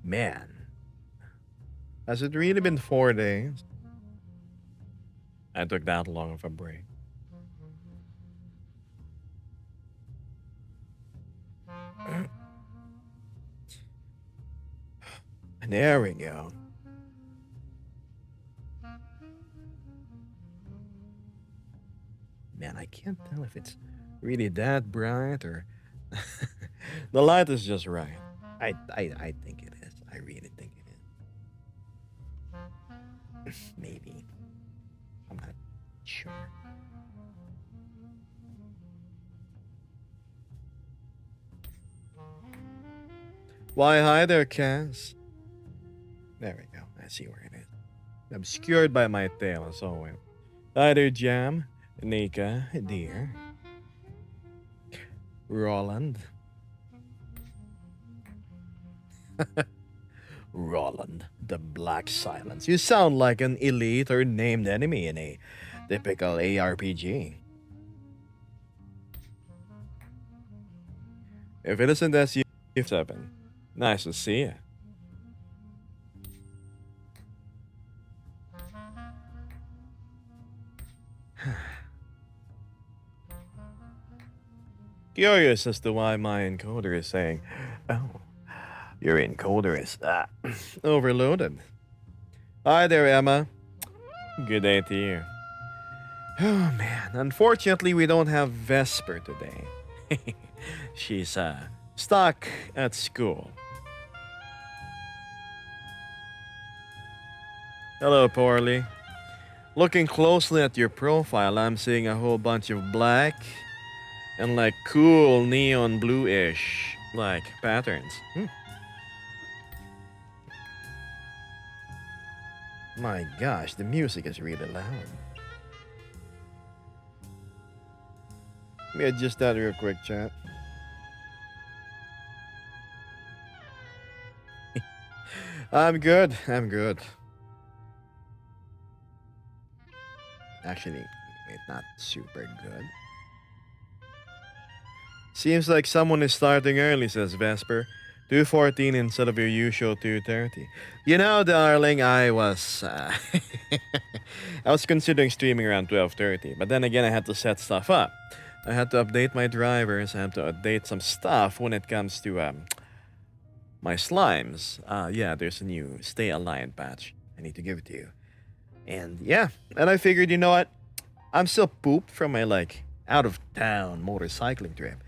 Man, has it really been 4 days? I took that long of a break. There we go. Man, I can't tell if it's really that bright or the light is just right. I think it is. I really think it is. Maybe. I'm not sure. Why, hi there, Cass. There we go. I see where it is. Obscured by my tail, as always. Hi there, Jam, Nika, dear, Roland. Roland, the Black Silence. You sound like an elite or named enemy in a typical ARPG. If it isn't SU7, nice to see you. Curious as to why my encoder is saying, oh, your encoder is overloaded. Hi there, Emma. Good day to you. Oh man, unfortunately we don't have Vesper today. She's stuck at school. Hello, Poorly. Looking closely at your profile, I'm seeing a whole bunch of black and like cool neon blue-ish like patterns. My gosh, the music is really loud. Let me adjust that real quick, chat. I'm good. I'm good. Actually, it's not super good. Seems like someone is starting early, says Vesper. 2:14 instead of your usual 2:30. You know, darling, I was I was considering streaming around 12:30, but then again I had to set stuff up. I had to update my drivers, I had to update some stuff when it comes to my slimes. Yeah, there's a new Stay Aligned patch. I need to give it to you. And yeah, and I figured, you know what? I'm still pooped from my like out of town motorcycling trip.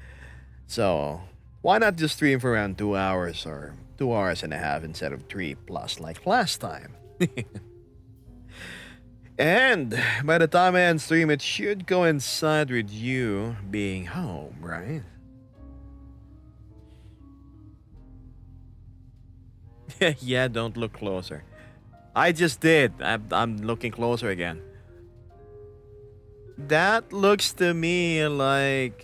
So why not just stream for around 2 hours or 2 hours and a half instead of 3+ like last time? And by the time I end stream, it should coincide with you being home, right? Yeah, don't look closer. I just did. I'm looking closer again. That looks to me like.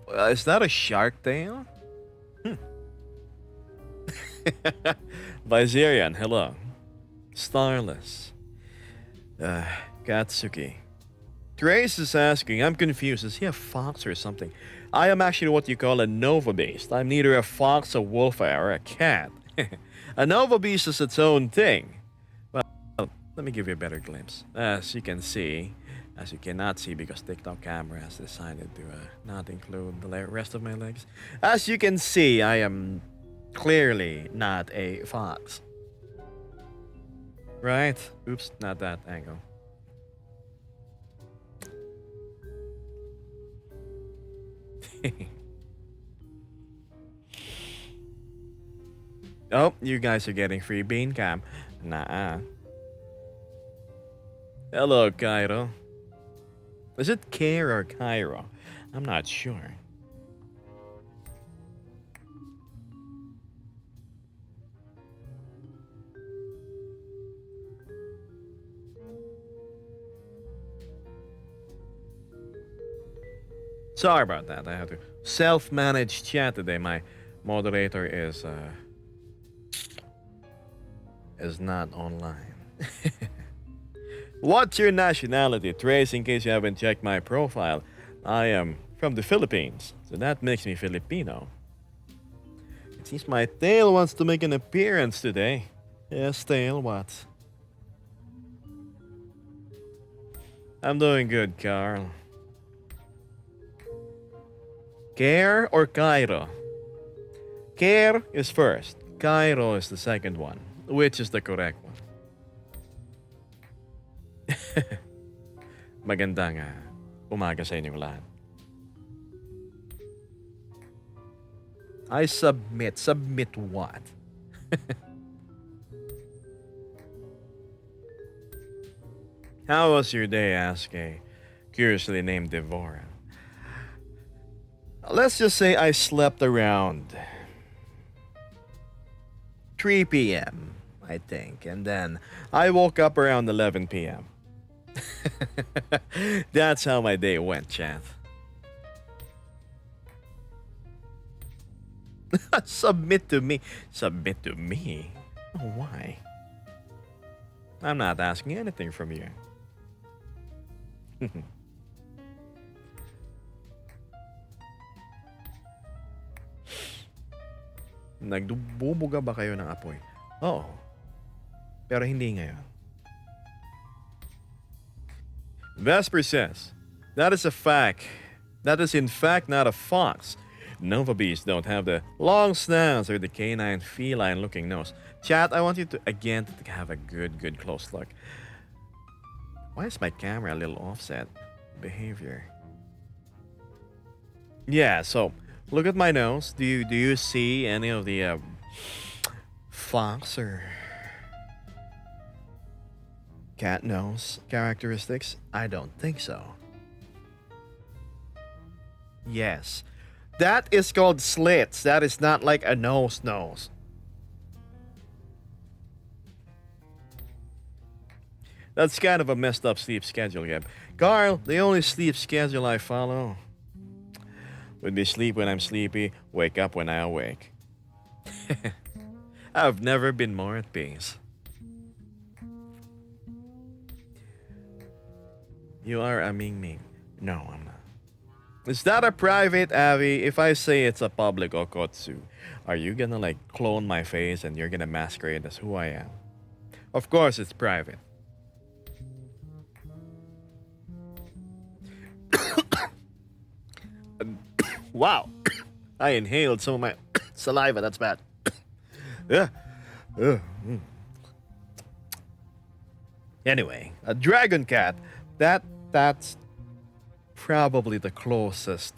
Is that a shark tail? Viserion, hello. Starless. Katsuki. Trace is asking, I'm confused. Is he a fox or something? I am actually what you call a Nova Beast. I'm neither a fox, a wolf, or a cat. A Nova Beast is its own thing. Well, let me give you a better glimpse. As you can see, as you cannot see because TikTok camera has decided to not include the rest of my legs. As you can see, I am clearly not a fox. Right? Oops, not that angle. Oh, you guys are getting free bean cam. Nah. Hello, Cairo. Is it Care or Cairo? I'm not sure. Sorry about that. I have to self-manage chat today. My moderator is not online. What's your nationality, Trace? In case you haven't checked my profile, I am from the Philippines, so that makes me Filipino. Seems my tail wants to make an appearance today. Yes, tail, what? I'm doing good, Carl. Care or Cairo? Care is first. Cairo is the second one. Which is the correct one? Magandang umaga sa inyong lahat. I submit. Submit what? How was your day? Asked a curiously named Devora. Let's just say I slept around 3 p.m., I think, and then I woke up around 11 p.m. That's how my day went, chat. Submit to me. Submit to me? Why? I'm not asking anything from you. Nagbubuga ba kayo ng apoy? Oo. Pero hindi ngayon. Vesper says, that is a fact. That is in fact not a fox. Nova bees don't have the long snouts or the canine feline looking nose. Chat, I want you to again to have a good close look. Why is my camera a little offset? Behavior. Yeah, so look at my nose. Do you see any of the fox or cat nose characteristics? I don't think so. Yes. That is called slits. That is not like a nose. That's kind of a messed up sleep schedule, Gab. Carl, the only sleep schedule I follow would be sleep when I'm sleepy, wake up when I awake. I've never been more at peace. You are a Ming Ming. No, I'm not. Is that a private, Avi? If I say it's a public Okotsu, are you gonna like clone my face and you're gonna masquerade as who I am? Of course it's private. Wow. I inhaled some of my saliva. That's bad. Yeah. Anyway, a dragon cat. That's probably the closest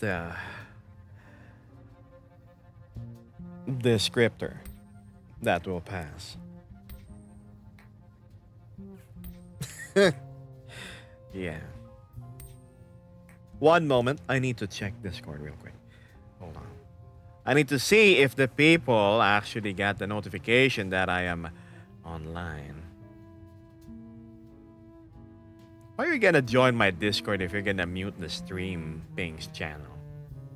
descriptor that will pass. Yeah. One moment, I need to check Discord real quick. Hold on. I need to see if the people actually got the notification that I am online. Why are you gonna join my Discord if you're gonna mute the stream pings channel?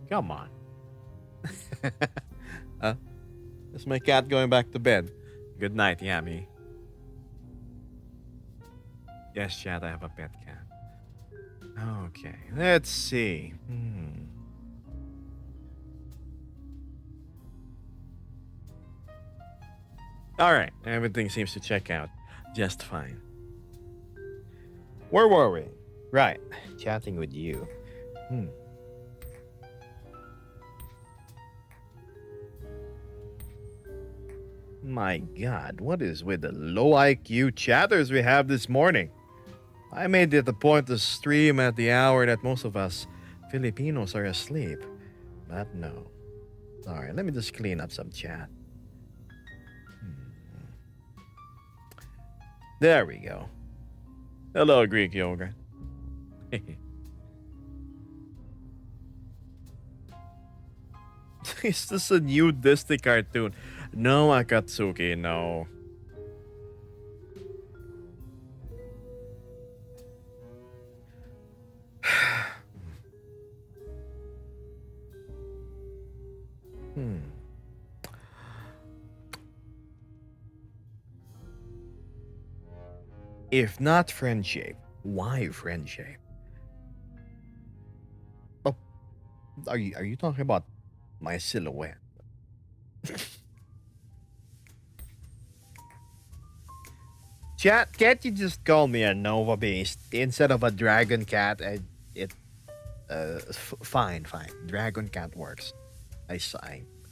Come on. Is my cat going back to bed? Good night, Yami. Yes, chat, I have a pet cat. Okay, let's see. Alright, everything seems to check out just fine. Where were we? Right, chatting with you. My god, what is with the low IQ chatters we have this morning? I made it a point to stream at the hour that most of us Filipinos are asleep. But no. Alright, let me just clean up some chat. There we go. Hello, Greek yogurt. Is this a new Disney cartoon? No, Akatsuki, no. If not friendship, why friendship? Oh, are you talking about my silhouette? Chat, can't you just call me a Nova Beast instead of a Dragon Cat? Fine, fine. Dragon Cat works. I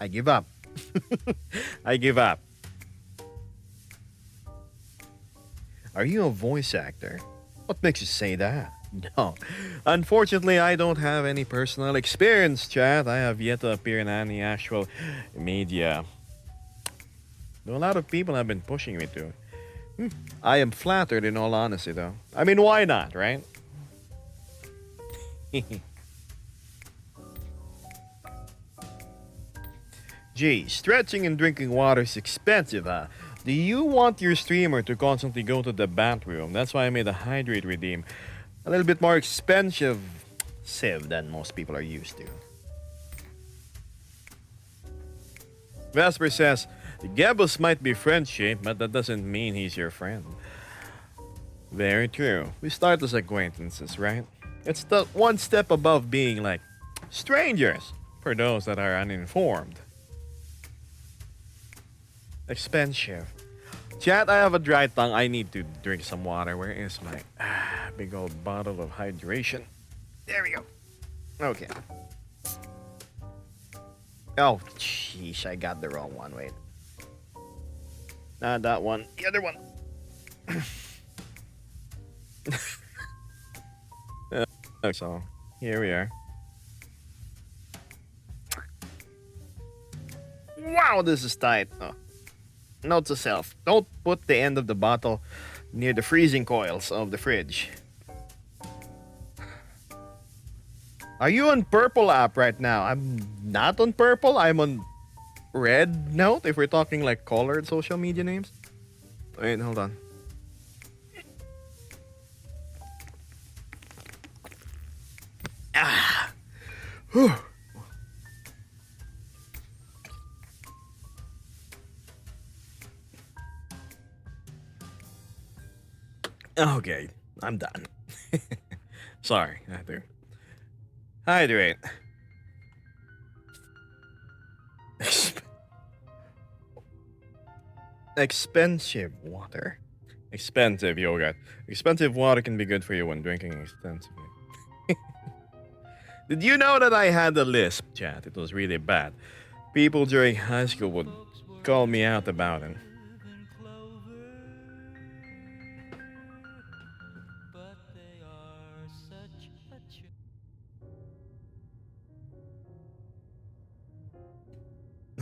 give up. I give up. Are you a voice actor? What makes you say that? No. Unfortunately, I don't have any personal experience, chat. I have yet to appear in any actual media. Though a lot of people have been pushing me to. I am flattered in all honesty, though. I mean, why not, right? Gee, stretching and drinking water is expensive, huh? Do you want your streamer to constantly go to the bathroom? That's why I made a hydrate redeem. A little bit more expensive than most people are used to. Vesper says, Gebus might be friend-shaped, but that doesn't mean he's your friend. Very true. We start as acquaintances, right? It's the one step above being like strangers for those that are uninformed. Expensive. Chat, I have a dry tongue. I need to drink some water. Where is my big old bottle of hydration? There we go. Okay. Oh, jeez, I got the wrong one. Wait. Not that one. The other one. So, here we are. Wow, this is tight. Oh. Note to self, don't put the end of the bottle near the freezing coils of the fridge. Are you on Purple app right now? I'm not on Purple. I'm on Red Note, if we're talking like colored social media names. Wait, hold on. Ah. Whew. Okay, I'm done. Sorry, I have to hydrate. Expensive water. Expensive yogurt. Expensive water can be good for you when drinking extensively. Did you know that I had a lisp, chat? It was really bad. People during high school would call me out about it.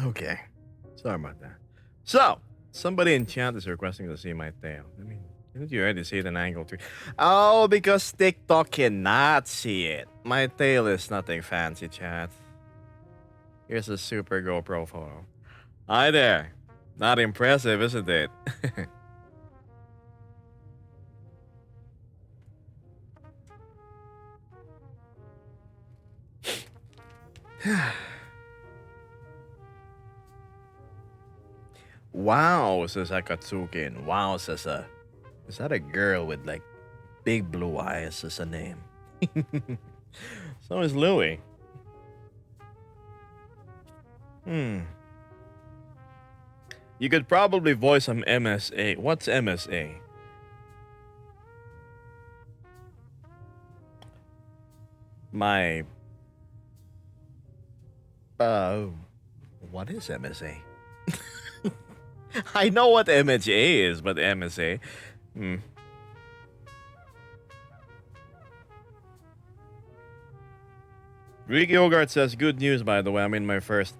Okay. Sorry about that. So, somebody in chat is requesting to see my tail. I mean, didn't you already see it in angle 3? Oh, because TikTok cannot see it. My tail is nothing fancy, chat. Here's a super GoPro photo. Hi there. Not impressive, isn't it? Wow, says Akatsukin. Wow, says is that a girl with like big blue eyes as a name? So is Louis. You could probably voice some MSA. What's MSA? My what is MSA? I know what MHA is, but MSA. Rick Yogurt says, good news, by the way. I'm in my first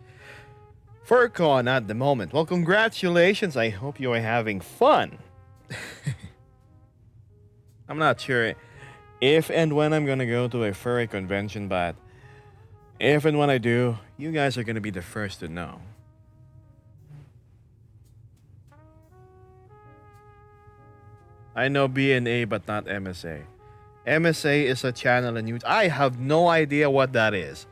FurCon at the moment. Well, congratulations. I hope you are having fun. I'm not sure if and when I'm going to go to a furry convention, but if and when I do, you guys are going to be the first to know. I know BNA, but not MSA. MSA is a channel in YouTube. I have no idea what that is.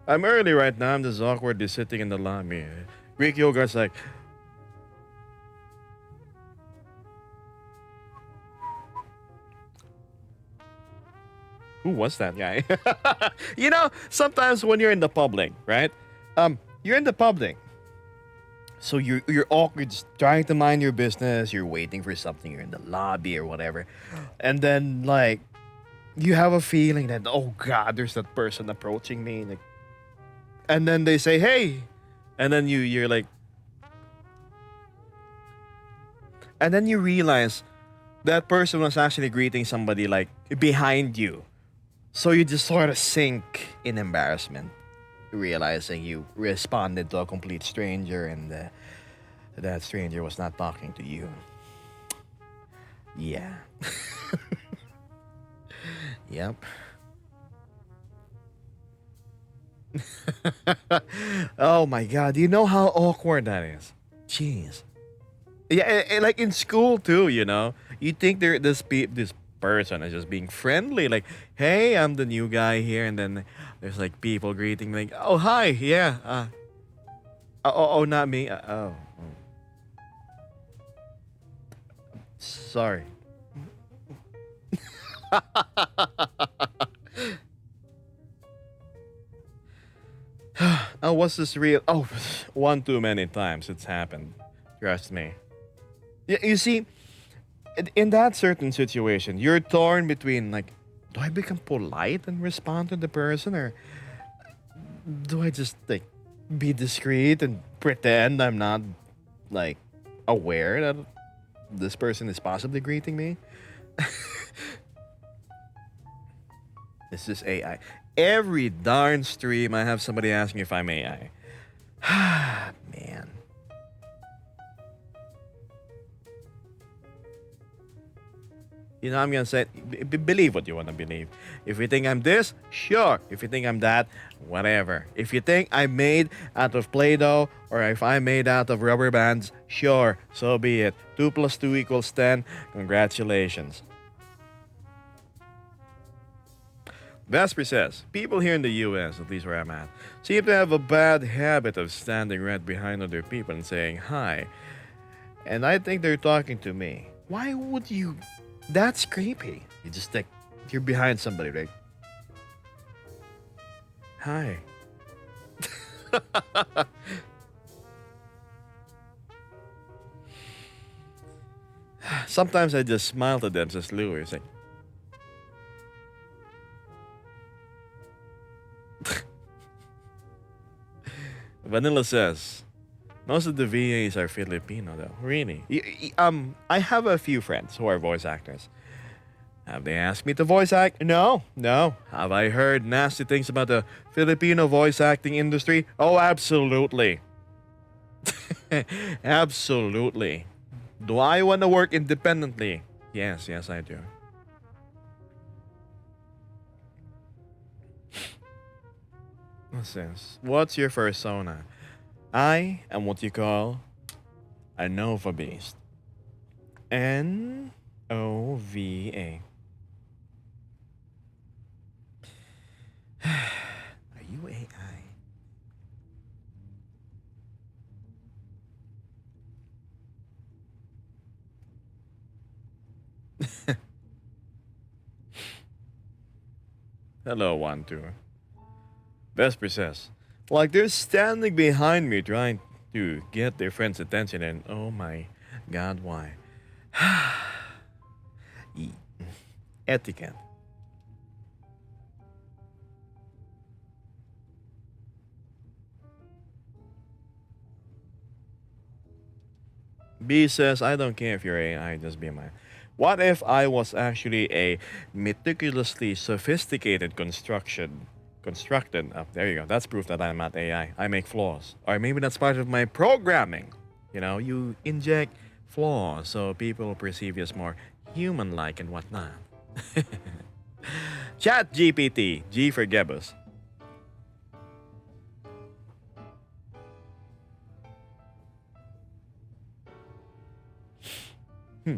I'm early right now. I'm just awkwardly sitting in the lobby. Greek Yogurt's like, who was that guy? You know, sometimes when you're in the public, right? You're in the public. So you're awkward, just trying to mind your business. You're waiting for something. You're in the lobby or whatever, and then like you have a feeling that, oh god, there's that person approaching me, like, and then they say hey, and then you're like, and then you realize that person was actually greeting somebody like behind you. So you just sort of sink in embarrassment, realizing you responded to a complete stranger, and that stranger was not talking to you. Yeah. Yep. Oh my god, do you know how awkward that is? Jeez. Yeah, and like in school too, you know. You think this person is just being friendly, like, "Hey, I'm the new guy here," and then there's like people greeting, like, "Oh, hi, yeah, not me, sorry." Oh, what's this real? Oh, one too many times it's happened. Trust me. Yeah, you see, in that certain situation, you're torn between like, do I become polite and respond to the person, or do I just like be discreet and pretend I'm not like aware that this person is possibly greeting me? This is AI. Every darn stream, I have somebody asking if I'm AI. Man. You know, I'm gonna say, believe what you wanna believe. If you think I'm this, sure. If you think I'm that, whatever. If you think I'm made out of Play-Doh, or if I'm made out of rubber bands, sure, so be it. 2 plus 2 equals 10. Congratulations. Vesper says, people here in the US, at least where I'm at, seem to have a bad habit of standing right behind other people and saying hi. And I think they're talking to me. Why would you? That's creepy. You just like, you're behind somebody, right? Hi. Sometimes I just smile to them, says Louis. It's like, Vanilla says, most of the VAs are Filipino, though. Really? I have a few friends who are voice actors. Have they asked me to voice act? No, no. Have I heard nasty things about the Filipino voice acting industry? Oh, absolutely. Absolutely. Do I want to work independently? Yes, yes, I do. What's this? What's your persona? I am what you call a Nova Beast. Nova. Are you AI? Hello, one, two. Vesper says, like they're standing behind me trying to get their friend's attention, and oh my god, why? E- Etiquette. B says, I don't care if you're AI, just be mine. What if I was actually a meticulously sophisticated constructed, oh, there you go. That's proof that I'm not AI. I make flaws. Or maybe that's part of my programming. You know, you inject flaws so people perceive you as more human like and whatnot. Chat GPT, G for Gebus. Hmm.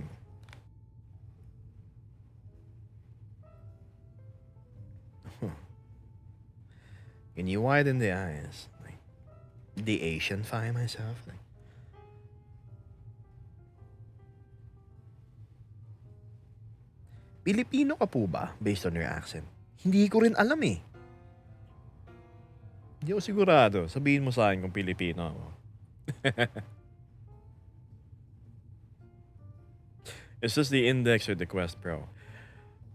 Can you widen the eyes? Like, the Asianify myself? Like, Pilipino ka po ba based on your accent? Hindi ko rin alam eh. Hindi ako sigurado. Sabihin mo sa akin kung Pilipino ako. Is this the Index or the Quest Pro?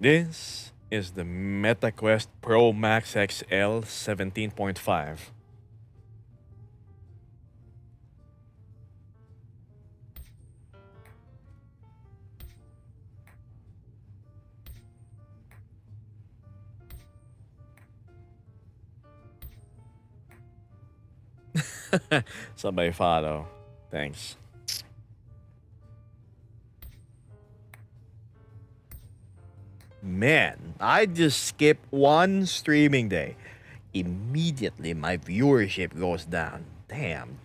This is the MetaQuest Pro Max XL 17.5. Somebody follow. Thanks. Man, I just skip one streaming day. Immediately my viewership goes down. Damn.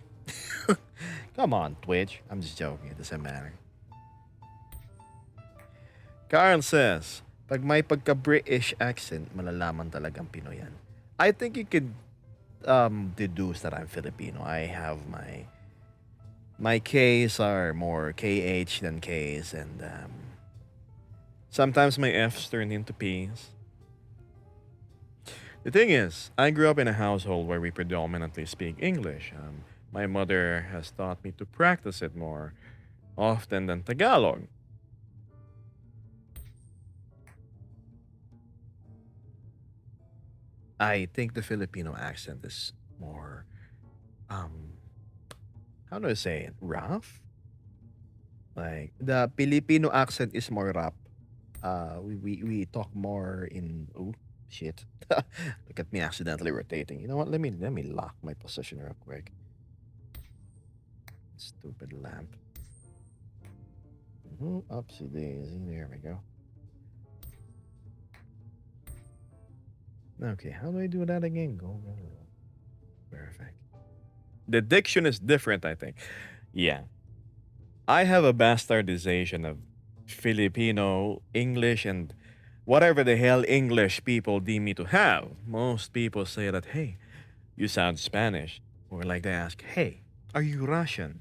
Come on, Twitch. I'm just joking. It doesn't matter. Carl says, pag may pagka-British accent, malalaman talagang Pinoy yan. I think you could deduce that I'm Filipino. I have my K's are more KH than K's, and sometimes my F's turn into P's. The thing is, I grew up in a household where we predominantly speak English. My mother has taught me to practice it more often than Tagalog. I think the Filipino accent is more, um, how do I say it? Rough? Like, the Filipino accent is more rough. We talk more in, oh, shit. Look at me accidentally rotating. You know what? Let me lock my position real quick. Stupid lamp. Upsy daisy. There we go. Okay, how do I do that again? Go. Perfect. The diction is different, I think. Yeah. I have a bastardization of Filipino, English, and whatever the hell English people deem me to have. Most people say that, hey, you sound Spanish. Or like they ask, hey, are you Russian?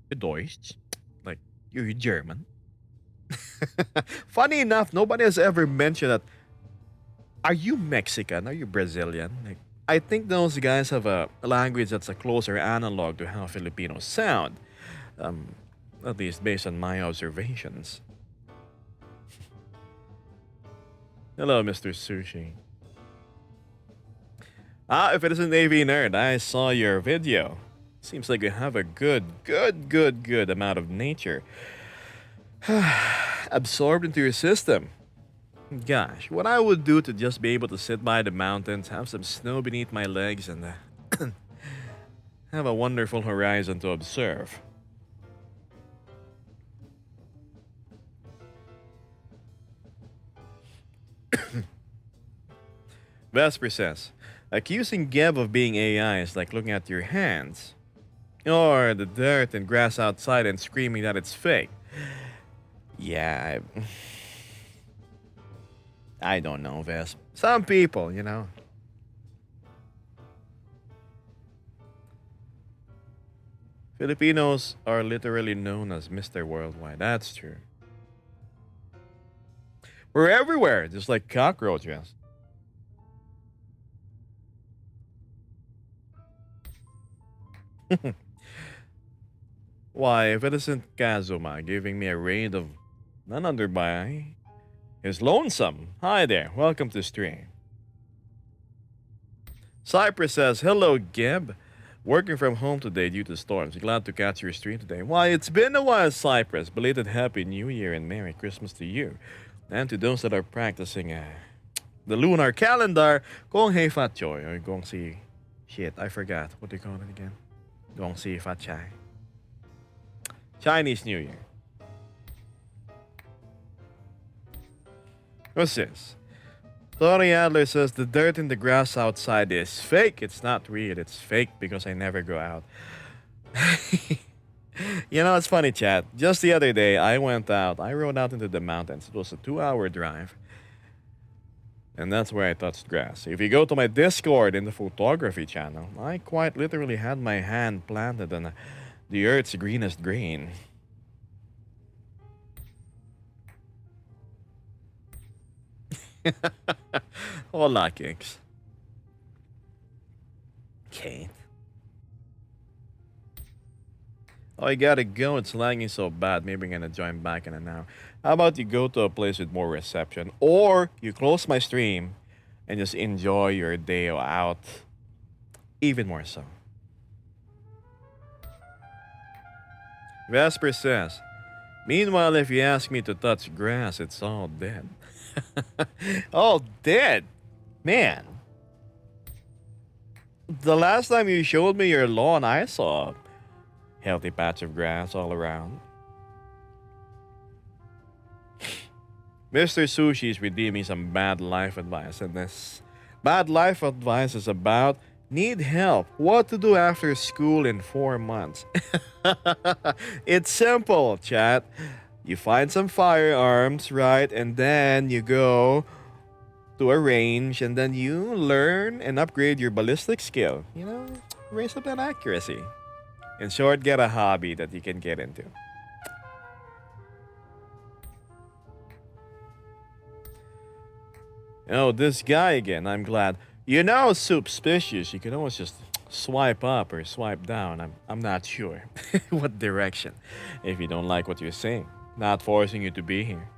You Deutsch? Like, you're German? Funny enough, nobody has ever mentioned that, are you Mexican? Are you Brazilian? Like, I think those guys have a language that's a closer analog to how Filipinos sound. Um, at least based on my observations. Hello, Mr. Sushi. Ah, if it isn't AV Nerd, I saw your video. Seems like you have a good amount of nature absorbed into your system. Gosh, what I would do to just be able to sit by the mountains, have some snow beneath my legs, and have a wonderful horizon to observe. Vesper says, accusing Geb of being AI is like looking at your hands. Or the dirt and grass outside and screaming that it's fake. Yeah, I don't know, Vesp. Some people, you know. Filipinos are literally known as Mr. Worldwide. That's true. We're everywhere, just like cockroaches. Why, if it isn't Kazuma giving me a raid of none other by is Lonesome. Hi there, welcome to stream. Cypress says, hello, Geb. Working from home today due to storms. Glad to catch your stream today. Why, it's been a while, Cypress. Belated Happy New Year and Merry Christmas to you. And to those that are practicing the lunar calendar, Gong Hei Fat Choi, or Gong Si. Shit, I forgot. What do you call it again? Gong Si Fat Chai. Chinese New Year. What's this? Tony Adler says the dirt in the grass outside is fake. It's not real. It's fake because I never go out. You know, it's funny, chat. Just the other day, I went out. I rode out into the mountains. It was a 2-hour drive. And that's where I touched grass. If you go to my Discord in the photography channel, I quite literally had my hand planted on the earth's greenest green. Hola, Kicks. Kate. Oh, I gotta go. It's lagging so bad. Maybe I'm gonna join back in an hour. How about you go to a place with more reception? Or you close my stream and just enjoy your day out even more so. Vesper says, meanwhile, if you ask me to touch grass, it's all dead. All dead? Man, the last time you showed me your lawn, I saw a healthy patch of grass all around. Mr. Sushi is redeeming some bad life advice, and this bad life advice is about need help. What to do after school in 4 months? It's simple, chat. You find some firearms, right? And then you go to a range and then you learn and upgrade your ballistic skill. Raise up that accuracy. In short, get a hobby that you can get into. Oh, this guy again. I'm glad. Suspicious. You can always just swipe up or swipe down. I'm not sure what direction. If you don't like what you're saying, not forcing you to be here.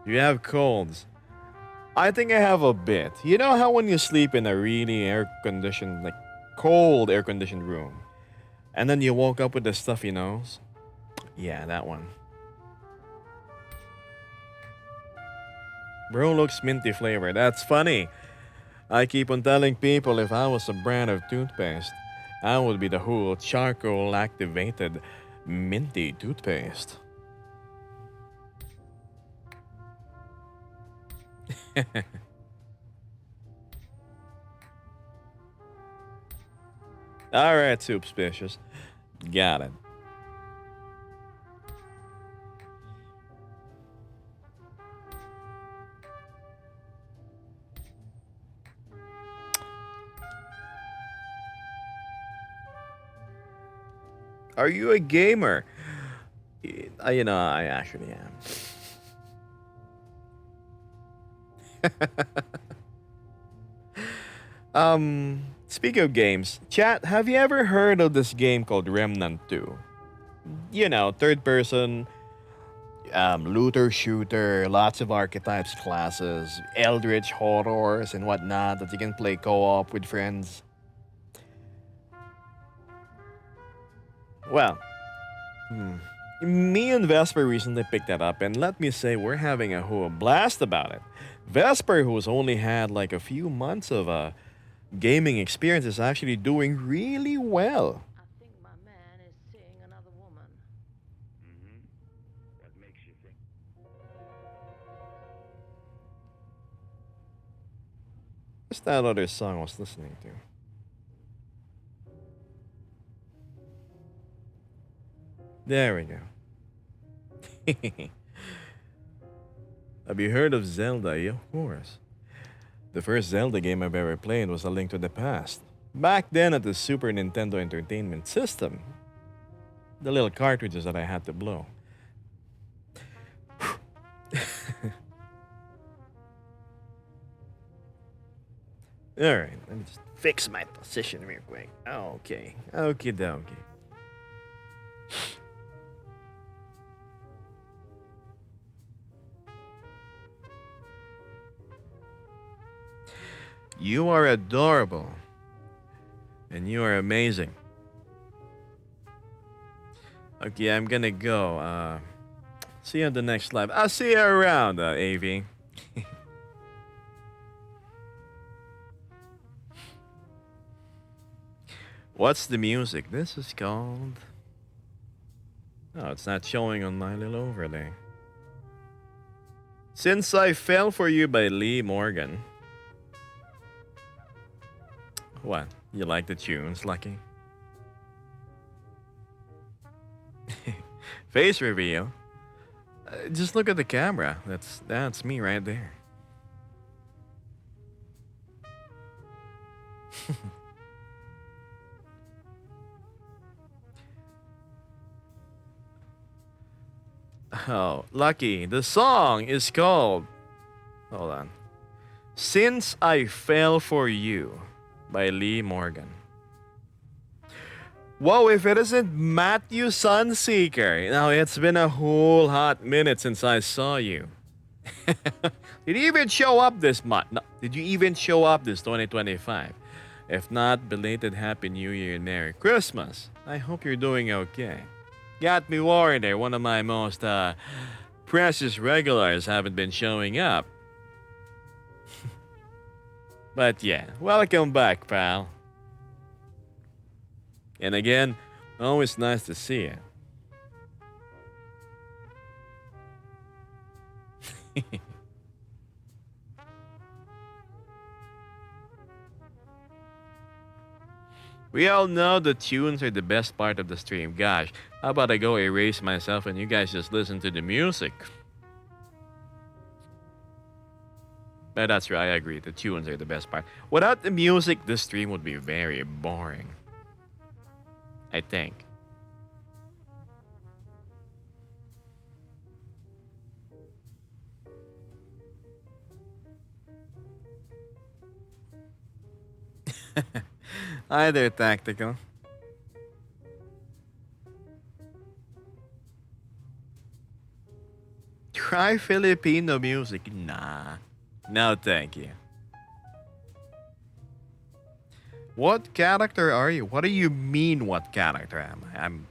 You have colds. I think I have a bit. You know how when you sleep in a really air conditioned, like cold air conditioned room, and then you woke up with the stuffy nose? Yeah, that one. Bro looks minty flavor. That's funny. I keep on telling people if I was a brand of toothpaste, I would be the whole charcoal activated minty toothpaste. Alright, Suspicious. Got it. Are you a gamer? I actually am. Speaking of games, chat, have you ever heard of this game called Remnant 2? Third person, looter shooter, lots of archetypes, classes, eldritch horrors, and whatnot that you can play co op with friends. Well, me and Vesper recently picked that up, and let me say, we're having a whole blast about it. Vesper, who's only had like a few months of gaming experience, is actually doing really well. I think my man is seeing another woman. That makes you think. What's that other song I was listening to? There we go. Have you heard of Zelda? Yeah, of course. The first Zelda game I've ever played was A Link to the Past. Back then at the Super Nintendo Entertainment System. The little cartridges that I had to blow. Alright, let me just fix my position real quick. Okay. Okie dokie. You are adorable. And you are amazing. Okay, I'm gonna go. See you on the next live. I'll see you around, AV. What's the music? This is called. Oh, it's not showing on my little overlay. Since I Fell for You by Lee Morgan. What? You like the tunes, Lucky? Face reveal. Just look at the camera. That's me right there. Oh, Lucky. The song is called. Hold on. Since I Fell for You by Lee Morgan. Whoa, if it isn't Matthew Sunseeker. Now, it's been a whole hot minute since I saw you. Did you even show up this month? No, did you even show up this 2025? If not, belated Happy New Year and Merry Christmas. I hope you're doing okay. Got me worried there. One of my most precious regulars haven't been showing up. But yeah, welcome back, pal. And again, always nice to see you. We all know the tunes are the best part of the stream. Gosh, how about I go erase myself and you guys just listen to the music? But that's right, I agree. The tunes are the best part. Without the music, the stream would be very boring. I think. Hi there, Tactical. Try Filipino music. Nah. No, thank you. What character are you? What do you mean, what character am I? I'm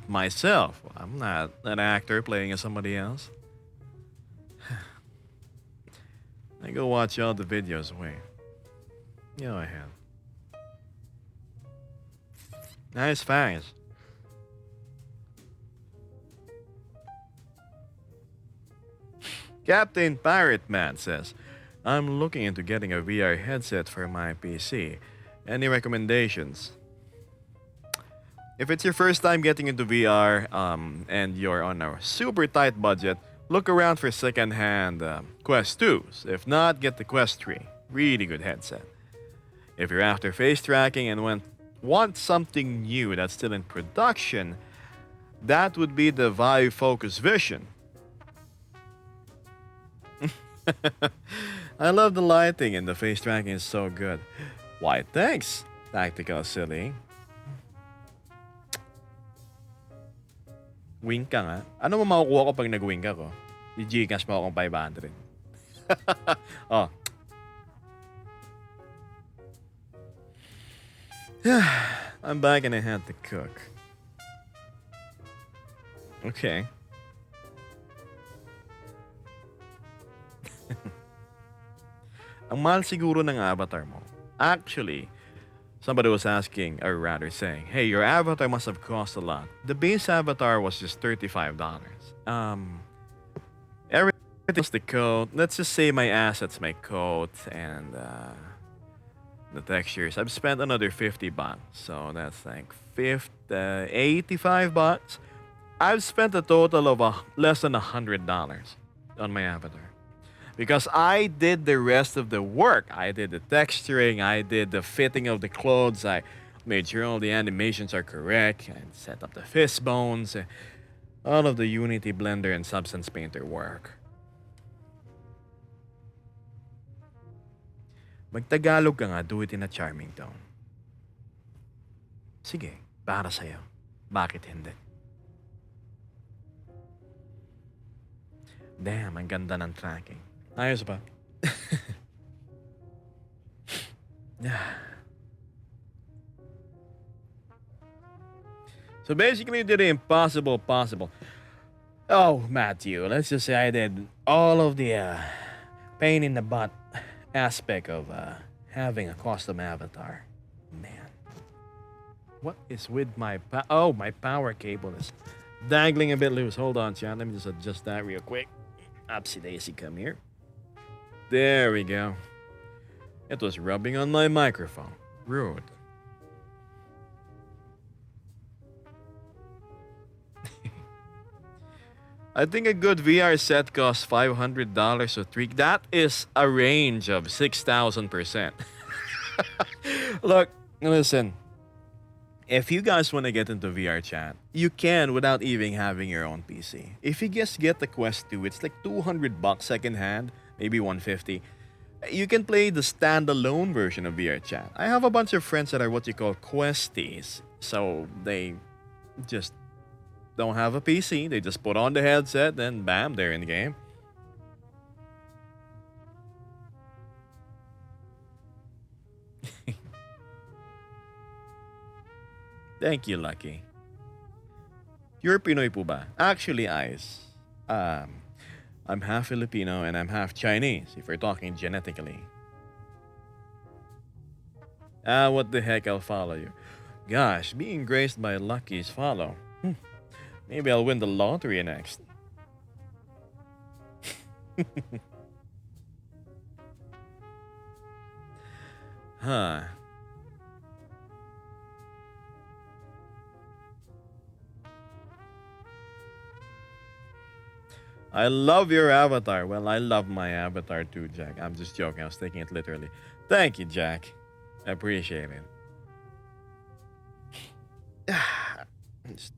myself. I'm not an actor playing as somebody else. I go watch all the videos. Wait. Go ahead. Nice fangs. Captain Pirate Man says, I'm looking into getting a VR headset for my PC. Any recommendations? If it's your first time getting into VR and you're on a super tight budget, look around for secondhand Quest 2s. If not, get the Quest 3. Really good headset. If you're after face tracking and want something new that's still in production, that would be the Vive Focus Vision. I love the lighting and the face tracking is so good. Why, thanks, Tactical Silly. Wink ka nga. Ano mo makukuha ko pag nag-wink ako? I-Gcash mo akong 500. Oh. I'm back and I had to cook. Okay. Ang mahal siguro ng avatar mo. Actually, somebody was asking, or rather saying, hey, your avatar must have cost a lot. The base avatar was just $35. Everything's the coat. Let's just say my assets, my coat, and the textures. I've spent another $50. So that's like 85 bucks. I've spent a total of less than $100 on my avatar. Because I did the rest of the work. I did the texturing, I did the fitting of the clothes, I made sure all the animations are correct, and set up the fist bones, all of the Unity Blender and Substance Painter work. Magtagalog ka nga, do it in a charming tone. Sige, para sa'yo. Bakit hindi? Damn, ang ganda ng tracking. Ayos ba? So basically, you did the impossible possible. Oh, Matthew, let's just say I did all of the pain in the butt aspect of having a custom avatar. Man. What is with my my power cable is dangling a bit loose. Hold on, chat. Let me just adjust that real quick. Upsy daisy, come here. There we go. It was rubbing on my microphone. Rude. I think a good VR set costs $500 or three. That is a range of 6,000%. Look, listen. If you guys want to get into VR chat, you can without even having your own PC. If you just get the Quest 2, it's like $200 secondhand, maybe $150. You can play the standalone version of VR chat. I have a bunch of friends that are what you call Questies. So they just don't have a PC. They just put on the headset, then bam, they're in the game. Thank you, Lucky. You're Pinoy po ba? Actually, Ice. Um, I'm half Filipino and I'm half Chinese, if we're talking genetically. Ah, what the heck, I'll follow you. Gosh, being graced by Lucky's follow. Maybe I'll win the lottery next. Huh. I love your avatar. Well, I love my avatar too, Jack. I'm just joking. I was taking it literally. Thank you, Jack. I appreciate it. Just-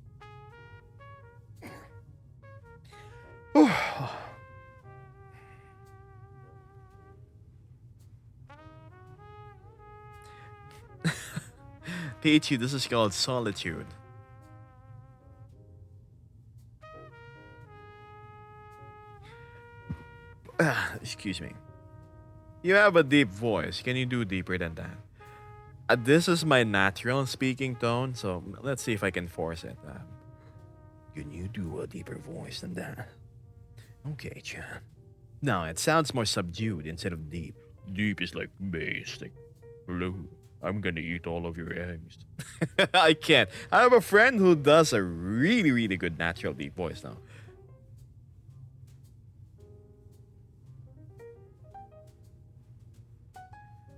Peachy, this is called solitude. Excuse me. You have a deep voice. Can you do deeper than that? This is my natural speaking tone, so let's see if I can force it. Can you do a deeper voice than that? Okay, Chan. No, it sounds more subdued instead of deep. Deep is like bass, like, hello, I'm gonna eat all of your eggs. I can't. I have a friend who does a really, really good natural deep voice now.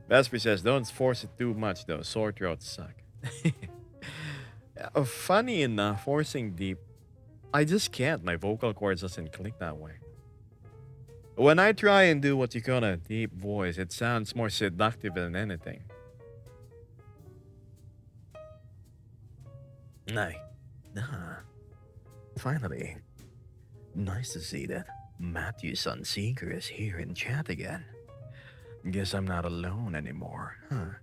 Vesper says, don't force it too much though. Sore throats suck. Funny enough, forcing deep, I just can't. My vocal cords doesn't click that way. When I try and do what you call a deep voice, it sounds more seductive than anything. Nay. Nah. Finally. Nice to see that Matthew Sunseeker is here in chat again. Guess I'm not alone anymore, huh?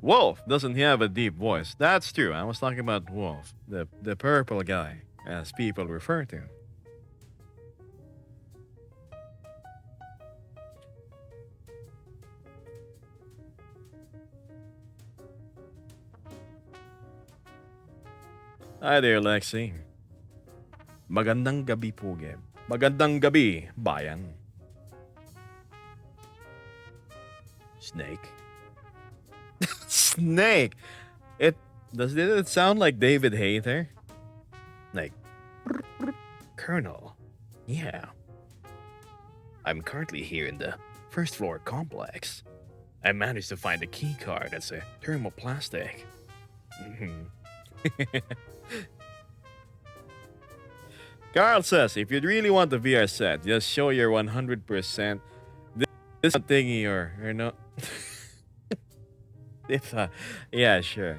Wolf doesn't have a deep voice. That's true. I was talking about Wolf, the purple guy, as people refer to him. Hi there, Lexi. Magandang gabi po, Geb. Magandang gabi, bayan. Snake. Snake. It did it sound like David Hayter? Like Colonel. Yeah. I'm currently here in the first floor complex. I managed to find a key card that's a thermoplastic. Mhm. Carl says, if you'd really want the VR set, just show your 100%. This thingy or no. if yeah, sure.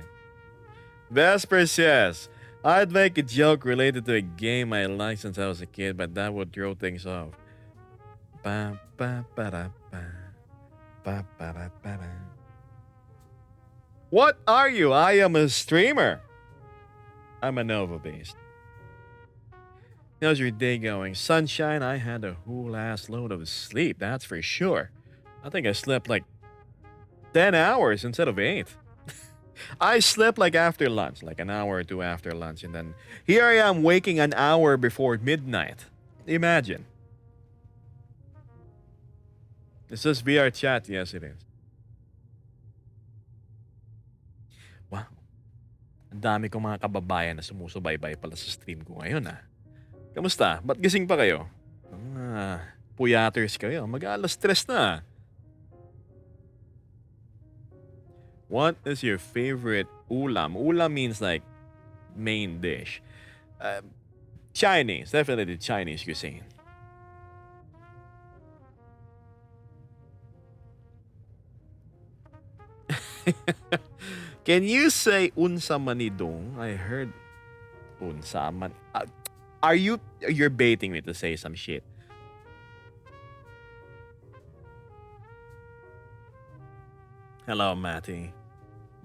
Vesper says, I'd make a joke related to a game I liked since I was a kid, but that would throw things off. Ba, ba, ba, da, ba. Ba, ba, da, ba, da. What are you? I am a streamer. I'm a Nova based. How's your day going? Sunshine, I had a whole ass load of sleep, that's for sure. I think I slept like 10 hours instead of 8. I slept like after lunch, like an hour or two after lunch, and then here I am waking an hour before midnight. Imagine. This is VR chat, yes it is. Wow. Ang dami kong mga kababayan na sumusubaybay pala sa stream ko ngayon ah. Kamusta? Ba't gising pa kayo? Puyaters kayo. Mag-alas stress na. What is your favorite ulam? Ulam means like main dish. Chinese. Definitely Chinese cuisine. Can you say unsa manidong? I heard unsa man. You're baiting me to say some shit? Hello, Matty.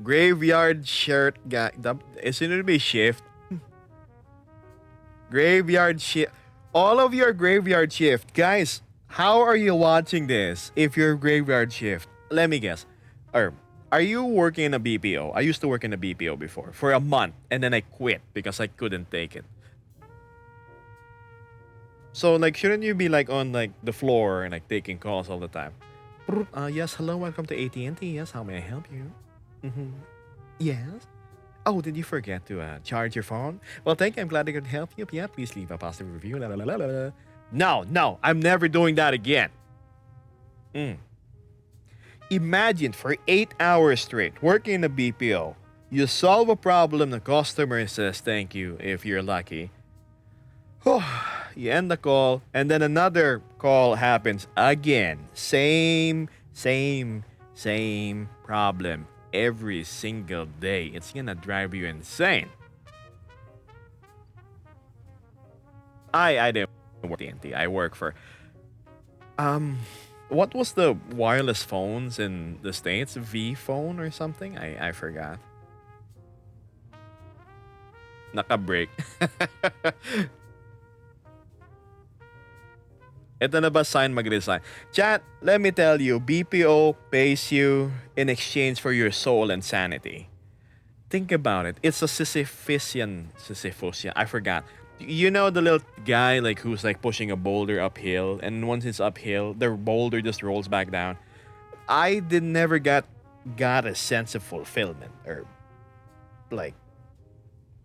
Graveyard shirt guy. Isn't it be shift? Graveyard shift. All of your graveyard shift. Guys, how are you watching this if you're graveyard shift? Let me guess. Or are you working in a BPO? I used to work in a BPO before for a month and then I quit because I couldn't take it. So like shouldn't you be like on like the floor and like taking calls all the time? Yes, hello, welcome to AT&T. Yes, how may I help you? Mm-hmm. Yes. Oh, did you forget to charge your phone? Well, thank you. I'm glad I could help you. Yeah, please leave a positive review. La, la, la, la, la. No, no, I'm never doing that again. Mm. Imagine for 8 hours straight working in a BPO. You solve a problem, the customer says thank you if you're lucky. You end the call, and then another call happens again. Same problem every single day. It's gonna drive you insane. I didn't work TNT. I work for um what was the wireless phones in the States? V phone or something? I forgot. Naka-break. Ito na ba sign mag-resign? Chat, let me tell you, BPO pays you in exchange for your soul and sanity. Think about it. It's a Sisyphusian. I forgot. You know the little guy like who's like pushing a boulder uphill, and once it's uphill, the boulder just rolls back down. I did never got a sense of fulfillment or like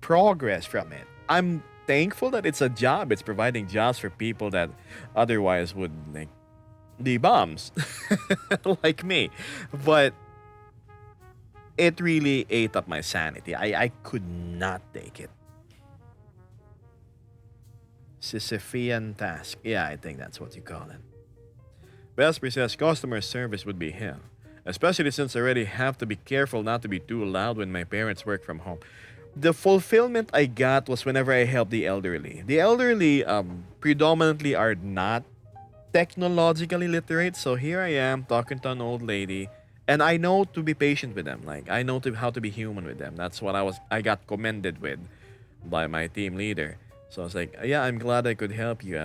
progress from it. I'm thankful that it's a job. It's providing jobs for people that otherwise would like be bums, like me. But it really ate up my sanity. I could not take it. Sisyphean task. Yeah, I think that's what you call it. Vesper says customer service would be hell. Especially since I already have to be careful not to be too loud when my parents work from home. The fulfillment I got was whenever I helped the elderly. The elderly predominantly are not technologically literate, so here I am talking to an old lady, and I know to be patient with them. Like I know how to be human with them. That's what I got commended with by my team leader. So I was like, yeah, I'm glad I could help you,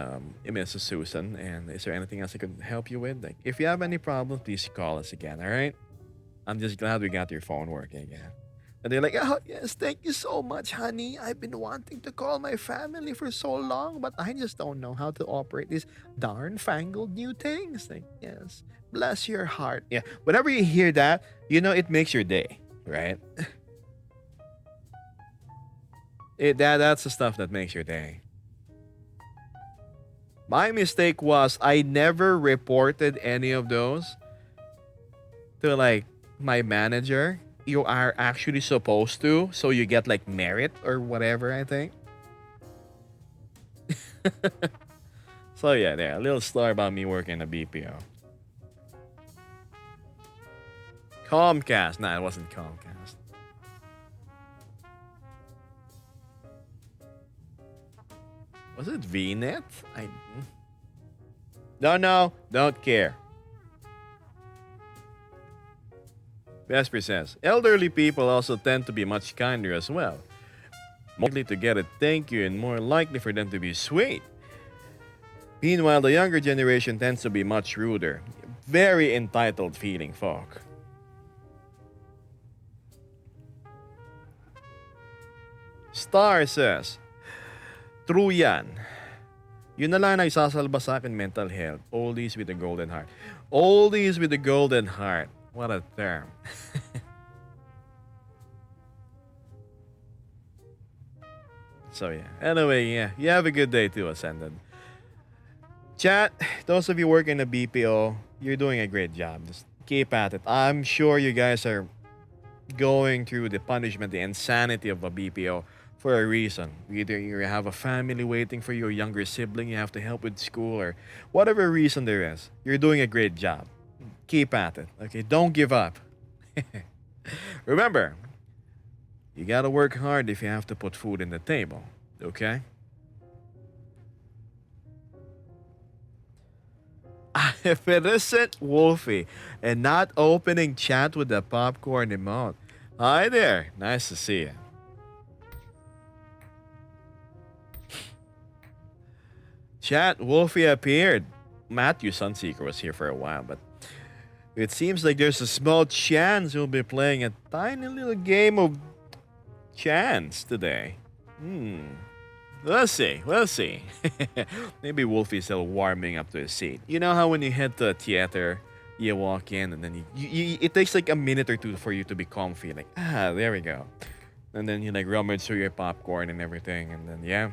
Mrs. Susan. And is there anything else I could help you with? Like, if you have any problems, please call us again. All right? I'm just glad we got your phone working again. And they're like, oh, yes, thank you so much, honey. I've been wanting to call my family for so long, but I just don't know how to operate these darn fangled new things. Like, yes, bless your heart. Yeah, whenever you hear that, you know it makes your day, right? That's the stuff that makes your day. My mistake was I never reported any of those to like my manager. You are actually supposed to, so you get like merit or whatever, I think. So yeah, there, a little story about me working in a BPO. Comcast. Nah, it wasn't Comcast. Was it VNet? I don't know. Don't care. Vesper says, elderly people also tend to be much kinder as well. More likely to get a thank you and more likely for them to be sweet. Meanwhile, the younger generation tends to be much ruder. Very entitled feeling folk. Star says, true yan. Yun na lang nagsasalba sa akin mental health. Oldies with a golden heart. Oldies with a golden heart. What a term. So yeah. Anyway, yeah. You have a good day too, Ascended. Chat, those of you working in the BPO, you're doing a great job. Just keep at it. I'm sure you guys are going through the punishment, the insanity of a BPO for a reason. Either you have a family waiting for your younger sibling, you have to help with school, or whatever reason there is. You're doing a great job. Keep at it. Okay, don't give up. Remember, you gotta work hard if you have to put food in the table. Okay? If it isn't Wolfie and not opening chat with the popcorn emote. Hi there. Nice to see you. Chat, Wolfie appeared. Matthew Sunseeker was here for a while, but it seems like there's a small chance we'll be playing a tiny little game of chance today. Hmm. We'll see. We'll see. Maybe Wolfie's still warming up to his seat. You know how when you head to a theater, you walk in and then it takes like a minute or two for you to be comfy. Like, there we go. And then you like rummage through your popcorn and everything. And then, yeah,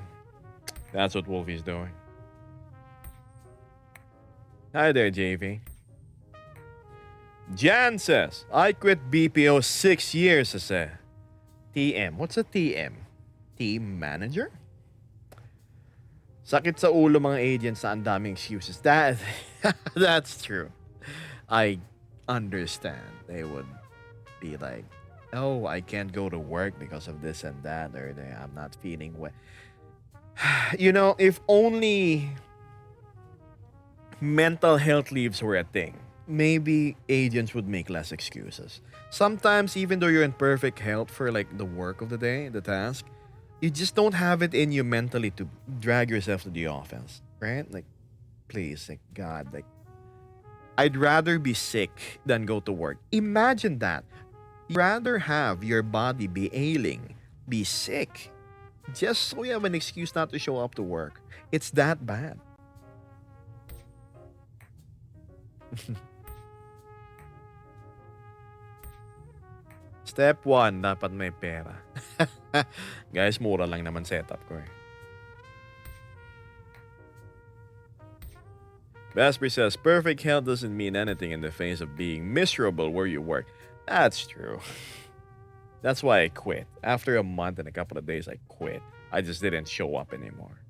that's what Wolfie's doing. Hi there, JV. Jan says, I quit BPO 6 years as a TM. What's a TM? Team manager? Sakit sa ulo mga agents na ang daming excuses. That's true. I understand. They would be like, oh, I can't go to work because of this and that, or I'm not feeling well. You know, if only mental health leaves were a thing, maybe agents would make less excuses. Sometimes, even though you're in perfect health for like the work of the day, the task, you just don't have it in you mentally to drag yourself to the office, right? Like, please, like, God, like, I'd rather be sick than go to work. Imagine that. You'd rather have your body be ailing, be sick, just so you have an excuse not to show up to work. It's that bad. Step 1, dapat may pera. Guys, mura lang naman setup ko eh. Vesper says, perfect health doesn't mean anything in the face of being miserable where you work. That's true. That's why I quit. After a month and a couple of days, I quit. I just didn't show up anymore.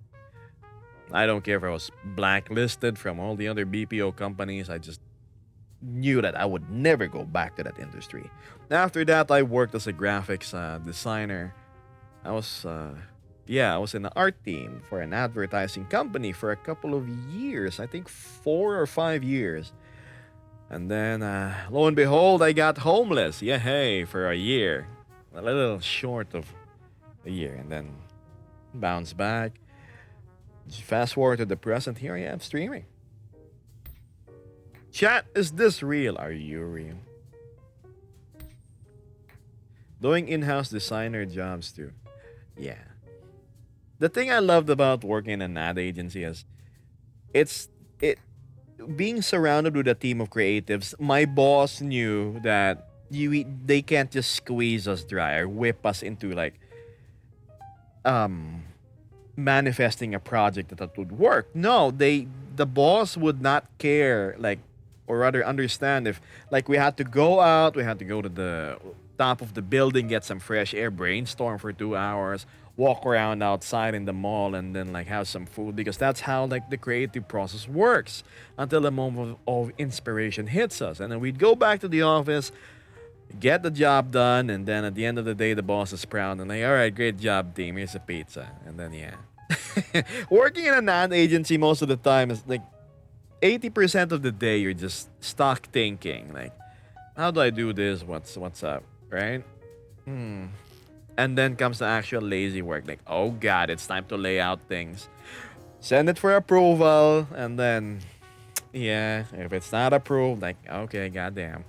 I don't care if I was blacklisted from all the other BPO companies. I just knew that I would never go back to that industry. After that, I worked as a graphics designer. I was in the art team for an advertising company for a couple of years. I think 4 or 5 years. And then, lo and behold, I got homeless. Yeah, hey, for a year. A little short of a year. And then bounced back. Fast forward to the present, here I am streaming. Chat, is this real? Are you real? Doing in-house designer jobs too. Yeah. The thing I loved about working in an ad agency is it being surrounded with a team of creatives. My boss knew that they can't just squeeze us dry or whip us into like manifesting a project that would work. No, the boss would not care, like, or rather understand if like we had to go out, we had to go to the top of the building, get some fresh air, brainstorm for 2 hours, walk around outside in the mall, and then like have some food, because that's how like the creative process works until the moment of inspiration hits us, and then we'd go back to the office, get the job done, and then at the end of the day, the boss is proud and like, all right, great job, team. Here's a pizza, and then yeah. Working in an ad agency most of the time is like 80% of the day you're just stuck thinking like, how do I do this? What's up, right? And then comes the actual lazy work. Like, oh God, it's time to lay out things. Send it for approval, and then yeah, if it's not approved, like okay, goddamn.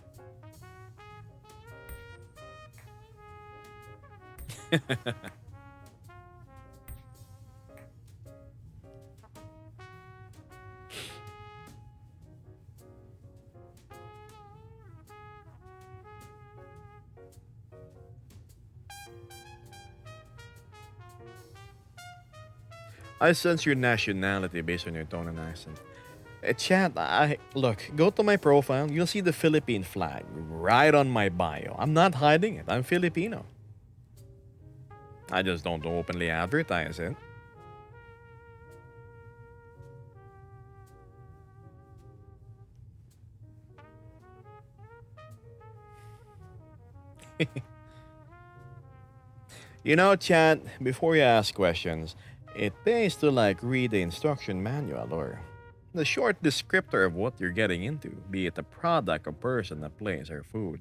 I sense your nationality based on your tone and accent. Chat, I look, go to my profile, you'll see the Philippine flag right on my bio. I'm not hiding it. I'm Filipino. I just don't openly advertise it. You know, chat, before you ask questions, it pays to like read the instruction manual or The short descriptor of what you're getting into, be it a product, a person, a place, or food.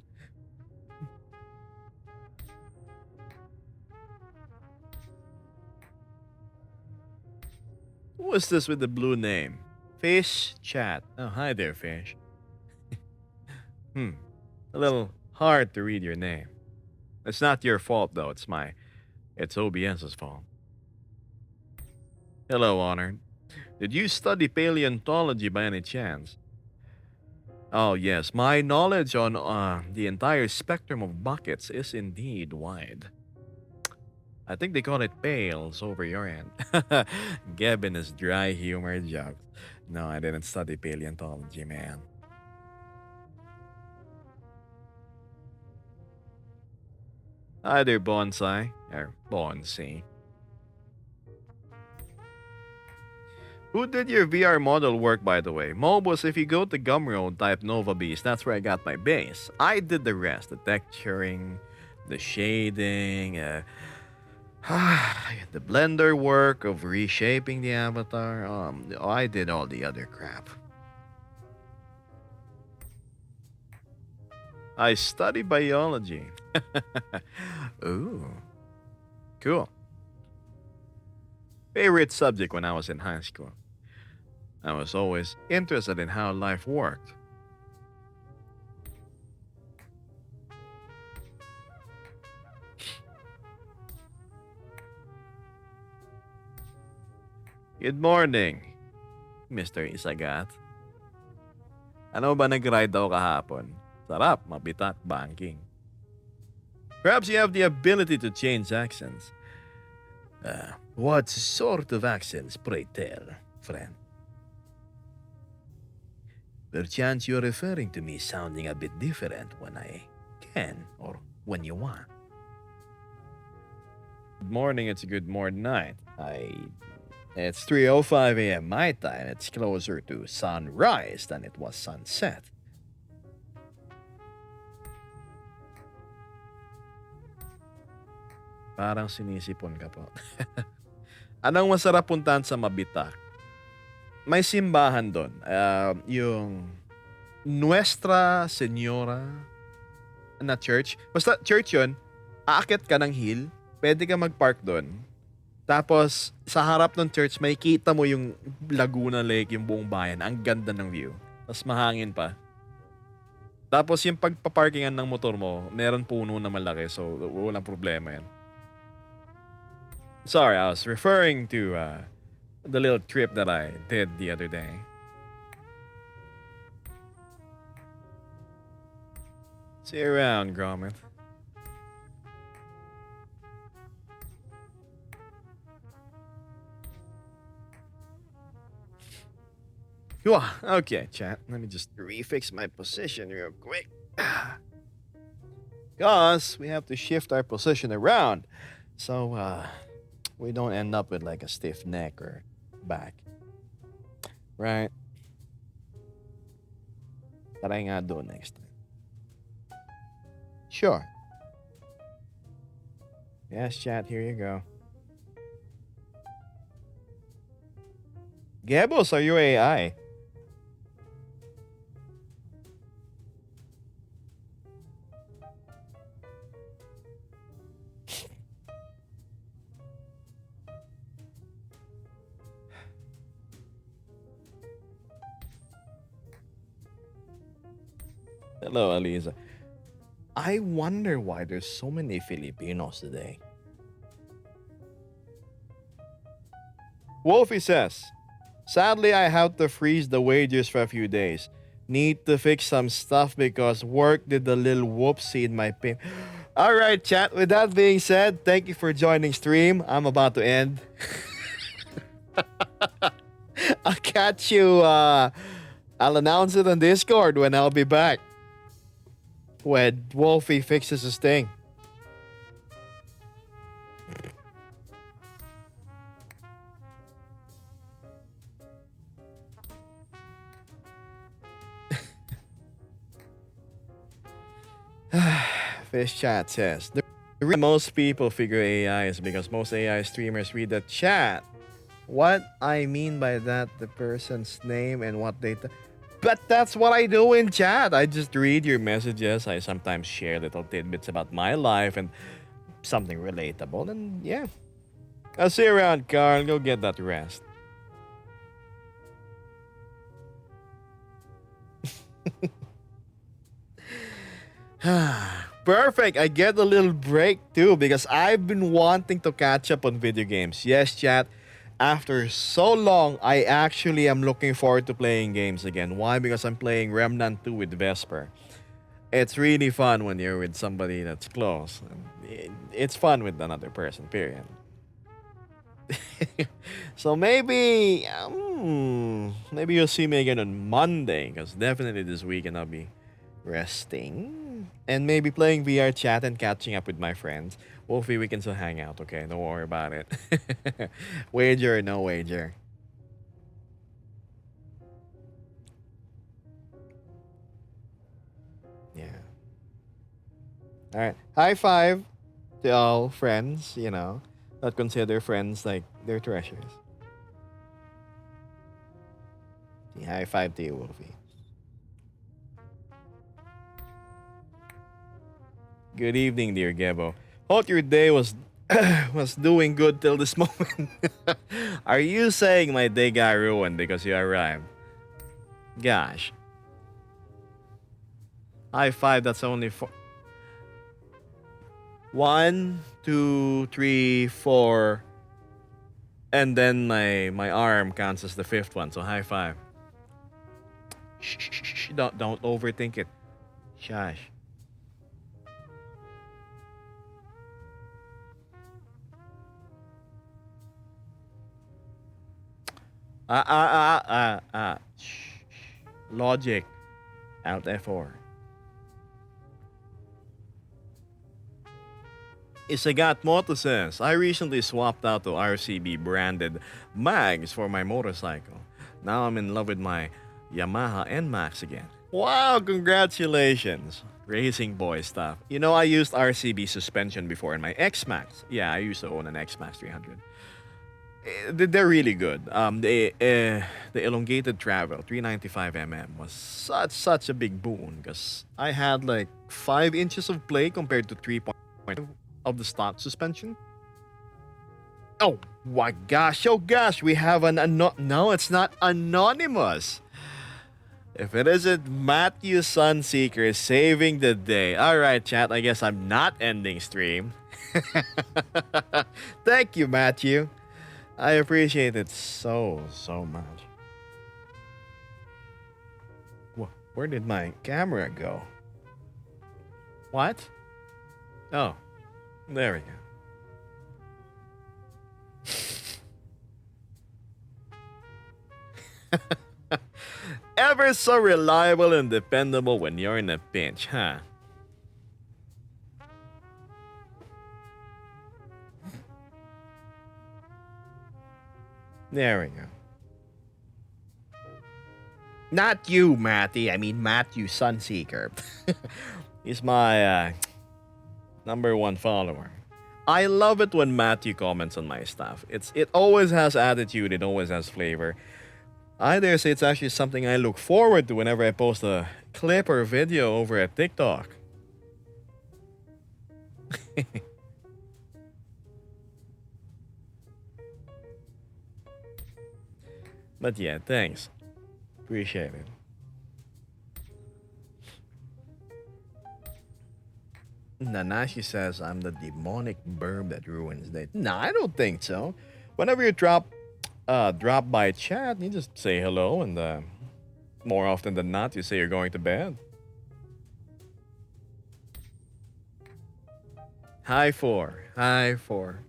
Who is this with the blue name? Fish Chat. Oh, hi there, Fish. Hmm. A little hard to read your name. It's not your fault, though. It's OBS's fault. Hello, Honored. Did you study paleontology by any chance? Oh, yes. My knowledge on the entire spectrum of buckets is indeed wide. I think they call it pails over your end. Gavin is dry humor jokes. No, I didn't study paleontology, man. Either bonsai or bonsai. Who did your VR model work, by the way? Mobus, if you go to Gumroad, type Nova Beast, that's where I got my base. I did the rest, the texturing, the shading, the blender work of reshaping the avatar. I did all the other crap. I study biology. Ooh, cool. Favorite subject when I was in high school. I was always interested in how life worked. Good morning, Mr. Isagat. Ano ba nag-ride daw kahapon? Sarap, mabitak, banking. Perhaps you have the ability to change accents. What sort of accents, pray tell, friend? Perchance you're referring to me sounding a bit different when I can or when you want. Good morning, it's a good morning night. It's 3:05 a.m. my time. It's closer to sunrise than it was sunset. Parang sinisipon ka po. Anong masarap puntahan sa Mabitak? May simbahan doon. Yung Nuestra Señora na church. Basta church yun, aakyat ka ng hill, pwede ka mag-park doon. Tapos, sa harap ng church, may kita mo yung Laguna Lake, yung buong bayan. Ang ganda ng view. Tapos mahangin pa. Tapos yung pagpaparkingan ng motor mo, meron puno na malaki. So, walang problema yan. Sorry, I was referring to the little trip that I did the other day. See you around, Gromit. Okay, chat. Let me just refix my position real quick. Because we have to shift our position around. So, we don't end up with like a stiff neck or back. Right? Try nga do next time. Sure. Yes, chat, here you go. Gebos, are you AI? Hello, Aliza. I wonder why there's so many Filipinos today. Wolfie says, sadly, I have to freeze the wages for a few days. Need to fix some stuff because work did a little whoopsie in my pay. All right, chat. With that being said, thank you for joining stream. I'm about to end. I'll catch you. I'll announce it on Discord when I'll be back. When Wolfie fixes his thing. Fish chat says the reason most people figure AI is because most AI streamers read the chat What I mean by that, the person's name and what they. But that's what I do in chat. I just read your messages. I sometimes share little tidbits about my life and something relatable. And yeah, I'll see you around, Carl. Go get that rest. Perfect. I get a little break too because I've been wanting to catch up on video games. Yes, chat. After so long, I actually am looking forward to playing games again. Why? Because I'm playing Remnant 2 with Vesper. It's really fun when you're with somebody that's close. It's fun with another person, period. So maybe you'll see me again on Monday because definitely this weekend I'll be resting and maybe playing VR chat and catching up with my friends. Wolfie, we can still hang out, okay? Don't worry about it. Wager or no wager. Yeah. All right. High five to all friends, that consider friends like their treasures. Yeah, high five to you, Wolfie. Good evening, dear Gebo. Hope your day was was doing good till this moment. Are you saying my day got ruined because you arrived? Gosh. High five, that's only four. One, two, three, four. And then my arm counts as the fifth one, so high five. Shh, don't overthink it. Shush. Shh. Logic. Alt F4. Isagat Moto says, I recently swapped out to RCB branded mags for my motorcycle. Now I'm in love with my Yamaha NMAX again. Wow, congratulations. Racing boy stuff. I used RCB suspension before in my X-Max. Yeah, I used to own an X-Max 300. They're really good. The elongated travel 395 was such a big boon because I had like 5 inches of play compared to 3.5 of the stock suspension. Oh my gosh! Oh gosh! We have no, it's not anonymous. If it isn't Matthew Sunseeker saving the day. All right, chat. I guess I'm not ending stream. Thank you, Matthew. I appreciate it so much. Where did my camera go? What? Oh, there we go. Ever so reliable and dependable when you're in a pinch, huh? There we go. Not you, Matty. I mean Matthew Sunseeker. He's my number one follower. I love it when Matthew comments on my stuff. It always has attitude. It always has flavor. I dare say it's actually something I look forward to whenever I post a clip or video over at TikTok. But yeah, thanks. Appreciate it. Nanashi says I'm the demonic burb that ruins day. Nah, I don't think so. Whenever you drop by chat, you just say hello, and more often than not, you say you're going to bed. High four. High four.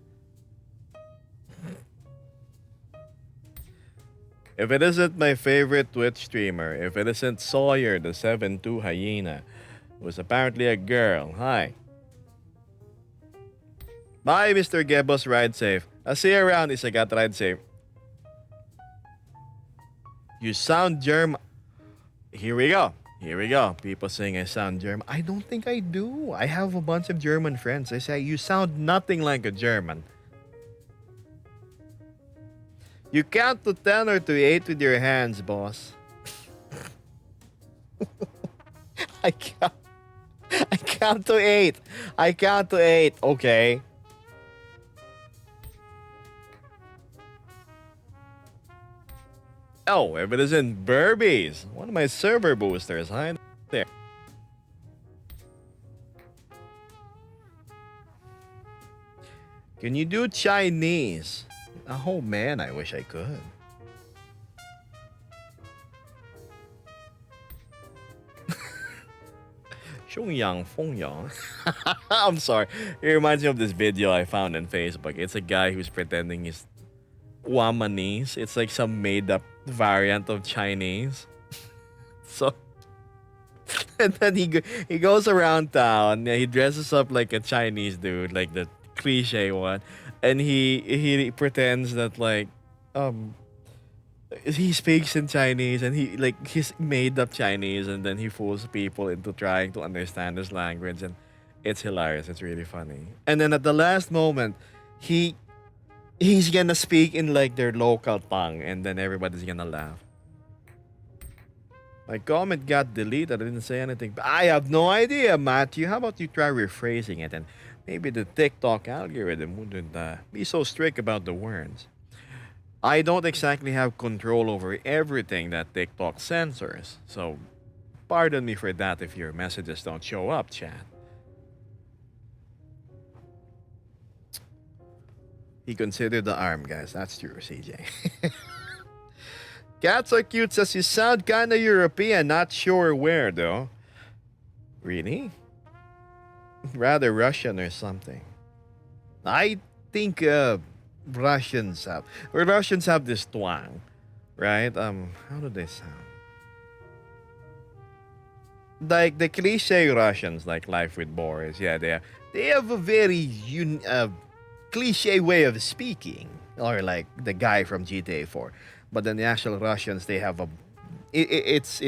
If it isn't my favorite Twitch streamer, if it isn't Sawyer the 7-2 hyena, who's apparently a girl, hi. Bye, Mr. Gebos, ride safe. I'll see you around, Isagat, ride safe. You sound German. Here we go. Here we go. People saying I sound German. I don't think I do. I have a bunch of German friends. They say you sound nothing like a German. You count to 10 or to 8 with your hands, boss. I count. I count to 8. I count to 8. Okay. Oh, if it isn't Burbies, one of my server boosters. Hi there. Can you do Chinese? Oh man, I wish I could. Xiongyang Fengyang. I'm sorry. It reminds me of this video I found on Facebook. It's a guy who's pretending he's Guamanese. It's like some made up variant of Chinese. So and then he goes around town. Yeah, he dresses up like a Chinese dude, like the cliche one, and he pretends that like um he speaks in Chinese and he's made up Chinese and then he fools people into trying to understand his language and it's hilarious. It's really funny. And then at the last moment, he he's gonna speak in like their local tongue and then everybody's gonna laugh. My comment got deleted. I didn't say anything. But I have no idea, Matthew. How about you try rephrasing it and maybe the TikTok algorithm wouldn't be so strict about the words. I don't exactly have control over everything that TikTok censors. So pardon me for that if your messages don't show up, chat. He considered the arm, guys. That's true, CJ. Cats are cute, says you sound kinda European, not sure where though. Really? Rather Russian or something. I think Russians have this twang, right? How do they sound? Like the cliche Russians, like Life with Boris. Yeah, they have a very cliche way of speaking, or like the guy from GTA 4. But then the actual Russians, they have a it's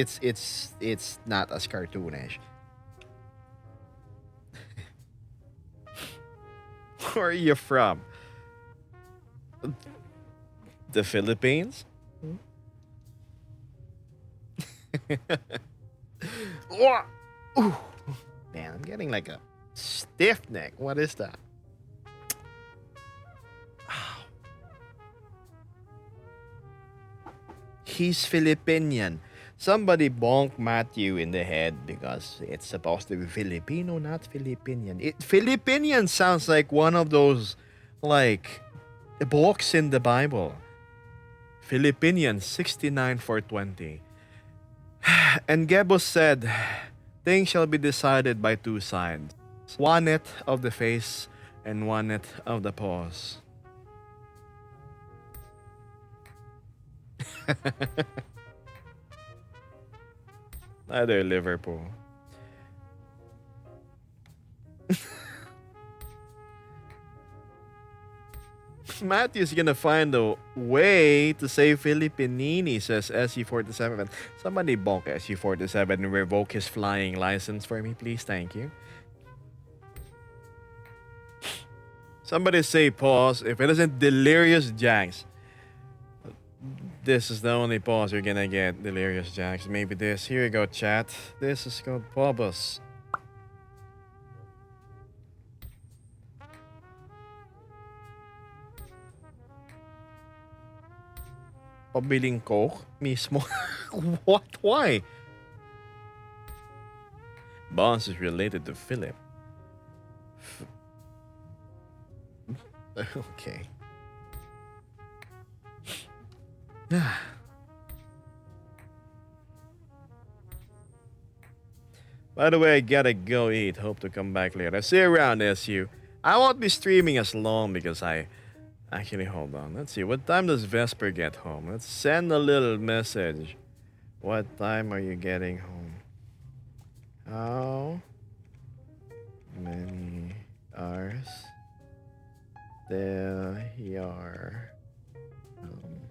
not as cartoonish. Where are you from? The Philippines? Wha- Ooh. Man, I'm getting like a stiff neck. What is that? He's Filipinian. Somebody bonked Matthew in the head because it's supposed to be Filipino, not Filipinian. Filipinian sounds like one of those, like, books in the Bible. Filipinian 69 for 20. And Gebos said, things shall be decided by two sides. One it of the face and one it of the paws. Neither Liverpool. Matthew's gonna find a way to say Filipinini, says SC47. Somebody bonk SC47 and revoke his flying license for me, please. Thank you. Somebody say pause. If it isn't Delirious Jags, this is the only pause you're gonna get, Delirious Jags. Maybe this. Here you go, chat. This is called Pobos. Pabiling Coke mismo. What? Why? Boss is related to Philip. Okay. By the way, I gotta go eat. Hope to come back later. See you around, SU. I won't be streaming as long because I actually hold on. Let's see. What time does Vesper get home? Let's send a little message. What time are you getting home? How many hours till you're home?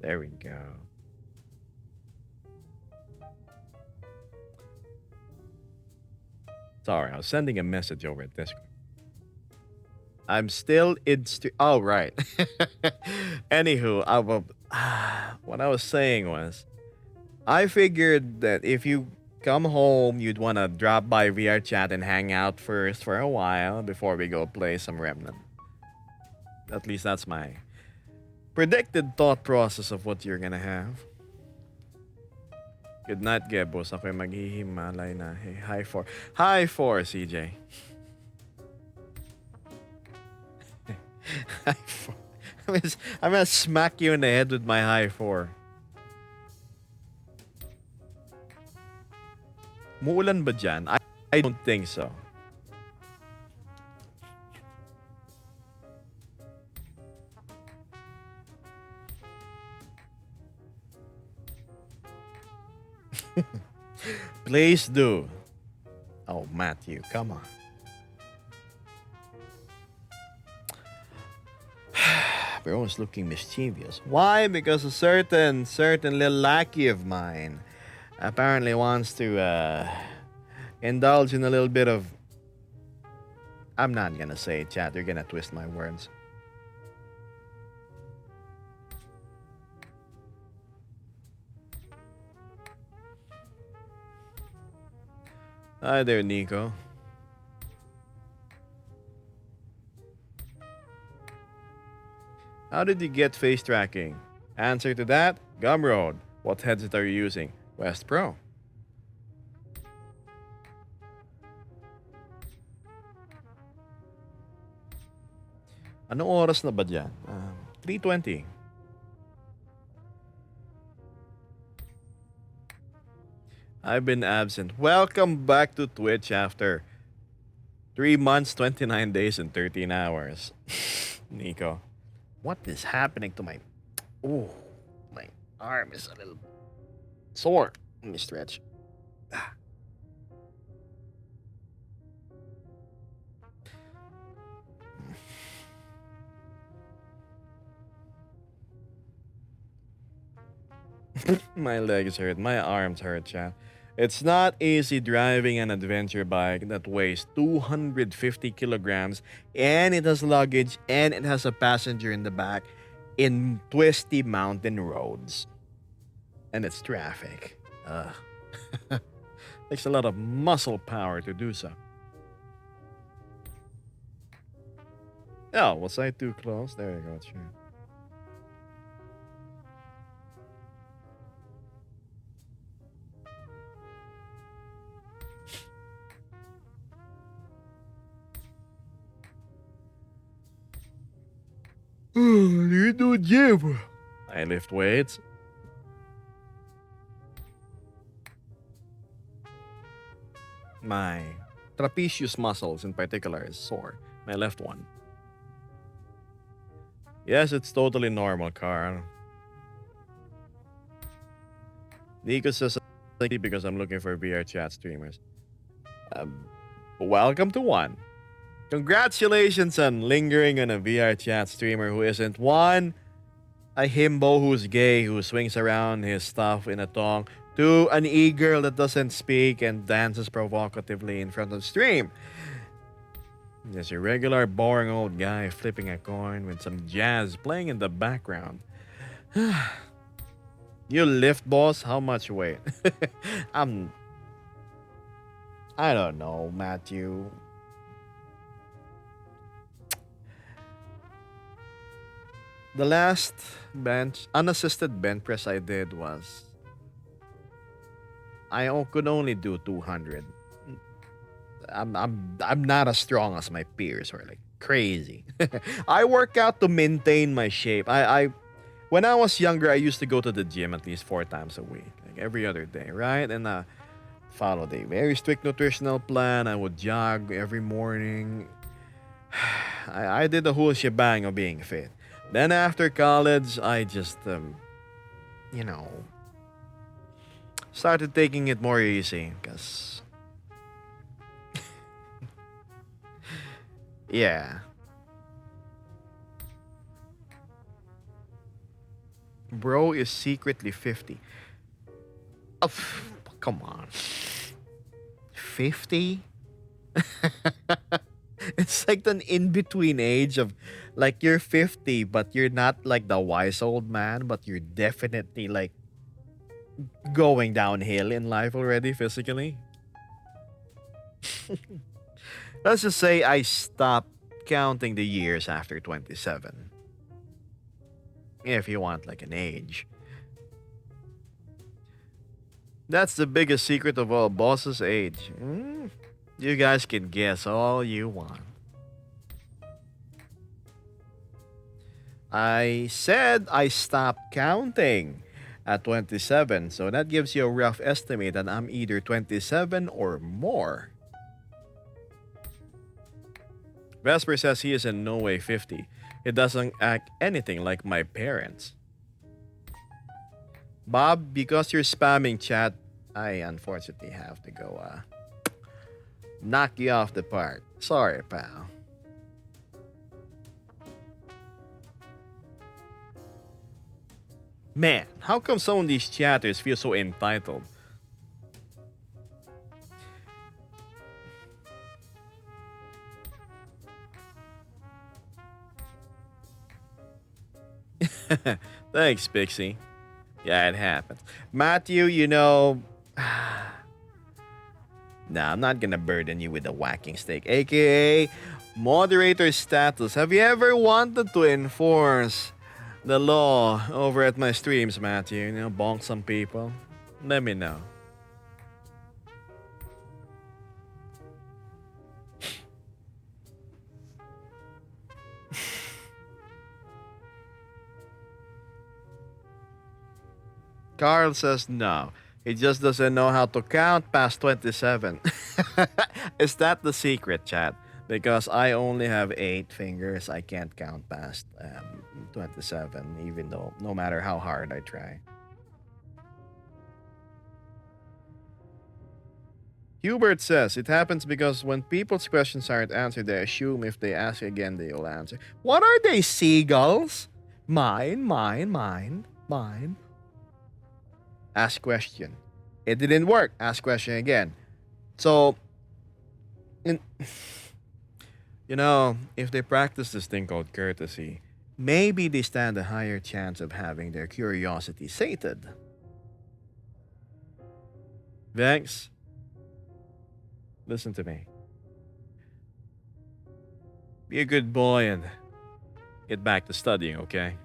There we go. Sorry, I was sending a message over at Discord. I'm still in. Oh, right. Anywho, what I was saying was, I figured that if you come home, you'd want to drop by VR chat and hang out first for a while before we go play some Remnant. At least that's my predicted thought process of what you're gonna have. Good night, Gebos. Ako'y maghihimalay na. Hey, hi for. Hi for, CJ. High four. I'm gonna smack you in the head with my high four. Muulan ba dyan? I don't think so. Please do. Oh, Matthew, come on. Bro is looking mischievous. Why? Because a certain little lackey of mine apparently wants to indulge in a little bit of. I'm not gonna say it, chat. You're gonna twist my words. Hi there, Nico. How did you get face tracking? Answer to that, Gumroad. What headset are you using? Quest Pro. Anong oras na ba dyan? 3:20. I've been absent. Welcome back to Twitch after 3 months, 29 days, and 13 hours. Nico. What is happening to my... Oh, my arm is a little sore. Let me stretch. My legs hurt. My arms hurt, chat. It's not easy driving an adventure bike that weighs 250 kilograms and it has luggage and it has a passenger in the back in twisty mountain roads. And it's traffic. Takes a lot of muscle power to do so. Oh, was I too close? There you go, sure. You do gym. I lift weights. My trapezius muscles in particular is sore. My left one. Yes, it's totally normal, Carl. Nico says because I'm looking for VR chat streamers. Welcome to one. Congratulations on lingering on a VR chat streamer who isn't one, a himbo who's gay who swings around his stuff in a thong, to an e-girl that doesn't speak and dances provocatively in front of stream. Just a regular boring old guy flipping a coin with some jazz playing in the background. You lift, boss? How much weight? I don't know, Matthew. The last unassisted bench press I did was could only do 200. I'm not as strong as my peers or like crazy. I work out to maintain my shape. I when I was younger, I used to go to the gym at least 4 times a week, like every other day, right? And followed a very strict nutritional plan. I would jog every morning. I did the whole shebang of being fit. Then after college, I just, you know, started taking it more easy because, yeah. Bro is secretly 50. Oh, come on. 50? It's like an in between age of like you're 50, but you're not like the wise old man, but you're definitely like going downhill in life already physically. Let's just say I stopped counting the years after 27. If you want like an age. That's the biggest secret of all bosses' age. You guys can guess all you want. I said I stopped counting at 27, so that gives you a rough estimate that I'm either 27 or more. Vesper says he is in no way 50. He doesn't act anything like my parents. Bob, because you're spamming chat, I unfortunately have to go knock you off the park. Sorry, pal. Man, how come some of these chatters feel so entitled? Thanks, Pixie. Yeah, it happens. Matthew, you know. Nah, I'm not gonna burden you with a whacking stick, aka moderator status. Have you ever wanted to enforce the law over at my streams, Matthew? You know, bonk some people? Let me know. Carl says no. He just doesn't know how to count past 27. Is that the secret, chat? Because I only have 8 fingers, I can't count past 27, even though no matter how hard I try. Hubert says it happens because when people's questions aren't answered, they assume if they ask again, they'll answer. What are they, seagulls? Mine, mine, mine, mine. Ask question. It didn't work. Ask question again. So, in, you know, if they practice this thing called courtesy, maybe they stand a higher chance of having their curiosity sated. Vex, listen to me. Be a good boy and get back to studying, okay?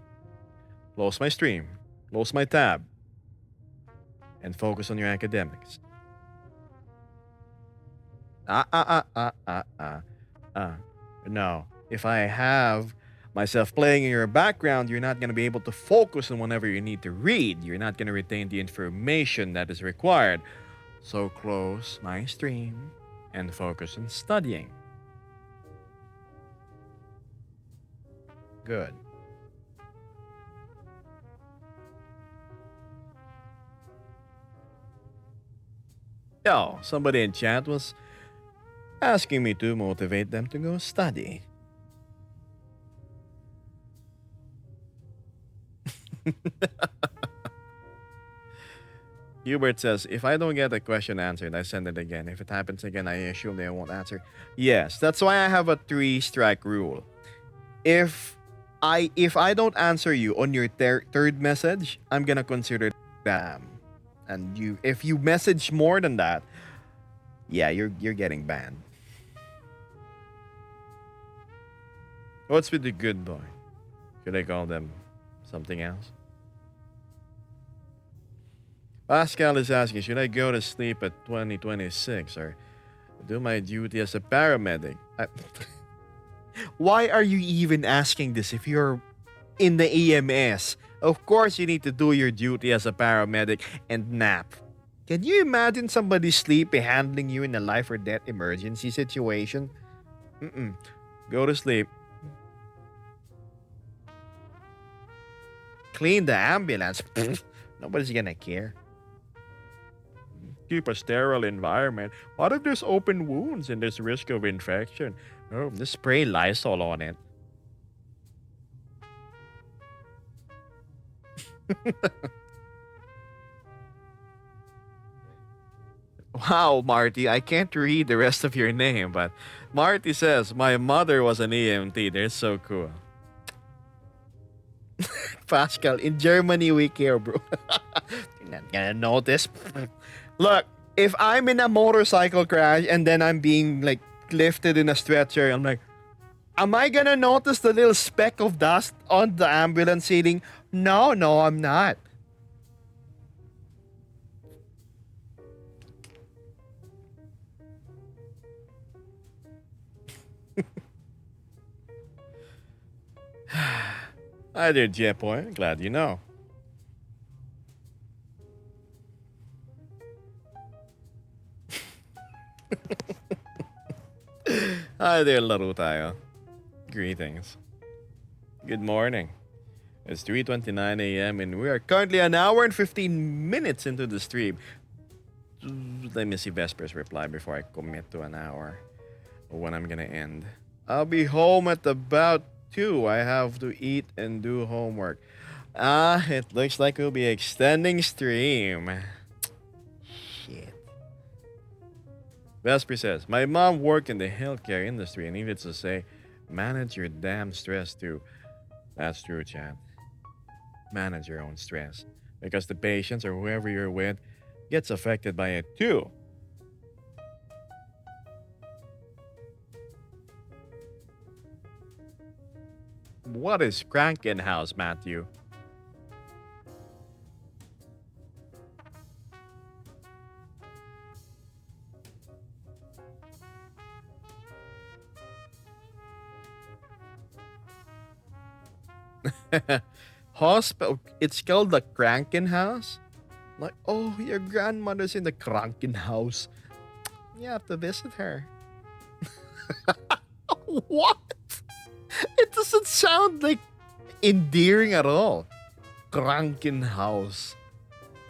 Close my stream, close my tab, and focus on your academics. Ah, ah, ah, ah, ah, ah. No, if I have myself playing in your background, you're not going to be able to focus on whenever you need to read. You're not going to retain the information that is required. So close my stream and focus on studying. Good. Oh, somebody in chat was asking me to motivate them to go study. Hubert says, if I don't get a question answered, I send it again. If it happens again, I assume they won't answer. Yes, that's why I have a 3-strike rule. If I don't answer you on your third message, I'm gonna consider that. And if you message more than that, yeah, you're getting banned. What's with the good boy? Should I call them something else? Pascal is asking, should I go to sleep at 2026 or do my duty as a paramedic? Why are you even asking this if you're in the EMS? Of course, you need to do your duty as a paramedic and nap. Can you imagine somebody sleepy handling you in a life or death emergency situation? Go to sleep. Clean the ambulance. Nobody's gonna care. Keep a sterile environment. What if there's open wounds and there's risk of infection? Oh, just spray Lysol on it. Wow, Marty, I can't read the rest of your name, but Marty says, my mother was an EMT. They're so cool. Pascal, in Germany, we care, bro. You're not gonna notice. Look, if I'm in a motorcycle crash and then I'm being like lifted in a stretcher, I'm like, am I gonna notice the little speck of dust on the ambulance seating? No, no, I'm not. Hi there, J-Boy. Glad you know. Hi there, laro tayo. Greetings. Good morning. It's 3:29 a.m. and we are currently an hour and 15 minutes into the stream. Let me see Vesper's reply before I commit to an hour when I'm gonna end. I'll be home at about 2. I have to eat and do homework. It looks like we'll be extending stream. Shit. Vesper says, my mom worked in the healthcare industry and needed to say, manage your damn stress too. That's true, Chad. Manage your own stress. Because the patients or whoever you're with gets affected by it too. What is Krankenhaus, Matthew? Hospital. It's called the Krankenhaus? Like, oh, your grandmother's in the Krankenhaus. You have to visit her. What? It doesn't sound like endearing at all. Krankenhaus.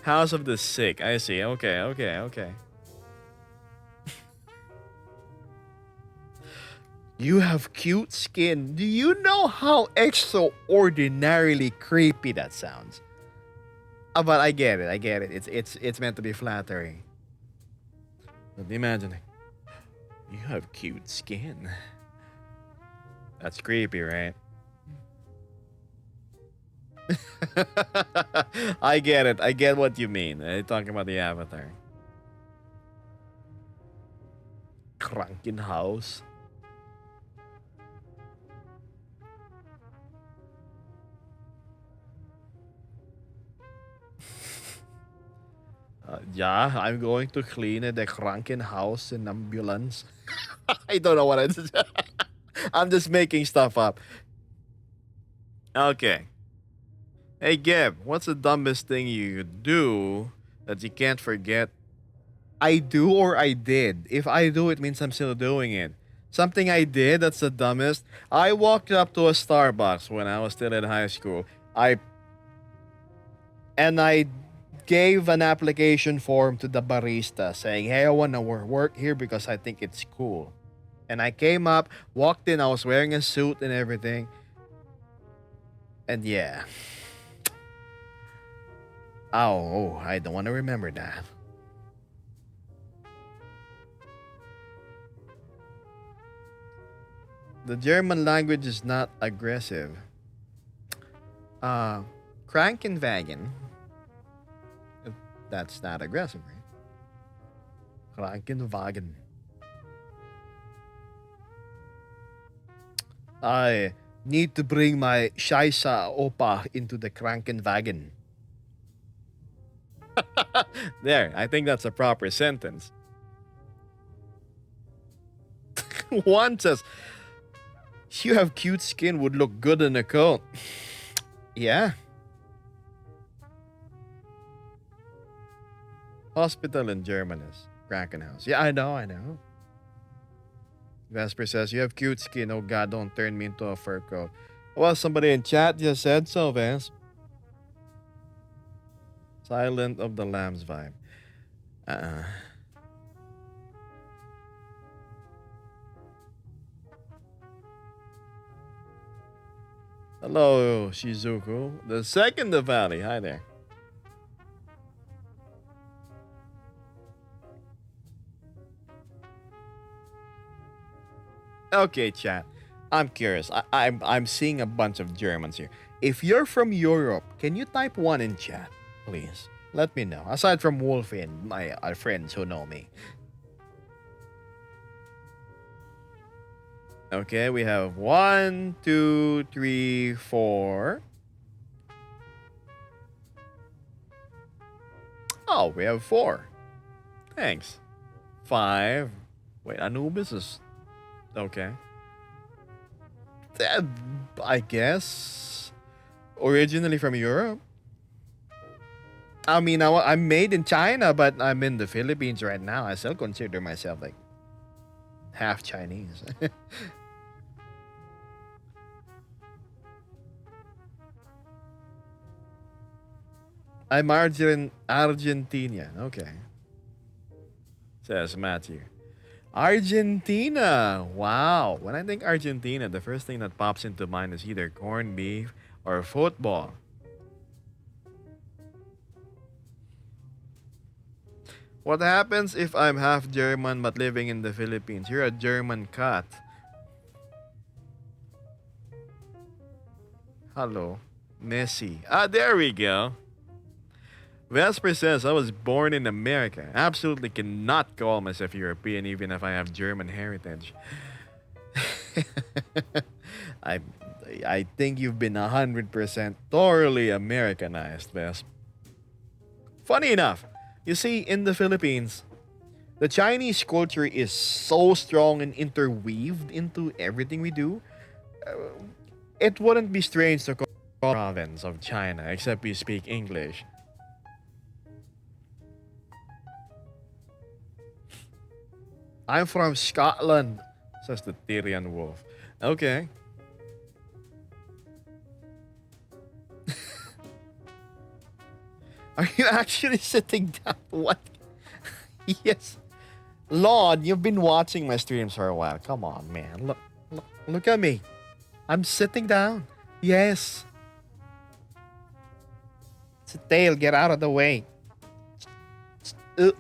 House of the Sick. I see. Okay, okay, okay. You have cute skin. Do you know how extraordinarily creepy that sounds? But I get it. I get it. It's meant to be flattering. But imagining, you have cute skin. That's creepy, right? I get it. I get what you mean. You're talking about the avatar. Krankenhaus. Yeah, I'm going to clean the Krankenhaus in ambulance. I don't know what I did. I'm just making stuff up. Okay. Hey, Geb, what's the dumbest thing you do that you can't forget? I do or I did. If I do, it means I'm still doing it. Something I did that's the dumbest. I walked up to a Starbucks when I was still in high school. I gave an application form to the barista saying, "Hey, I want to work here because I think it's cool." And I came up, walked in, I was wearing a suit and everything. And yeah. Oh, I don't want to remember that. The German language is not aggressive. Uh, Krankenwagen. That's not aggressive, right? Krankenwagen. I need to bring my Scheisse Opa into the Krankenwagen. There, I think that's a proper sentence. One says, you have cute skin, would look good in a coat. Yeah. Hospital in German is Krankenhaus. Yeah, I know. Vesper says, you have cute skin. Oh God, don't turn me into a fur coat. Well, somebody in chat just said so, Vance. Silent of the Lambs vibe. Uh-uh. Hello, Shizuku. The second of Valley. Hi there. Okay, chat. I'm curious. I'm seeing a bunch of Germans here. If you're from Europe, can you type one in chat, please? Let me know. Aside from Wolfie and my friends who know me. Okay, we have one, two, three, four. Oh, we have four. Thanks. Five. Wait, Anubis is okay. Uh, I guess originally from Europe. I mean, I'm made in China, but I'm in the Philippines right now. I still consider myself like half Chinese. I'm Argentinian. Okay, says Matthew. Argentina. Wow. When I think Argentina, the first thing that pops into mind is either corned beef or football. What happens if I'm half German but living in the Philippines? You're a German cat. Hello. Messi. Ah, there we go. Vesper says I was born in America. Absolutely cannot call myself European even if I have German heritage. I I think you've been 100% thoroughly Americanized, Vesp. Funny enough, you see, in the Philippines, the Chinese culture is so strong and interweaved into everything we do. It wouldn't be strange to call it province of China, except we speak English. I'm from Scotland, says the Tyrian wolf. Okay. Are you actually sitting down? What? Yes. Lord, you've been watching my streams for a while. Come on, man. Look at me. I'm sitting down. Yes. It's a tail. Get out of the way. Uh,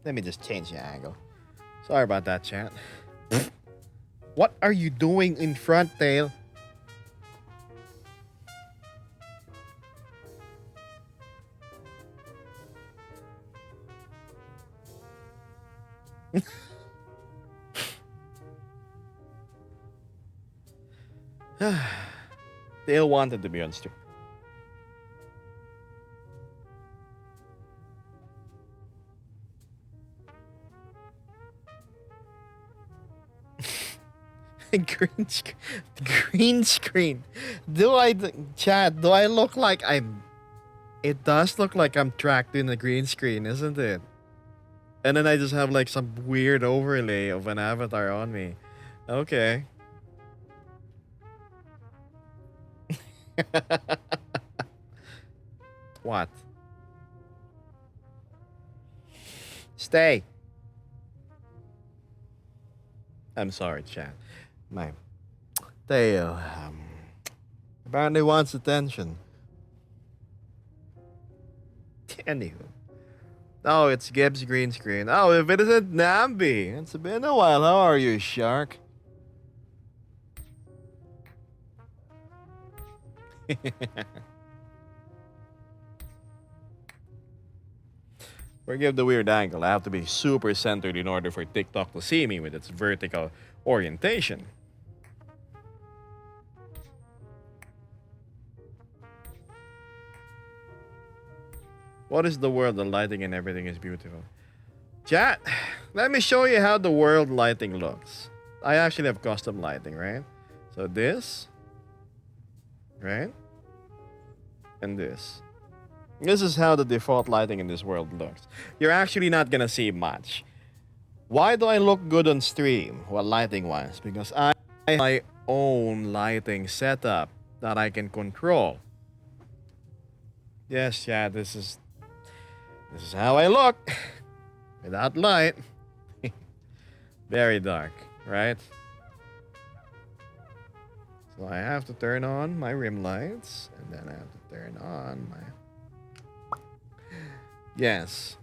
Let me just change the angle. Sorry about that, chat. What are you doing in front, tail? Tail wanted to be on stream. green, green screen. Chat, do I look like I'm. It does look like I'm tracked in a green screen, isn't it? And then I just have like some weird overlay of an avatar on me. Okay. What? Stay. I'm sorry, chat. My tail apparently wants attention. Anywho. Oh, it's Gibbs green screen. Oh, if it isn't Nambi. It's been a while. How are you, shark? Forgive the weird angle. I have to be super centered in order for TikTok to see me with its vertical orientation. What is the world? The lighting and everything is beautiful. Chat, let me show you how the world lighting looks. I actually have custom lighting, right? So this, right? And this. This is how the default lighting in this world looks. You're actually not gonna see much. Why do I look good on stream? Well, lighting wise, because I have my own lighting setup that I can control. Yes, yeah, this is how I look without light. Very dark, right? So I have to turn on my rim lights, and then I have to turn on my. Yes.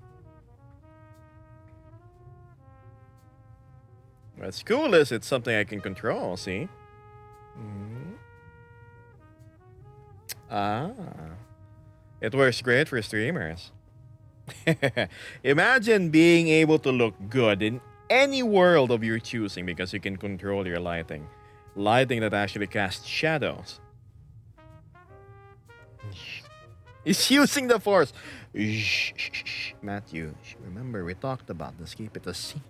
What's cool is it's something I can control, see? Mhm. Ah. It works great for streamers. Imagine being able to look good in any world of your choosing because you can control your lighting. Lighting that actually casts shadows. He's using the force. Shh, shh, shh, shh. Matthew, remember we talked about this. Keep it a secret.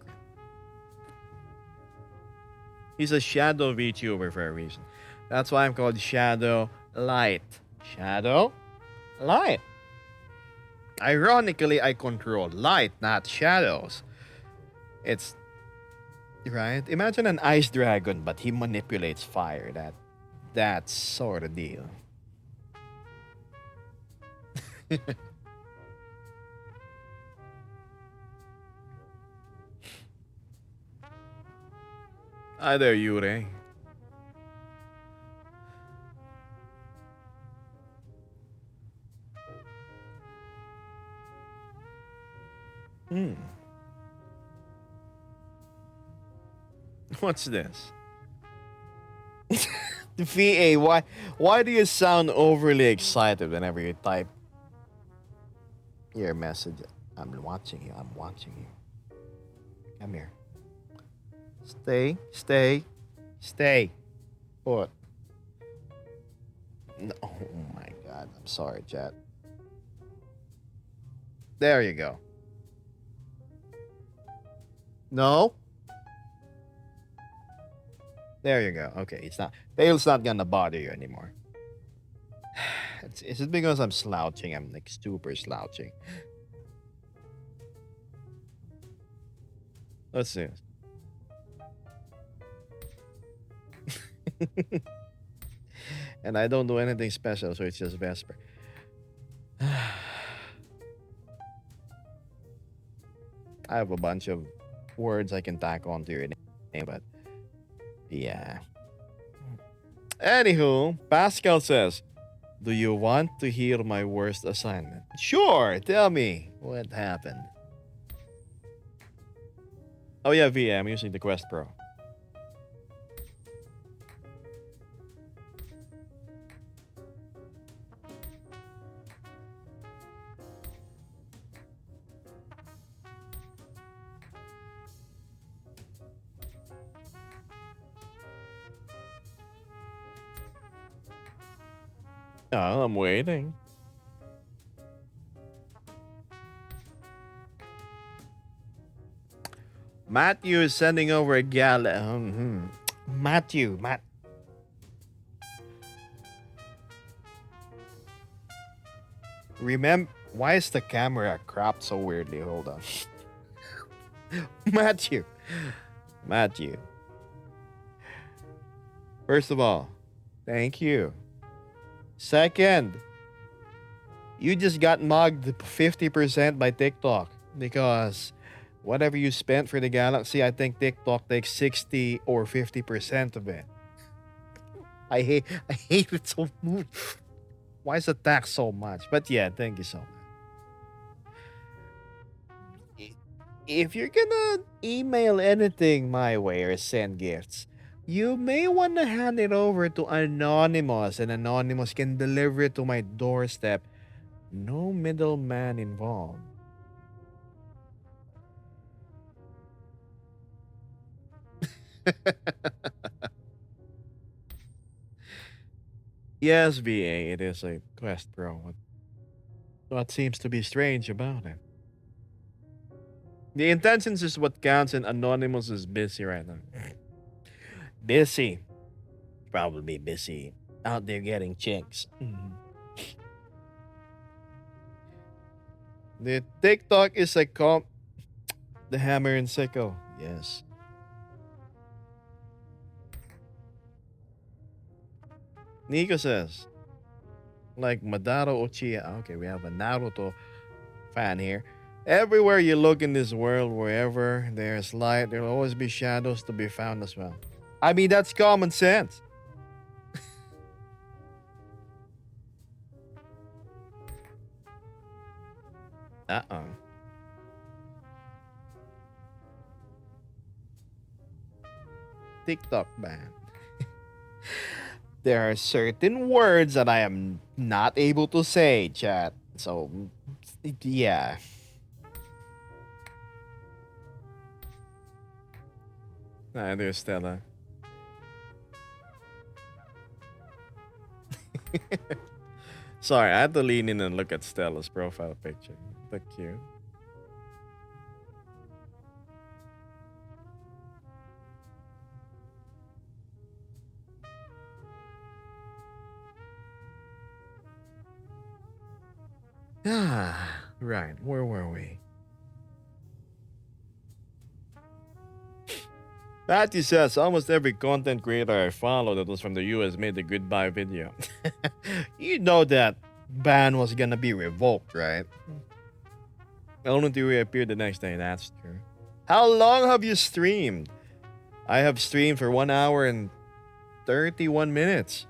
He's a shadow VTuber for a reason. That's why I'm called Shadow Light. Shadow Light. Ironically, I control light, not shadows. It's right. Imagine an ice dragon, but he manipulates fire. That sort of deal. Hi there, Yure. Hmm. What's this? VA, why do you sound overly excited whenever you type your message? I'm watching you. I'm watching you. Come here. Stay. Put. No, oh my god. I'm sorry, chat. There you go. No. There you go. Okay, it's not. Dale's not gonna bother you anymore. Is it because I'm slouching? I'm like super slouching. Let's see. And I don't do anything special, so it's just Vesper. I have a bunch of words I can tack onto your name, but yeah. Anywho, Pascal says, do you want to hear my worst assignment? Sure, tell me what happened. Oh yeah, V, I'm using the Quest Pro. Oh, I'm waiting. Matthew is sending over a gal. Matt. Remember, why is the camera cropped so weirdly? Hold on. Matthew. Matthew. First of all, thank you. Second, you just got mugged 50% by TikTok because whatever you spent for the Galaxy, I think TikTok takes 60 or 50% of it. I hate it so much. Why is the tax so much? But yeah, thank you so much. If you're gonna email anything my way or send gifts, you may want to hand it over to Anonymous, and Anonymous can deliver it to my doorstep. No middleman involved. Yes, VA, it is a Quest Pro. What seems to be strange about it? The intentions is what counts, and Anonymous is busy right now. Busy. Probably busy out there getting chicks. The TikTok is a comp. The hammer and sickle. Yes. Nico says, like Madara Uchiha. Okay, we have a Naruto fan here. Everywhere you look in this world, wherever there's light, there'll always be shadows to be found as well. I mean, that's common sense. Uh-oh. TikTok ban. There are certain words that I am not able to say, chat. So, yeah. Hi there, Stella. Sorry, I had to lean in and look at Stella's profile picture. Look cute. Ah, right. Where were we? Matthew says almost every content creator I follow that was from the US made the goodbye video. You know that ban was gonna be revoked, right? Only to reappear the next day, that's true. How long have you streamed? I have streamed for 1 hour and 31 minutes.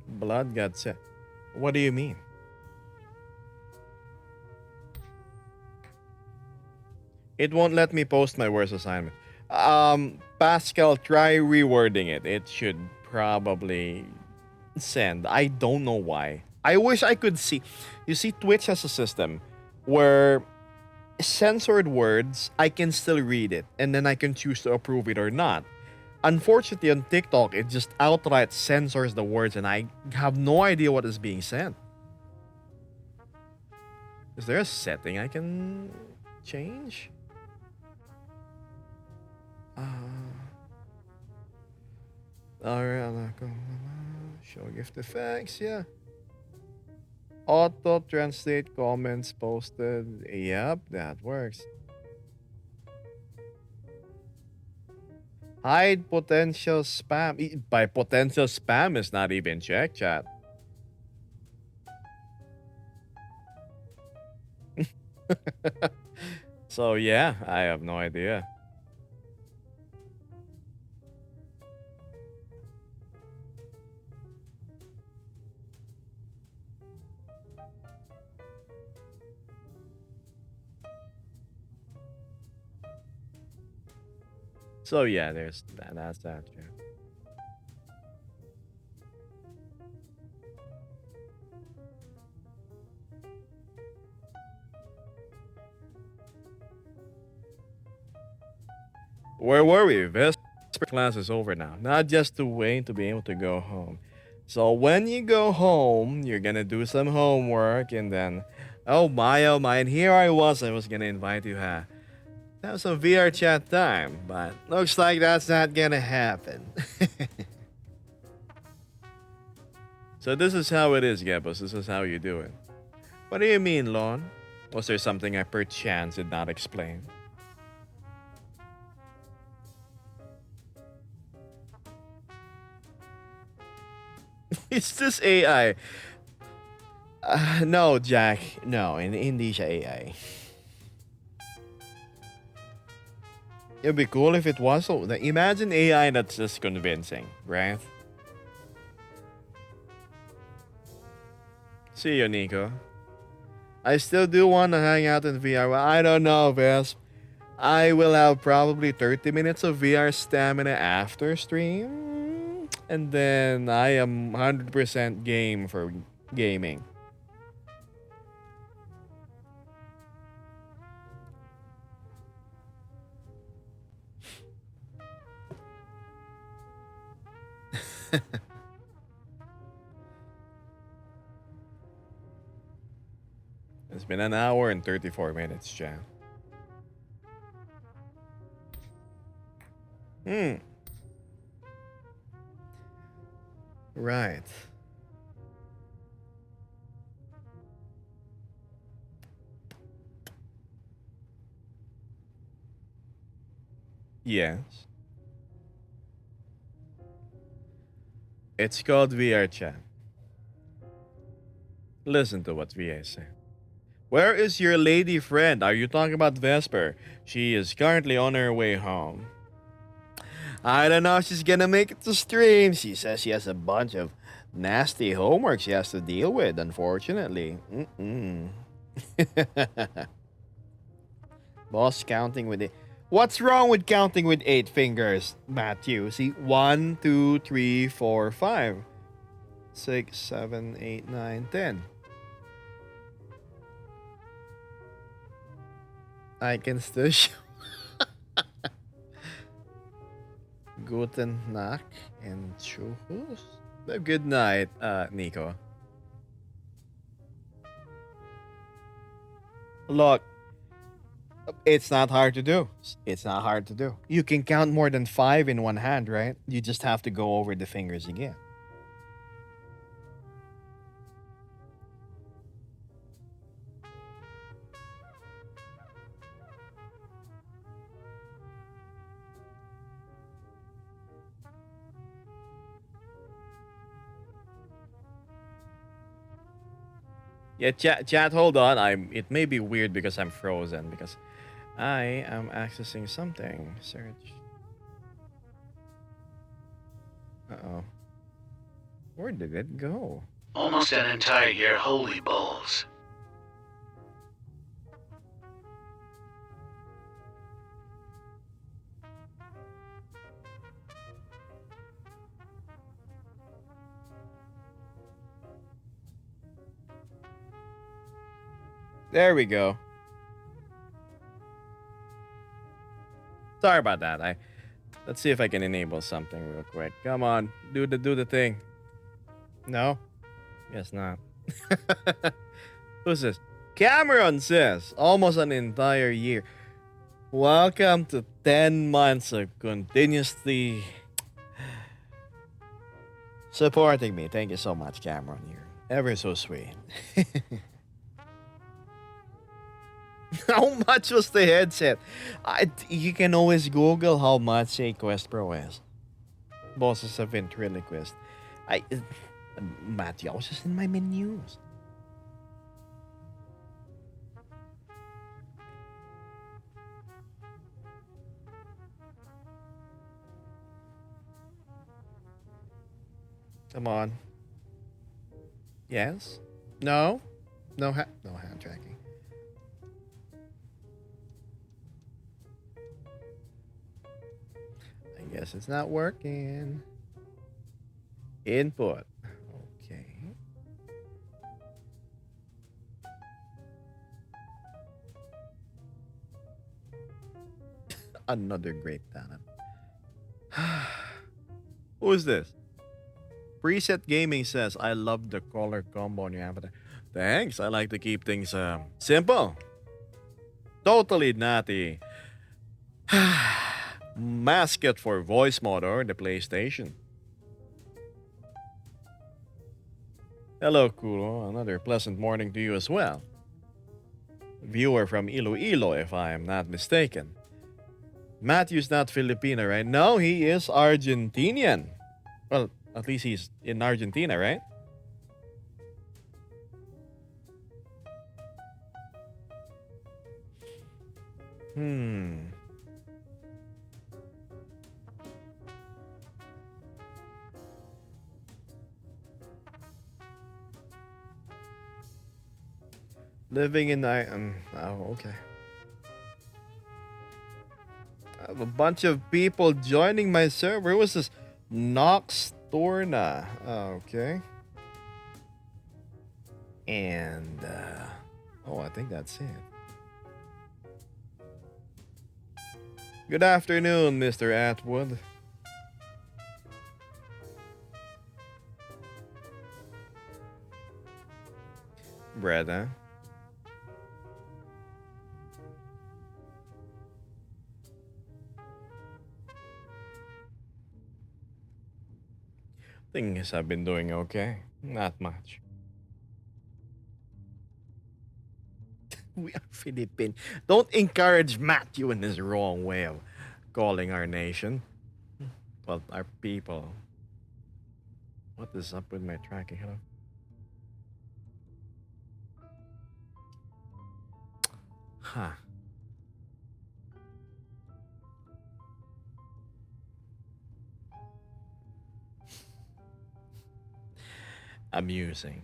Blood God said. What do you mean? It won't let me post my worst assignment. Pascal, try rewording it. It should probably send. I don't know why. I wish I could see. You see, Twitch has a system where censored words, I can still read it, and then I can choose to approve it or not. Unfortunately, on TikTok, it just outright censors the words, and I have no idea what is being sent. Is there a setting I can change? Alright, show gift effects, yeah. Auto translate comments posted. Yep, that works. Hide potential spam. By potential spam is not even check chat. So yeah, I have no idea. So yeah, there's that. That's that. Yeah. Where were we? Vesper class is over now. Not just to wait to be able to go home. So when you go home, you're gonna do some homework and then, oh my, and here I was gonna invite you to have some VR chat time, but looks like that's not gonna happen. So this is how it is, Gebos. This is how you do it. What do you mean, Lon? Was there something I perchance did not explain? It's this AI. No, Jack. No, in Indonesia AI. It'd be cool if it was. So, imagine AI that's just convincing, right? See you, Nico. I still do want to hang out in VR. Well, I don't know, Vesp. I will have probably 30 minutes of VR stamina after stream. And then I am 100% game for gaming. It's been an hour and 34 minutes, Jam. Right. Yes. It's called VR chat. Listen to what VA said. Where is your lady friend? Are you talking about Vesper? She is currently on her way home. I don't know if she's gonna make it to stream. She says she has a bunch of Nasty homework she has to deal with, unfortunately. Mm-mm. Boss counting with it. What's wrong with counting with 8 fingers, Matthew? See, 1, 2, 3, 4, 5, 6, 7, 8, 9, 10. I can still show. Guten Nacht and Tschüss. Good night, Nico. Look, it's not hard to do. It's not hard to do. You can count more than 5 in one hand, right? You just have to go over the fingers again. Yeah, chat, hold on. It may be weird because I'm frozen because I am accessing something. Search. Uh-oh. Where did it go? Almost an entire year, holy balls. There we go. Sorry about that. Let's see if I can enable something real quick. Come on, do the thing. No? Guess not. Who's this? Cameron says, almost an entire year. Welcome to 10 months of continuously supporting me. Thank you so much, Cameron. You're ever so sweet. How much was the headset? You can always Google how much a Quest Pro is. Bosses of ventriloquist. Matthew, I was just in my menus. Come on. Yes? No? No hand tracking. I guess it's not working. Input. Okay. Another great talent. Who is this? Preset Gaming says, I love the color combo on your avatar. Thanks. I like to keep things simple. Totally natty. Mascot for voice motor, the PlayStation. Hello, Kulo. Another pleasant morning to you as well. Viewer from Iloilo, if I am not mistaken. Matthew's not Filipino, right? No, he is Argentinian. Well, at least he's in Argentina, right? Living in oh, okay. I have a bunch of people joining my server. What's this? Nox Torna. Okay. And oh, I think that's it. Good afternoon, Mr. Atwood. Bread, huh? Things have been doing okay. Not much. We are Philippine. Don't encourage Matthew in his wrong way of calling our nation. Well, our people. What is up with my tracking? Hello? Huh. amusing.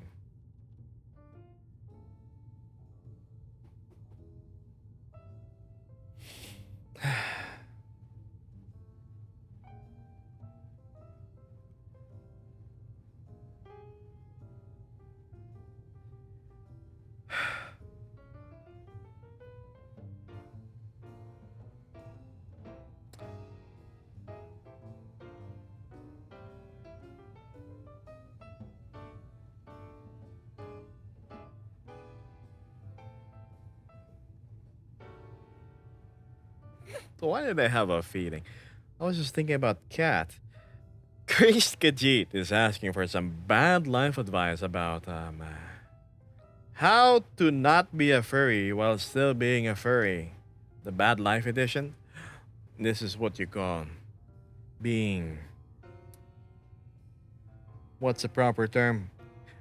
Why did I have a feeling? I was just thinking about Cat. Chris Kajit is asking for some bad life advice about how to not be a furry while still being a furry. The bad life edition. This is what you call being. What's the proper term?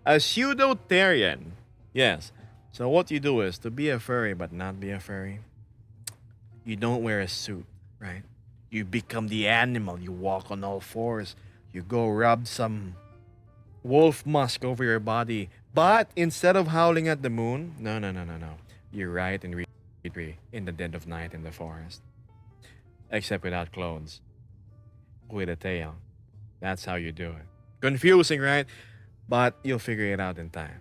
A pseudotarian. Yes. So what you do is to be a furry but not be a furry. You don't wear a suit, right? You become the animal. You walk on all fours. You go rub some wolf musk over your body. But instead of howling at the moon, no, no, no, no, no. You ride and read in the dead of night in the forest. Except without clothes. With a tail. That's how you do it. Confusing, right? But you'll figure it out in time.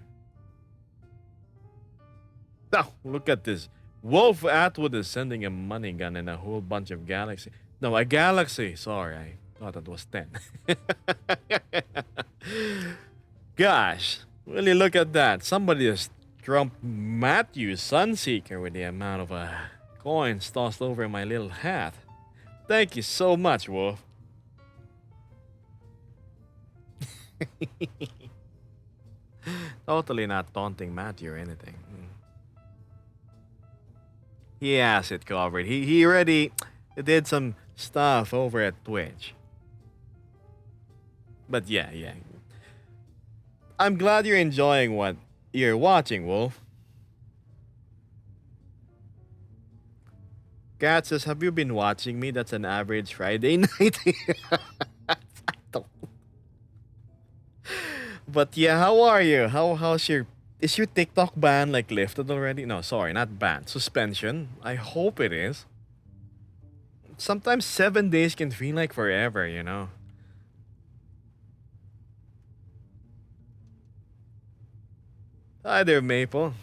Now, look at this. Wolf Atwood is sending a money gun and a whole bunch of galaxy. No, a galaxy. Sorry, I thought it was 10. Gosh, really look at that. Somebody has trumped Matthew Sunseeker with the amount of coins tossed over my little hat. Thank you so much, Wolf. Totally not taunting Matthew or anything. He has it covered. He already did some stuff over at Twitch. But yeah. I'm glad you're enjoying what you're watching, Wolf. Kat says, have you been watching me? That's an average Friday night. I don't. But yeah, how are you? How's your is your TikTok ban like lifted already? No, sorry, not ban. Suspension. I hope it is. Sometimes 7 days can feel like forever, you know. Hi there, Maple.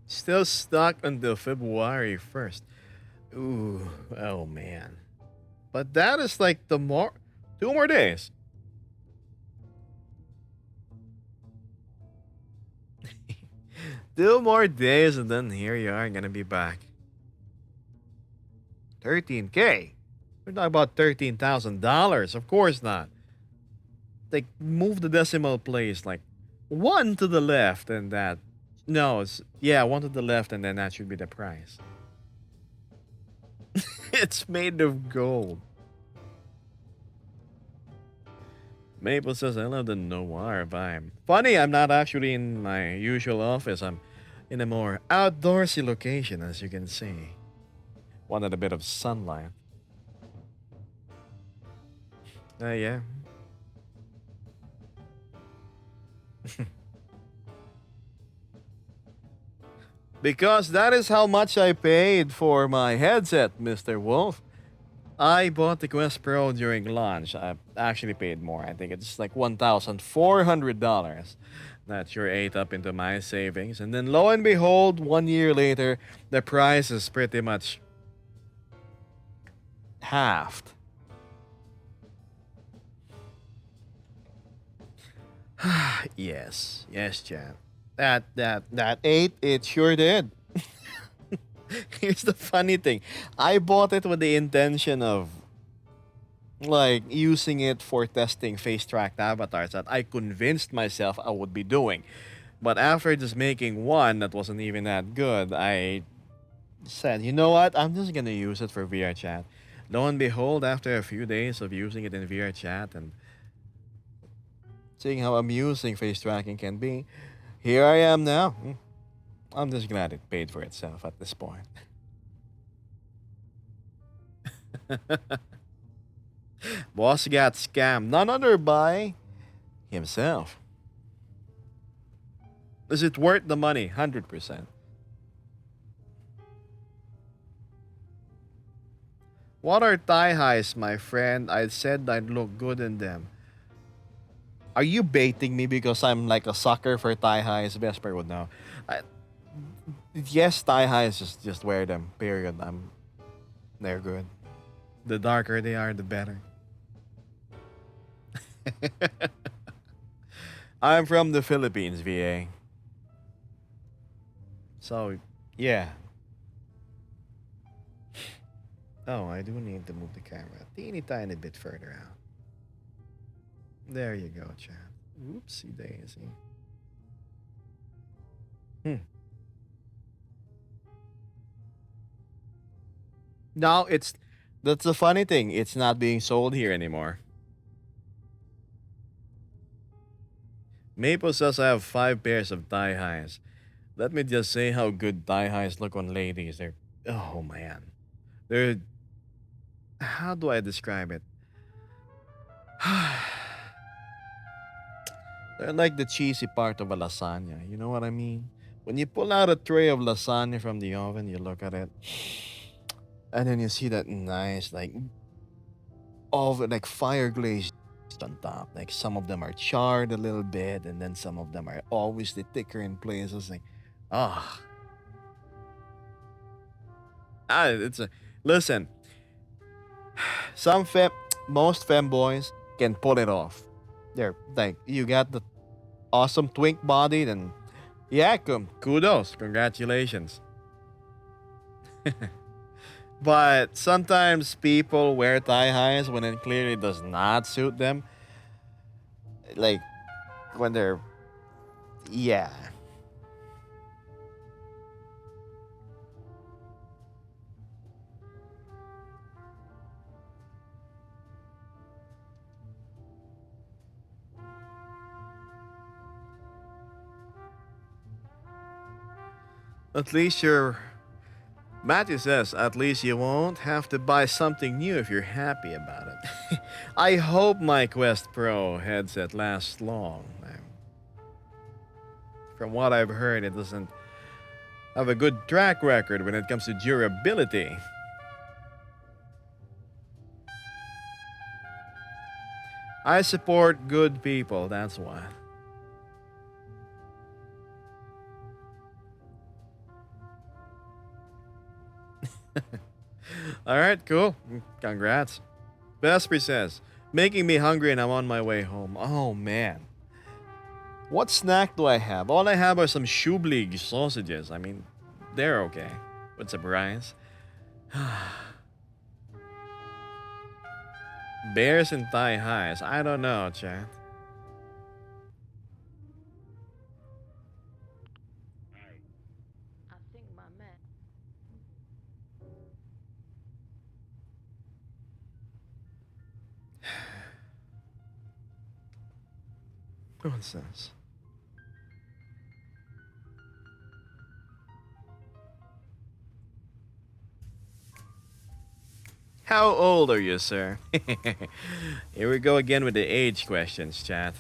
Still stuck until February 1st. Ooh, oh man. But that is like 2 more days. 2 more days and then here you are gonna be back. 13K. We're talking about $13,000. Of course not. Like move the decimal place like one to the left and that. No, yeah, one to the left and then that should be the price. It's made of gold. Maple says, I love the noir vibe. Funny, I'm not actually in my usual office. I'm in a more outdoorsy location, as you can see. Wanted a bit of sunlight. Yeah. Because that is how much I paid for my headset, Mr. Wolf. I bought the Quest Pro during launch. I actually paid more. I think it's like $1,400. That sure ate up into my savings. And then lo and behold, 1 year later, the price is pretty much halved. Yes, Chad. That ate, it sure did. Here's the funny thing. I bought it with the intention of like using it for testing face tracked avatars that I convinced myself I would be doing. But after just making one that wasn't even that good, I said, you know what? I'm just gonna use it for VR chat. Lo and behold, after a few days of using it in VR chat and seeing how amusing face tracking can be, here I am now. I'm just glad it paid for itself at this point. Boss got scammed, none other by himself. Is it worth the money? 100%. What are thigh highs, my friend? I said I'd look good in them. Are you baiting me because I'm like a sucker for thigh highs? Vesper would know. I, yes, thigh highs, just wear them. Period. They're good. The darker they are, the better. I'm from the Philippines, VA. So, yeah. Oh, I do need to move the camera a teeny tiny bit further out. There you go, chat. Oopsie daisy. No, that's the funny thing. It's not being sold here anymore. Maple says I have 5 pairs of thigh highs. Let me just say how good thigh highs look on ladies. Oh man. They're, how do I describe it? They're like the cheesy part of a lasagna. You know what I mean? When you pull out a tray of lasagna from the oven, you look at it, and then you see that nice, like, oven, like fire glaze on top. Like some of them are charred a little bit, and then some of them are obviously thicker in places. Like, ah, it's a listen. Some most femboys can pull it off. They're like, you got the awesome twink body, then yeah, kudos, congratulations. But sometimes people wear thigh highs when it clearly does not suit them. Like when they're, yeah. At least you're. Matthew says, at least you won't have to buy something new if you're happy about it. I hope my Quest Pro headset lasts long. From what I've heard, it doesn't have a good track record when it comes to durability. I support good people, that's why. Alright, cool. Congrats. Vesper says, making me hungry and I'm on my way home. Oh man. What snack do I have? All I have are some Schublig sausages. I mean, they're okay. With some rice. Bears and thigh highs. I don't know, chat. I think my man. What's this? How old are you, sir? Here we go again with the age questions, chat.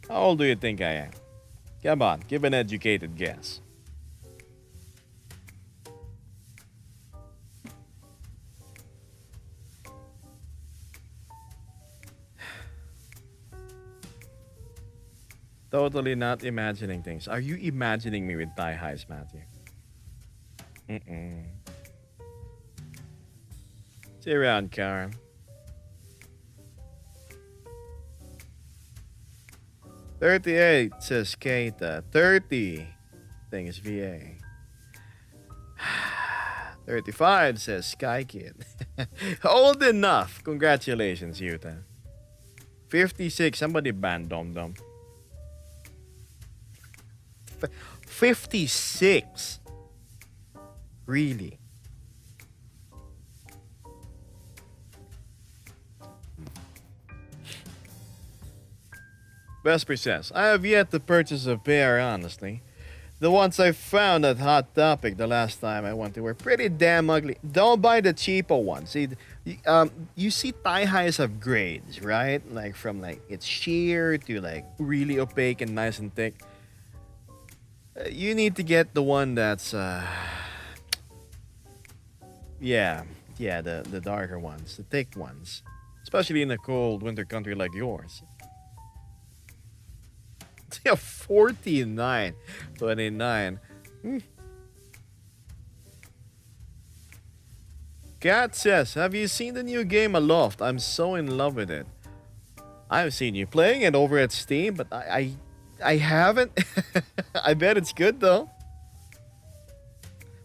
How old do you think I am? Come on, give an educated guess. Totally not imagining things. Are you imagining me with thigh highs, Matthew? Mm-mm. See you around, Karen. 38 says Keita. 30 thing is VA. 35 says Sky Kid. Old enough. Congratulations, Yuta. 56. Somebody banned Dom Dom. 56. Really? Vesper says, I have yet to purchase a pair, honestly. The ones I found at Hot Topic the last time I went to were pretty damn ugly. Don't buy the cheapo ones. See, you see thigh highs have grades, right? Like from like it's sheer to like really opaque and nice and thick. You need to get the one that's yeah, yeah, the darker ones, the thick ones, especially in a cold winter country like yours. Yeah, 49, 29. Kat says, have you seen the new game Aloft? I'm so in love with it. I've seen you playing it over at Steam, but I haven't. I bet it's good though.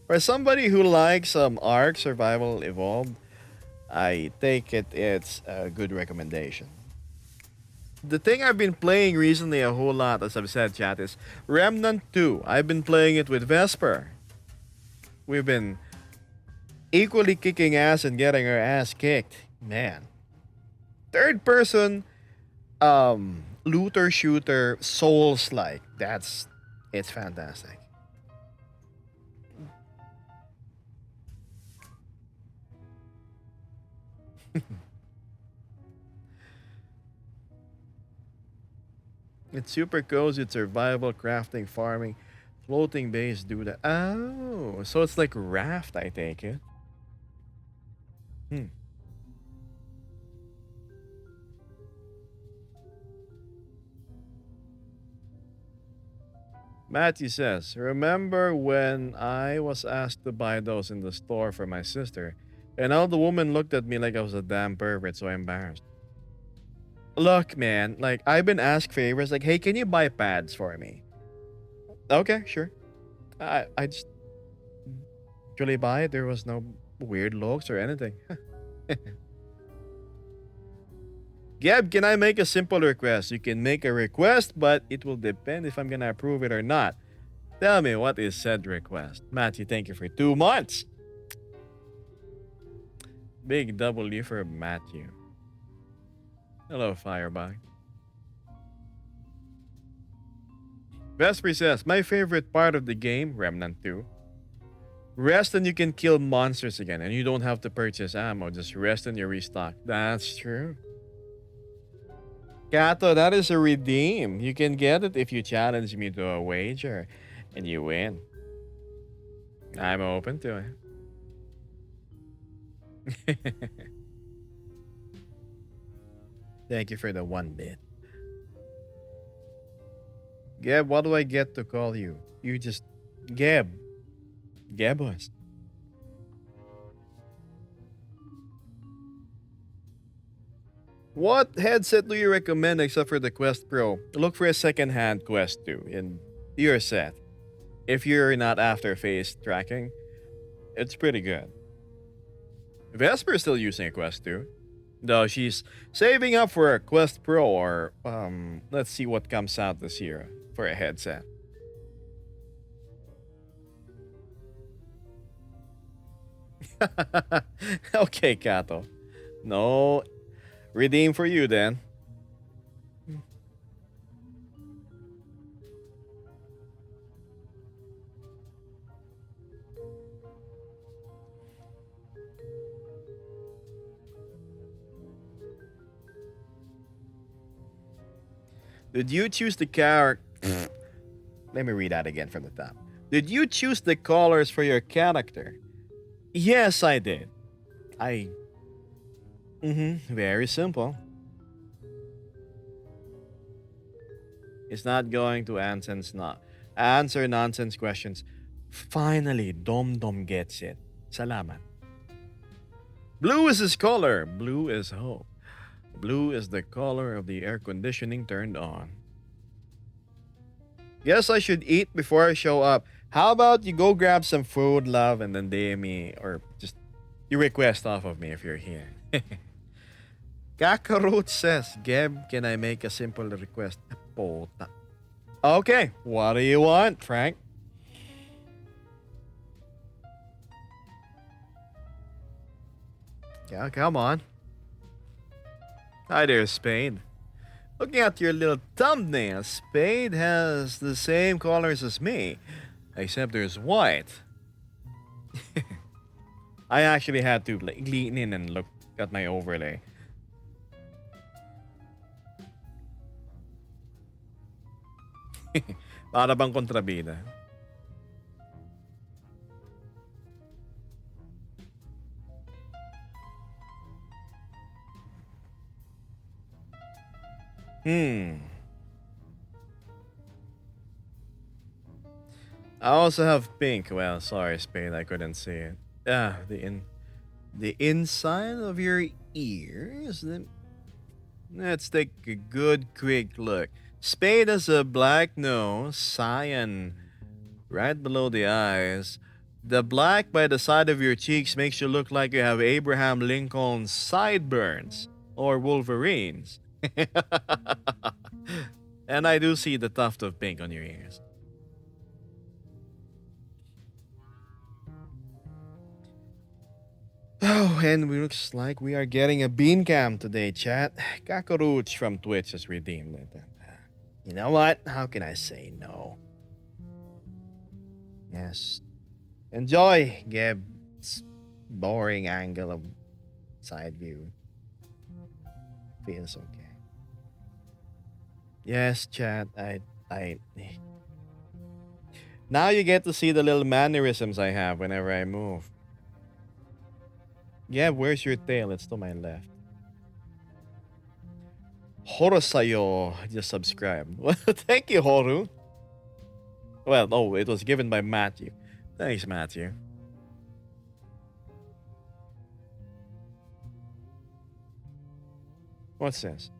For somebody who likes Ark Survival Evolved, I take it's a good recommendation. The thing I've been playing recently a whole lot, as I've said, chat, is Remnant 2. I've been playing it with Vesper. We've been equally kicking ass and getting our ass kicked. Man. Third person, looter shooter, Souls like. It's fantastic. It's super cozy, it's survival, crafting, farming, floating base, do that. Oh, so it's like Raft, I take it. Hmm. Matthew says, remember when I was asked to buy those in the store for my sister, and all the woman looked at me like I was a damn pervert, so embarrassed. Look, man, like I've been asked favors, like, hey, can you buy pads for me? Okay, sure. I just really buy it. There was no weird looks or anything. Gab, can I make a simple request? You can make a request, but it will depend if I'm gonna approve it or not. Tell me, what is said request? Matthew, thank you for 2 months. Big W for Matthew. Hello, Firebug. Vesper says, my favorite part of the game, Remnant 2. Rest and you can kill monsters again, and you don't have to purchase ammo. Just rest and you restock. That's true. Kato, that is a redeem. You can get it if you challenge me to a wager and you win. I'm open to it. Thank you for the 1 bit. Gab, what do I get to call you? You just Gab. Gabos. What headset do you recommend except for the Quest Pro? Look for a second-hand Quest 2 in your set. If you're not after face tracking, it's pretty good. Vesper is still using a Quest 2. Though she's saving up for a Quest Pro or let's see what comes out this year for a headset. Okay, Kato. No redeem for you then. Did you choose the character? Let me read that again from the top. Did you choose the colors for your character? Yes, I did. I. Very simple. It's not going to answer nonsense questions. Finally, Dom Dom gets it. Salamat. Blue is his color. Blue is hope. Blue is the color of the air conditioning turned on. Guess I should eat before I show up. How about you go grab some food, love, and then DM me or just you request off of me if you're here. Kakarot says, Geb, can I make a simple request? Pota. Okay, what do you want, Frank? Yeah, come on. Hi there, Spain. Looking at your little thumbnail, Spade has the same colors as me, except there's white. I actually had to like, lean in and look at my overlay. Para bang kontrabida. Hmm. I also have pink. Well, sorry, Spade, I couldn't see it. Ah, the inside of your ears. Let's take a good quick look. Spade has a black nose, cyan right below the eyes. The black by the side of your cheeks makes you look like you have Abraham Lincoln's sideburns or Wolverine's. And I do see the tuft of pink on your ears. Oh, and it looks like we are getting a bean cam today, chat. Kakaruch from Twitch has redeemed it. You know what? How can I say no? Yes. Enjoy Geb's boring angle of side view. Feels okay. Yes, chat. I. Now you get to see the little mannerisms I have whenever I move. Yeah, where's your tail? It's to my left. Horosayo just subscribed. Well, thank you, Horu. Well, oh, it was given by Matthew. Thanks, Matthew. What's this?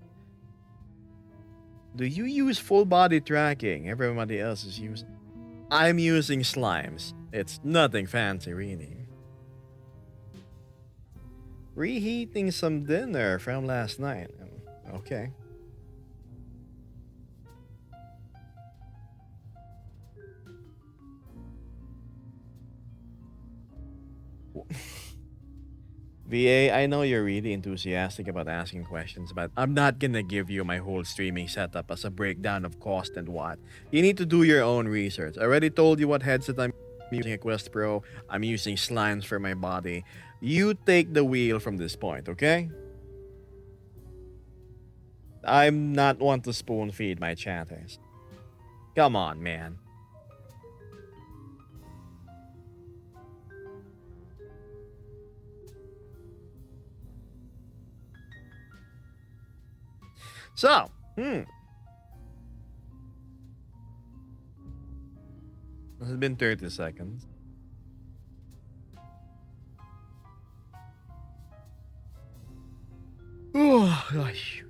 Do you use full body tracking? Everybody else is using. I'm using slimes. It's nothing fancy, really. Reheating some dinner from last night. Okay. VA, I know you're really enthusiastic about asking questions, but I'm not gonna give you my whole streaming setup as a breakdown of cost and what. You need to do your own research. I already told you what headset I'm using, a Quest Pro. I'm using slimes for my body. You take the wheel from this point, okay? I'm not one to spoon feed my chatters. Come on, man. So, It has been 30 seconds. Oh, gosh.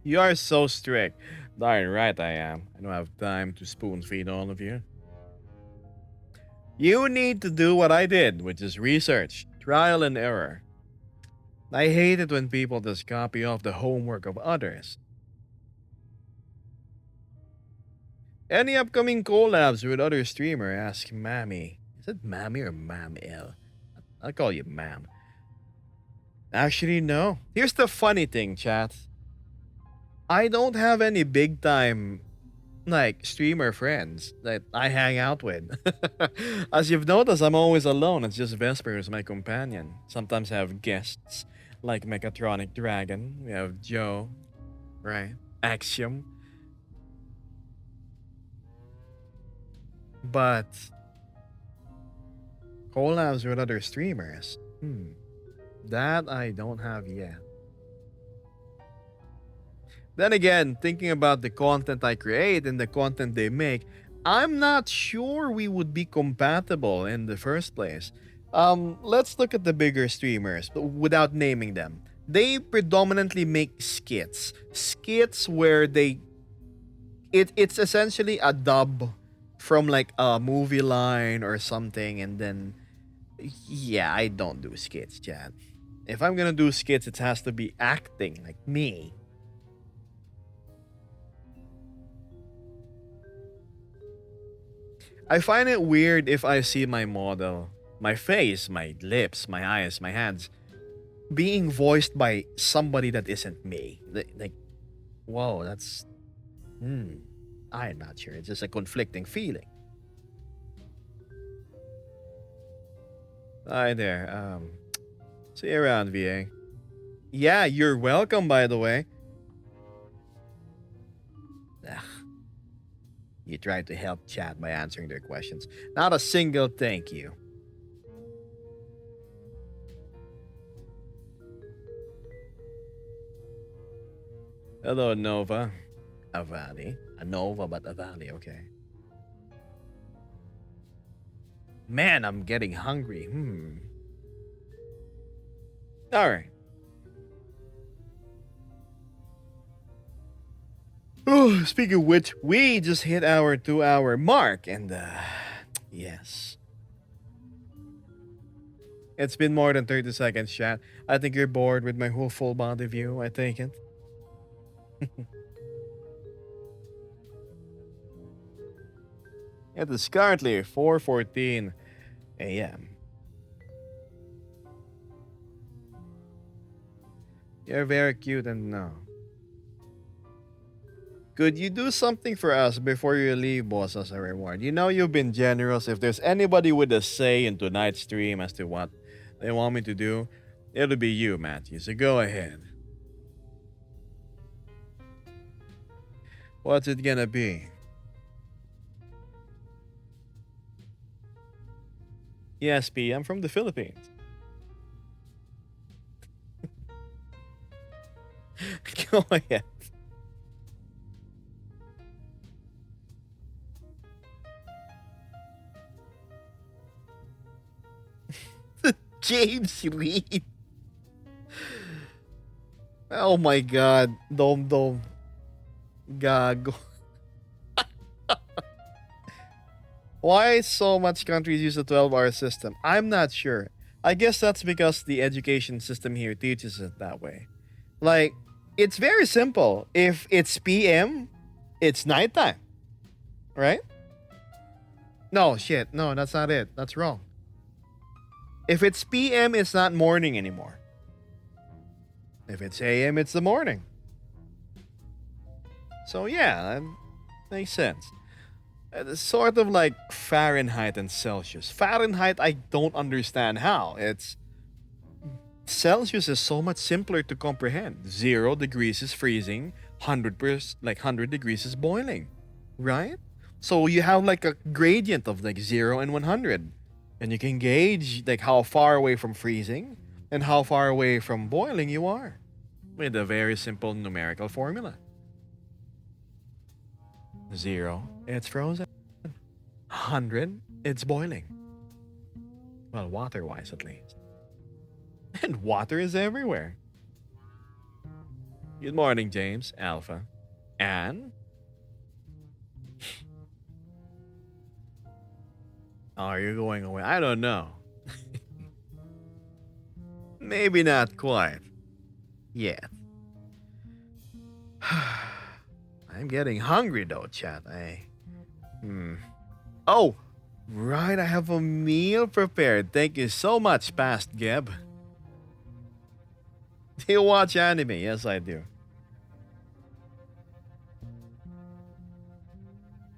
You are so strict. Darn right I am. I don't have time to spoon feed all of you. You need to do what I did, which is research, trial and error. I hate it when people just copy off the homework of others. Any upcoming collabs with other streamer? Ask Mammy. Is it Mammy or Mam L? I'll call you Mam. Actually, no. Here's the funny thing, chat. I don't have any big time like streamer friends that I hang out with. As you've noticed, I'm always alone. It's just Vesper who's my companion. Sometimes I have guests like Mechatronic Dragon. We have Joe, right? Axiom. But collabs with other streamers. That I don't have yet. Then again, thinking about the content I create and the content they make, I'm not sure we would be compatible in the first place. Let's look at the bigger streamers, but without naming them. They predominantly make skits. Skits where it's essentially a dub from like a movie line or something, and then yeah, I don't do skits, Chad. If I'm gonna do skits, it has to be acting like me. I find it weird if I see my model, my face, my lips, my eyes, my hands, being voiced by somebody that isn't me. Like, whoa, that's. I'm not sure. It's just a conflicting feeling. Hi there. See you around, VA. Yeah, you're welcome, by the way. Ugh. You tried to help chat by answering their questions. Not a single thank you. Hello, Nova. Avali. A Nova, but Avali, okay. Man, I'm getting hungry. Alright. Oh, speaking of which, we just hit our 2-hour mark, and yes. It's been more than 30 seconds, chat. I think you're bored with my whole full body view, I take it. It is currently 4:14 a.m. You're very cute and no. Could you do something for us before you leave, boss, as a reward? You know you've been generous. If there's anybody with a say in tonight's stream as to what they want me to do, it'll be you, Matthew. So go ahead. What's it gonna be? Yes, P. I'm from the Philippines. Go ahead. James Reed. Oh my god. Dom. Gago. Why so much countries use a 12-hour system? I'm not sure. I guess that's because the education system here teaches it that way. Like, it's very simple. If it's PM, it's nighttime. Right? No, shit. No, that's not it. That's wrong. If it's PM, it's not morning anymore. If it's AM, it's the morning. So yeah, that makes sense. It's sort of like Fahrenheit and Celsius. Fahrenheit, I don't understand how. It's Celsius is so much simpler to comprehend. 0 degrees is freezing, 100 degrees is boiling, right? So you have like a gradient of like 0 and 100, and you can gauge like how far away from freezing and how far away from boiling you are with a very simple numerical formula. 0, it's frozen. 100, it's boiling. Well, water-wise at least. And water is everywhere. Good morning, James, Alpha. Anne? Are you going away? I don't know. Maybe not quite. Yet. I'm getting hungry though, chat. Oh, right. I have a meal prepared. Thank you so much, Past Geb. Do you watch anime? Yes, I do.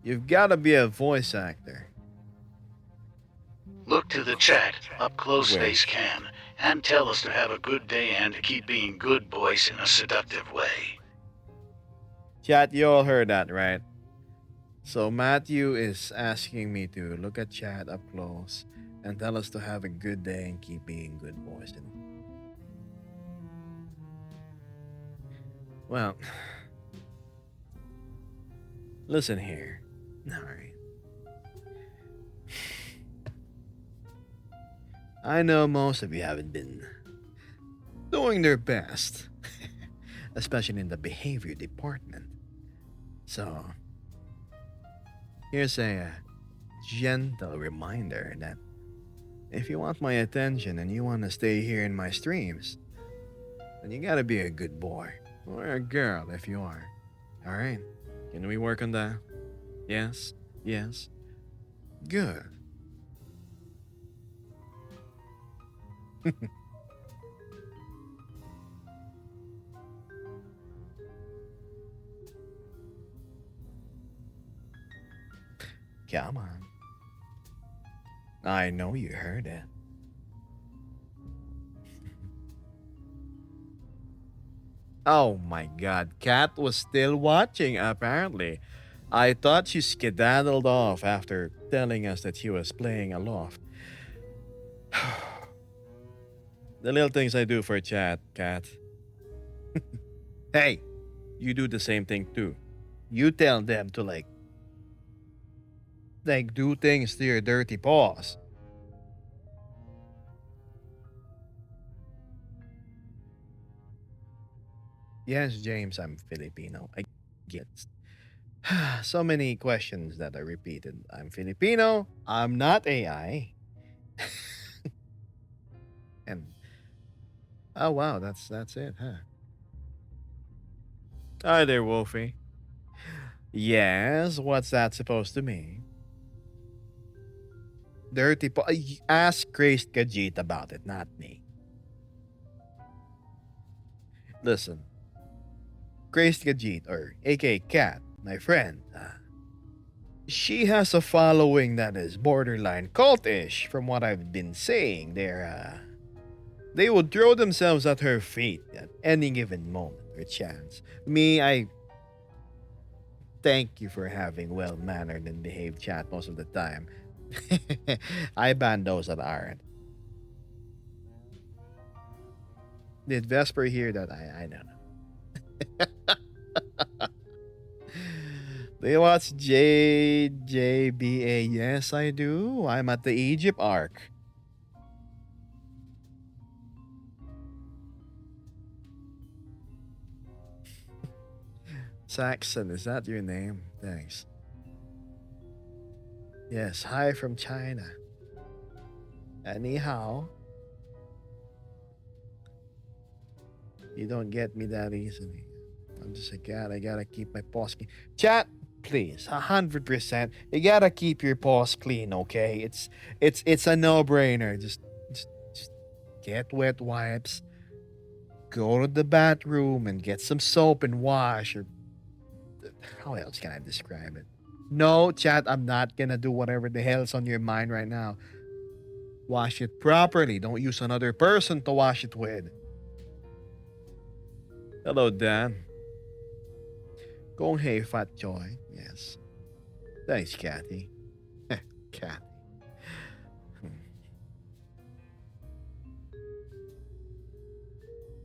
You've got to be a voice actor. Look to the chat, up close Where? face can, and tell us to have a good day and to keep being good boys in a seductive way. Chat, you all heard that, right? So Matthew is asking me to look at chat up close and tell us to have a good day and keep being good boys. Well, listen here. All right. I know most of you haven't been doing their best, especially in the behavior department. So, here's a gentle reminder that if you want my attention and you want to stay here in my streams, then you gotta be a good boy. Or a girl if you are. Alright? Can we work on that? Yes? Yes? Good. Come on. I know you heard it. Oh my god, Kat was still watching apparently. I thought she skedaddled off after telling us that she was playing aloft. The little things I do for chat, Kat. Hey, you do the same thing too. You tell them to do things to your dirty paws. Yes, James, I'm Filipino. I get so many questions that are repeated. I'm Filipino. I'm not AI. And oh wow, that's it, huh? Hi there, Wolfie. Yes, what's that supposed to mean? Dirty ask Grace Kajit about it, not me. Listen, Grace Kajit, or aka Cat, my friend, she has a following that is borderline cultish. From what I've been saying, they would throw themselves at her feet at any given moment or chance. Me, I thank you for having well-mannered and behaved chat most of the time. I ban those that aren't. Did Vesper hear that? I don't know. Do you watch JJBA? Yes, I do. I'm at the Egypt arc. Saxon, is that your name? Thanks. Yes, hi from China. Anyhow, you don't get me that easily. I'm just a cat. I gotta keep my paws clean. Chat, please, 100%. You gotta keep your paws clean, okay? It's a no-brainer. Just get wet wipes. Go to the bathroom and get some soap and wash. Or how else can I describe it? No, chat, I'm not gonna do whatever the hell's on your mind right now. Wash it properly. Don't use another person to wash it with. Hello, Dan. Gong hey, Fat Joy. Yes. Thanks, Kathy. Kathy.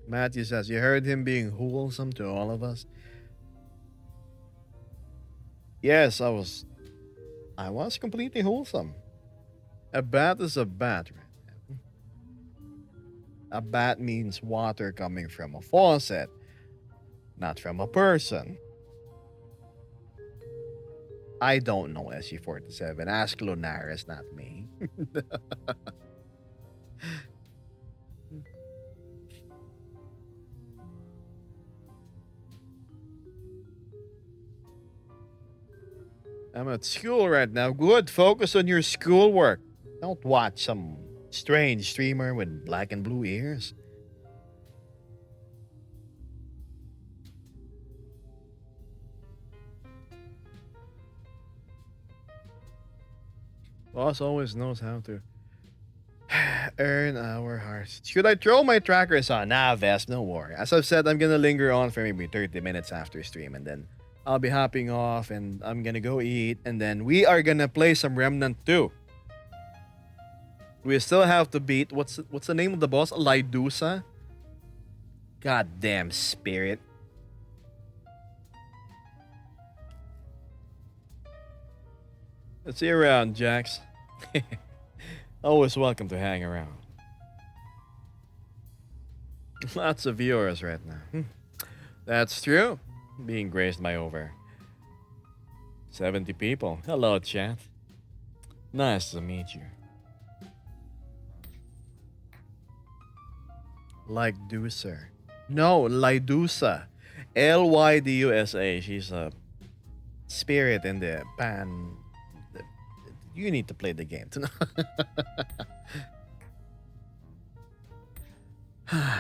Matthew says, you heard him being wholesome to all of us? Yes, I was completely wholesome. A bat is a bat. Right? A bat means water coming from a faucet, not from a person. I don't know SG47. Ask Lunaris, not me. I'm at school right now. Good. Focus on your schoolwork. Don't watch some strange streamer with black and blue ears. Boss always knows how to earn our hearts. Should I throw my trackers on? Nah, Vest, no worry. As I've said, I'm gonna linger on for maybe 30 minutes after stream, and then I'll be hopping off and I'm gonna go eat, and then we are gonna play some Remnant 2. We still have to beat what's the name of the boss? Lydusa? Goddamn spirit. Let's see you around, Jax. Always welcome to hang around. Lots of viewers right now. That's true. Being graced by over 70 people. Hello, chat. Nice to meet you. Lydusa. No, Lydusa. Lydusa. She's a spirit in the You need to play the game to know.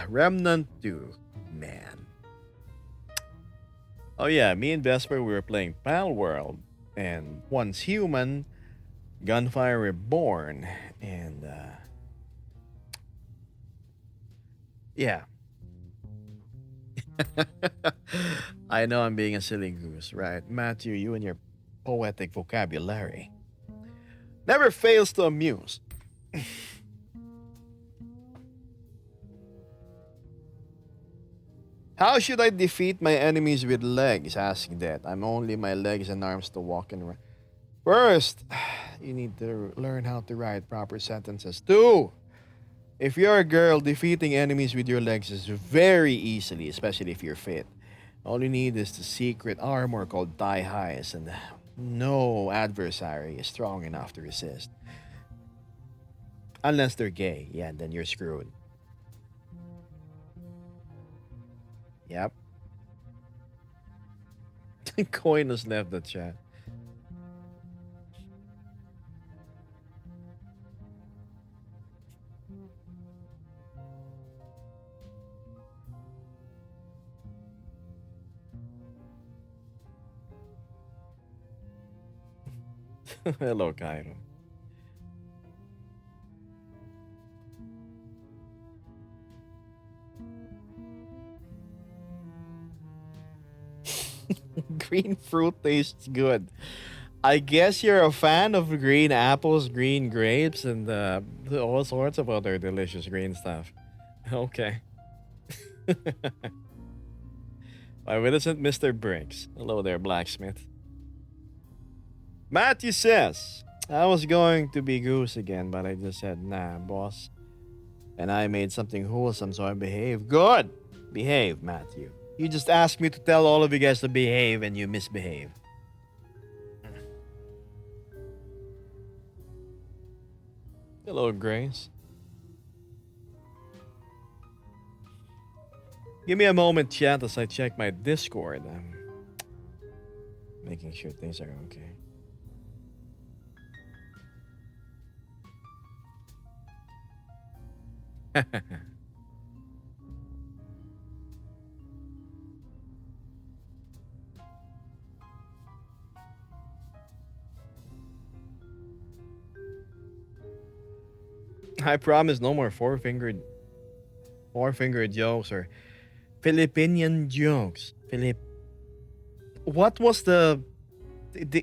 Remnant 2. Man. Oh yeah, me and Vesper, we were playing Pal World. And Once Human, Gunfire Reborn. And yeah. I know I'm being a silly goose, right? Matthew, you and your poetic vocabulary never fails to amuse. How should I defeat my enemies with legs? Asking that. I'm only my legs and arms to walk and run. First, you need to learn how to write proper sentences. Two, if you're a girl, defeating enemies with your legs is very easily, especially if you're fit. All you need is the secret armor called thigh highs, and no adversary is strong enough to resist. Unless they're gay, yeah, then you're screwed. Yep. Coin has left the chat. Hello, Cairo. Green fruit tastes good. I guess you're a fan of green apples, green grapes, and all sorts of other delicious green stuff. Okay. Why, isn't Mr. Briggs? Hello there, blacksmith. Matthew says, I was going to be goose again, but I just said, nah, boss. And I made something wholesome, so I behaved. Good! Behave, Matthew. You just asked me to tell all of you guys to behave, and you misbehave. Hello, Grace. Give me a moment, chat, as I check my Discord. I'm making sure things are okay. I promise no more four-fingered jokes or Filipinian jokes. What was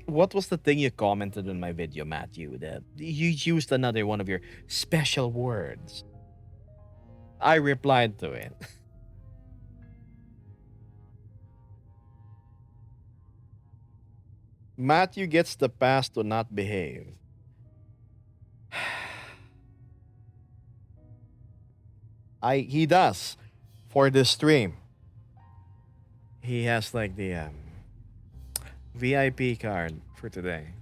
what was the thing you commented on my video, Matthew? That you used another one of your special words. I replied to it. Matthew gets the pass to not behave. He does for this stream. He has like the VIP card for today.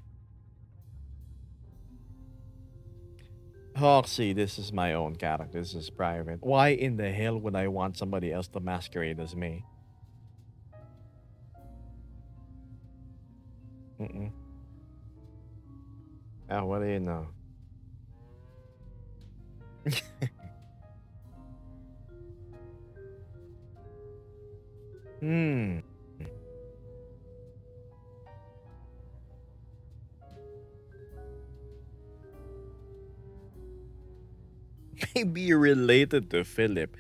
Hoxie, this is my own character. This is private. Why in the hell would I want somebody else to masquerade as me? Mm-mm. Ah, what do you know? Hmm. Maybe you're related to Philip.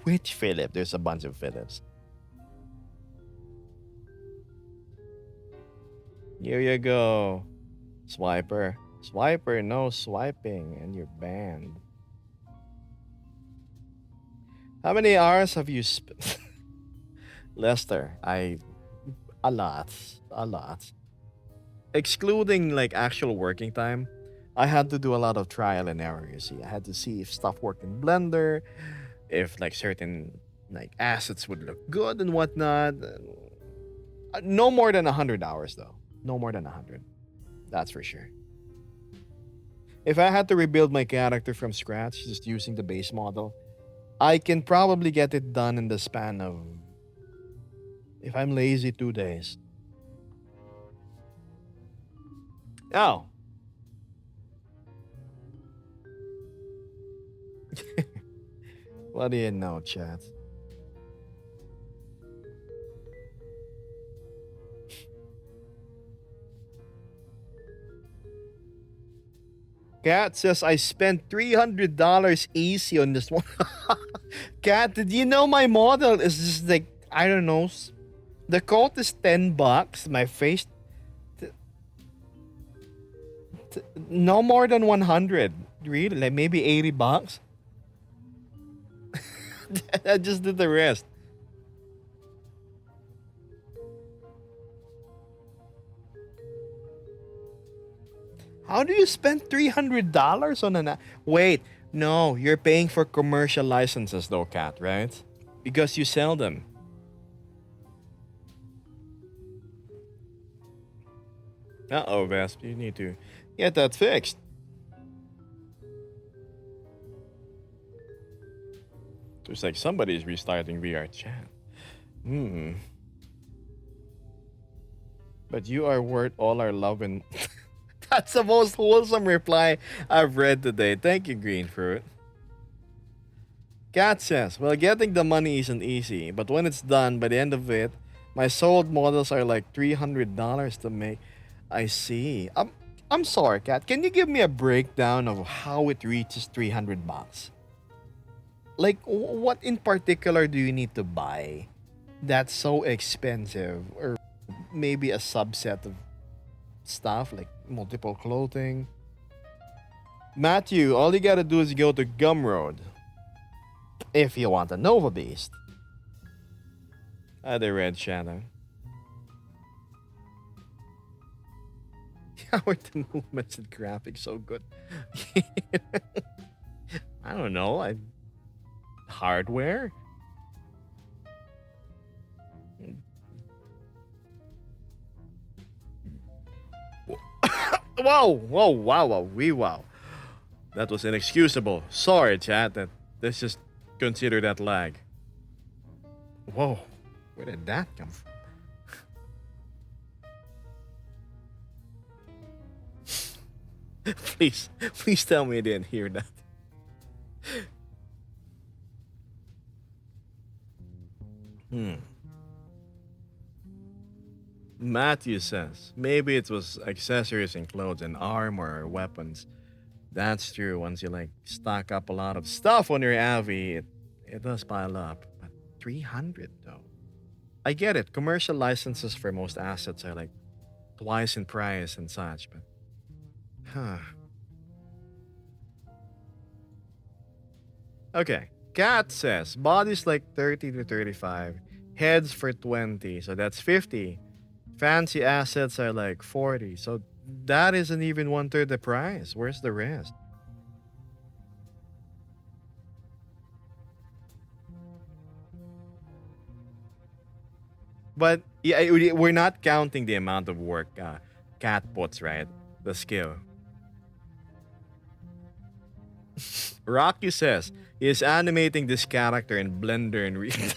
Which Philip? There's a bunch of Philips. Here you go. Swiper. Swiper, no swiping, and you're banned. How many hours have you spent? Lester, a lot. A lot. Excluding like actual working time, I had to do a lot of trial and error, you see. I had to see if stuff worked in Blender, if like certain like assets would look good and whatnot. No more than 100 hours though. No more than 100. That's for sure. If I had to rebuild my character from scratch just using the base model, I can probably get it done in the span of, if I'm lazy, 2 days. Oh. What do you know, chat? Cat says I spent $300 easy on this one. Cat, did you know my model is just like, I don't know. The coat is $10. My face, no more than 100. Really? Like maybe $80? I just did the rest. How do you spend $300 on an? Wait, no, you're paying for commercial licenses though, Cat, right? Because you sell them. Uh oh, Vesp, you need to get that fixed. Looks like somebody's restarting VR chat. Hmm. But you are worth all our love and. That's the most wholesome reply I've read today. Thank you, Green Fruit. Cat says, well, getting the money isn't easy, but when it's done, by the end of it, my sold models are like $300 to make. I see. I'm sorry, Cat. Can you give me a breakdown of how it reaches 300 bucks? Like, what in particular do you need to buy that's so expensive? Or maybe a subset of stuff like multiple clothing. Matthew, all you gotta do is go to Gumroad if you want a Nova Beast. The Red Shadow. How are the movements and graphics so good? I don't know. Hardware? Whoa, whoa, wow, wow, wee wow. That was inexcusable. Sorry, chat. Let's just consider that lag. Whoa, where did that come from? Please tell me you didn't hear that. Matthew says, maybe it was accessories and clothes and armor or weapons. That's true. Once you like stock up a lot of stuff on your Avi, it does pile up. But 300 though. I get it. Commercial licenses for most assets are like twice in price and such, but huh. Okay. Cat says body's like 30 to 35, heads for 20, so that's 50. Fancy assets are like 40, so that isn't even one third the price. Where's the rest? But yeah, we're not counting the amount of work Cat puts, right? The skill. Rocky says he is animating this character in Blender in real time.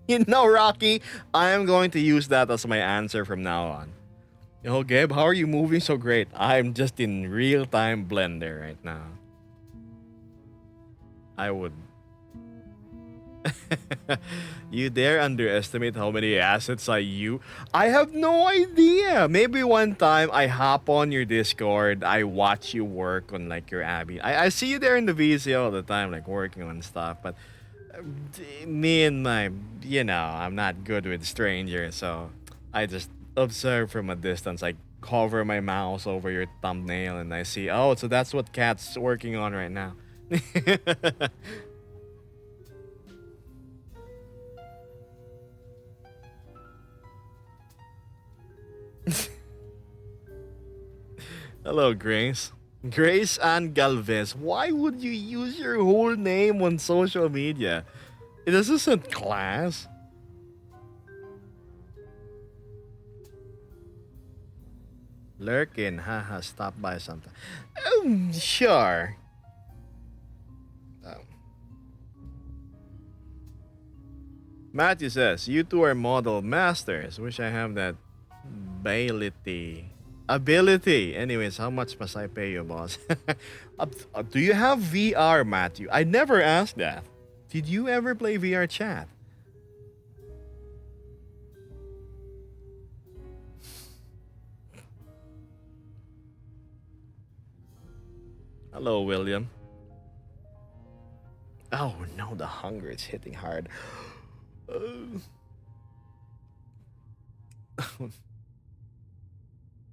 You know, Rocky, I am going to use that as my answer from now on. Yo, Gabe, how are you moving so great? I'm just in real time Blender right now. I would. You dare underestimate how many assets I use? I have no idea. Maybe one time I hop on your Discord, I watch you work on like your Abby. I see you there in the VC all the time, like working on stuff. But me and I'm not good with strangers, so I just observe from a distance. I hover my mouse over your thumbnail and I see, oh, so that's what Cat's working on right now. Hello, Grace. Grace Ann Galvez. Why would you use your whole name on social media? This isn't class. Lurkin, haha, stop by sometime. Sure. Um, Matthew says, you two are model masters. Wish I have that ability. Ability. Anyways, how much must I pay you, boss? Do you have VR, Matthew? I never asked that. Did you ever play VR chat? Hello, William. Oh no, the hunger is hitting hard.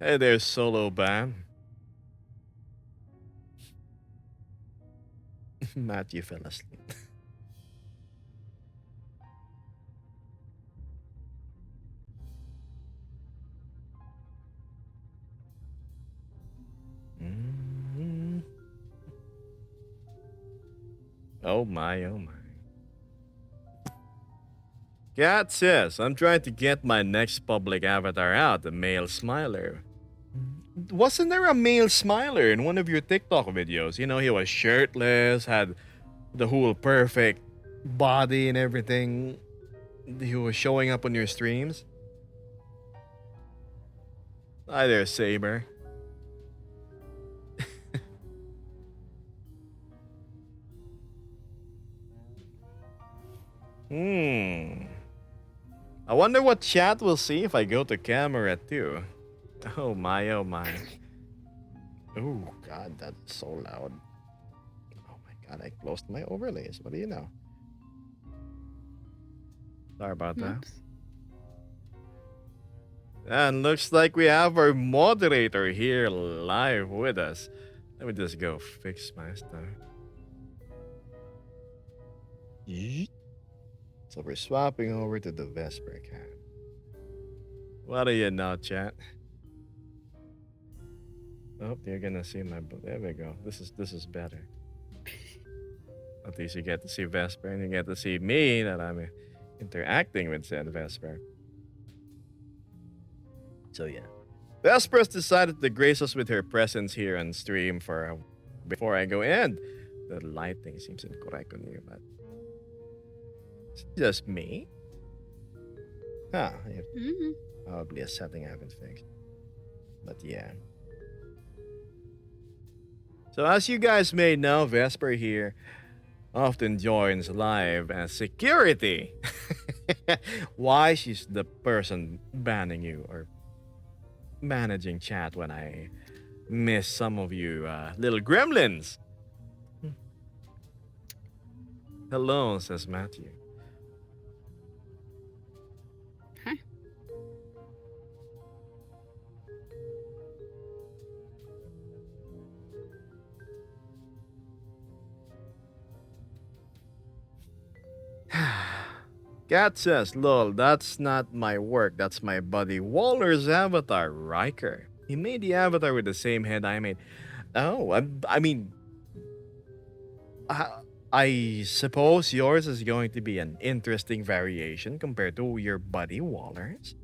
Hey there, solo band. Matthew fell asleep. Mm. Oh my, oh my. Cat says, I'm trying to get my next public avatar out, the male smiler. Wasn't there a male smiler in one of your TikTok videos? You know, he was shirtless, had the whole perfect body and everything. He was showing up on your streams. Hi there, Saber. I wonder what chat will see if I go to camera too. Oh my, oh my. Oh god, that's so loud. Oh my god, I closed my overlays. What do you know? Sorry about that. Oops. And looks like we have our moderator here live with us. Let me just go fix my stuff. Yeet. So we're swapping over to the Vesper account. What do you know, chat? Oh, you're gonna see my. There we go. This is better. At least you get to see Vesper, and you get to see me that I'm interacting with said Vesper. So yeah, Vesper's decided to grace us with her presence here on stream for before I go in. The lighting seems incorrect on you, but it's just me. Huh? Mhm. Probably a setting I haven't fixed. But yeah. So as you guys may know, Vesper here often joins live as security. Why she's the person banning you or managing chat when I miss some of you little gremlins. Hello, says Matthew. Huh? Cat says, lol, that's not my work. That's my buddy Waller's avatar, Riker. He made the avatar with the same head I made. Oh, I mean, I suppose yours is going to be an interesting variation compared to your buddy Waller's.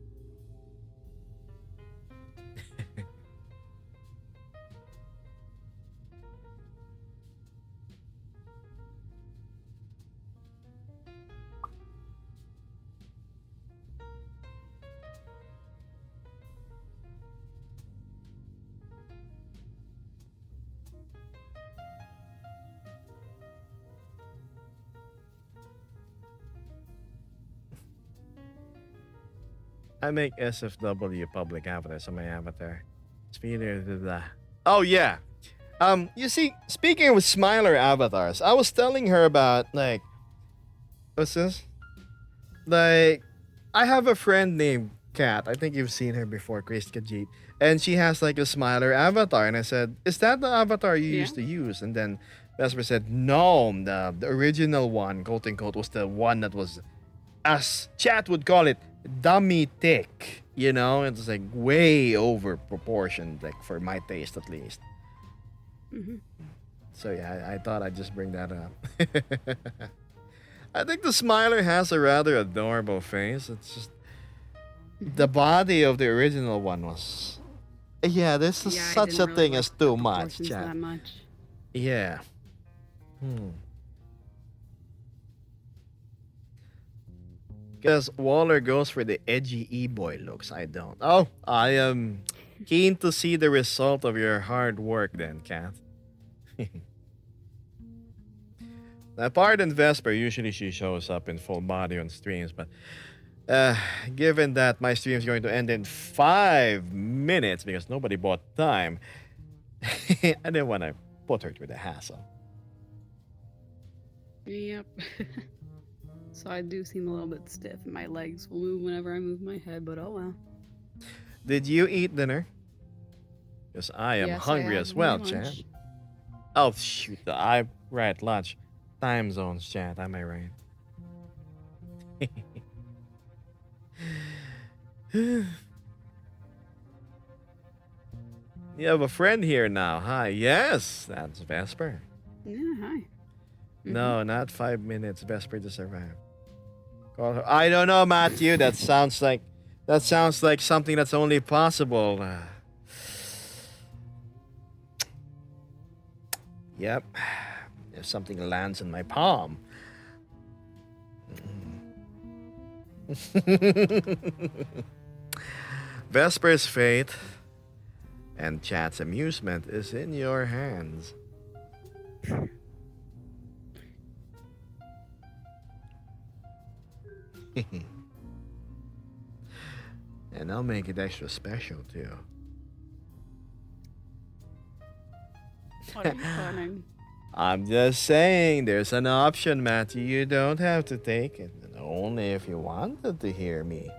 I make SFW public avatars on my avatar. Oh yeah. You see, speaking of Smiler avatars, I was telling her about like what's this? Like I have a friend named Kat. I think you've seen her before, Chris Kajit. And she has like a Smiler avatar. And I said, is that the avatar you Yeah. used to use? And then Vesper said, no, the original one, quote unquote, was the one that was, as chat would call it, dummy thick. You know, it's like way over proportioned, like for my taste at least. Mhm. So yeah, I thought I'd just bring that up. I think the Smiler has a rather adorable face. It's just the body of the original one was. Yeah, this is Yeah, I such didn't a really thing like as the too much, proportions chat. that much. Yeah. Hmm. Because Waller goes for the edgy e-boy looks. I don't. Oh, I am keen to see the result of your hard work then, Kath. Now, pardon Vesper, usually she shows up in full body on streams, but given that my stream is going to end in 5 minutes because nobody bought time, I didn't want to put her through the hassle. Yep. So I do seem a little bit stiff, and my legs will move whenever I move my head, but oh well. Did you eat dinner? Because I am Yes, I hungry had as well, lunch. chat. Oh, shoot. Right, lunch. Time zones, chat. Am I right? You have a friend here now. Hi. Yes, that's Vesper. Yeah, hi. No, not 5 minutes. Vesper just arrived. Call her. I don't know, Matthew. That sounds like something that's only possible. Yep. If something lands in my palm. Vesper's fate and Chat's amusement is in your hands. And I'll make it extra special too. What are you planning? I'm just saying, there's an option, Matthew. You don't have to take it. And only if you wanted to hear me.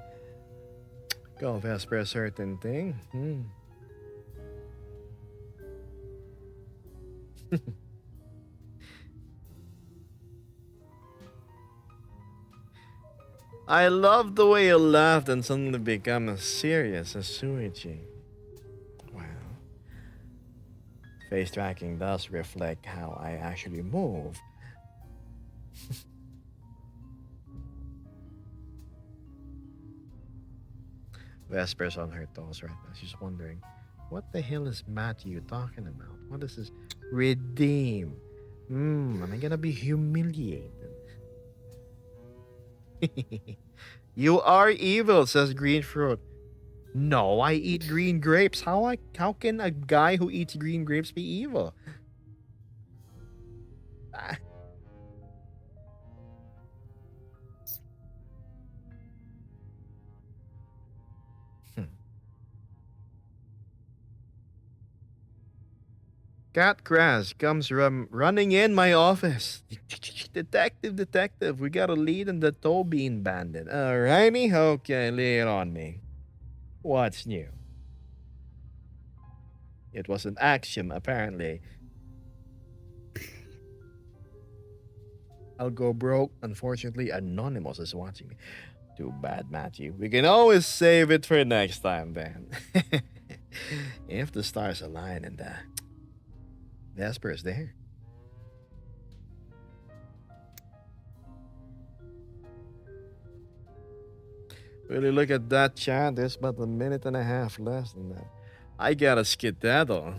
Go Vesper a certain thing. I love the way you laughed and suddenly become as serious as Suichi. Wow. Face tracking does reflect how I actually move. Vesper's on her toes right now. She's wondering, what the hell is Matthew talking about? What is this? Redeem. Am I gonna be humiliated? You are evil, says Green Fruit. No, I eat green grapes. How can a guy who eats green grapes be evil? Ah. Cat Crash comes running in my office. Detective, we got a lead on the toe bean bandit. Alrighty, okay, lay it on me. What's new? It was an axiom, apparently. I'll go broke. Unfortunately, Anonymous is watching me. Too bad, Matthew. We can always save it for next time, then. If the stars align and Vesper is there. Really look at that, chat. There's about a minute and a half left in that. I gotta skedaddle.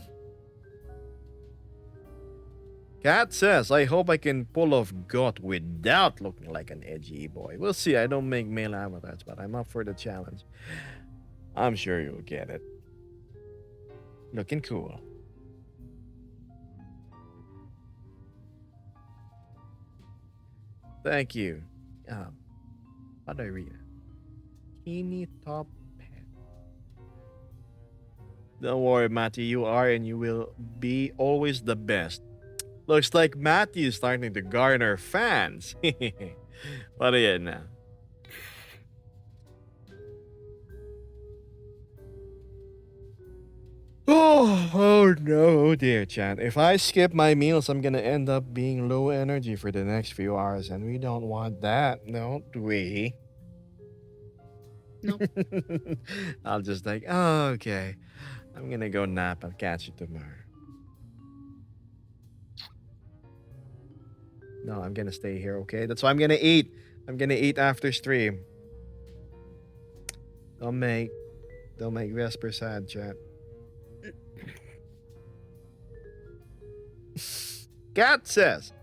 Cat says, I hope I can pull off GOT without looking like an edgy boy. We'll see. I don't make male avatars, but I'm up for the challenge. I'm sure you'll get it. Looking cool. Thank you. How do I read it? Teeny top head. Don't worry, Matthew. You are and you will be always the best. Looks like Matthew's starting to garner fans. What are you now? Oh no, dear chat. If I skip my meals, I'm gonna end up being low energy for the next few hours, and we don't want that, don't we? Nope. I'll just like, oh, okay. I'm gonna go nap. I'll catch you tomorrow. No, I'm gonna stay here, okay? That's why I'm gonna eat. I'm gonna eat after stream. Don't make Vesper sad, chat. Cat says,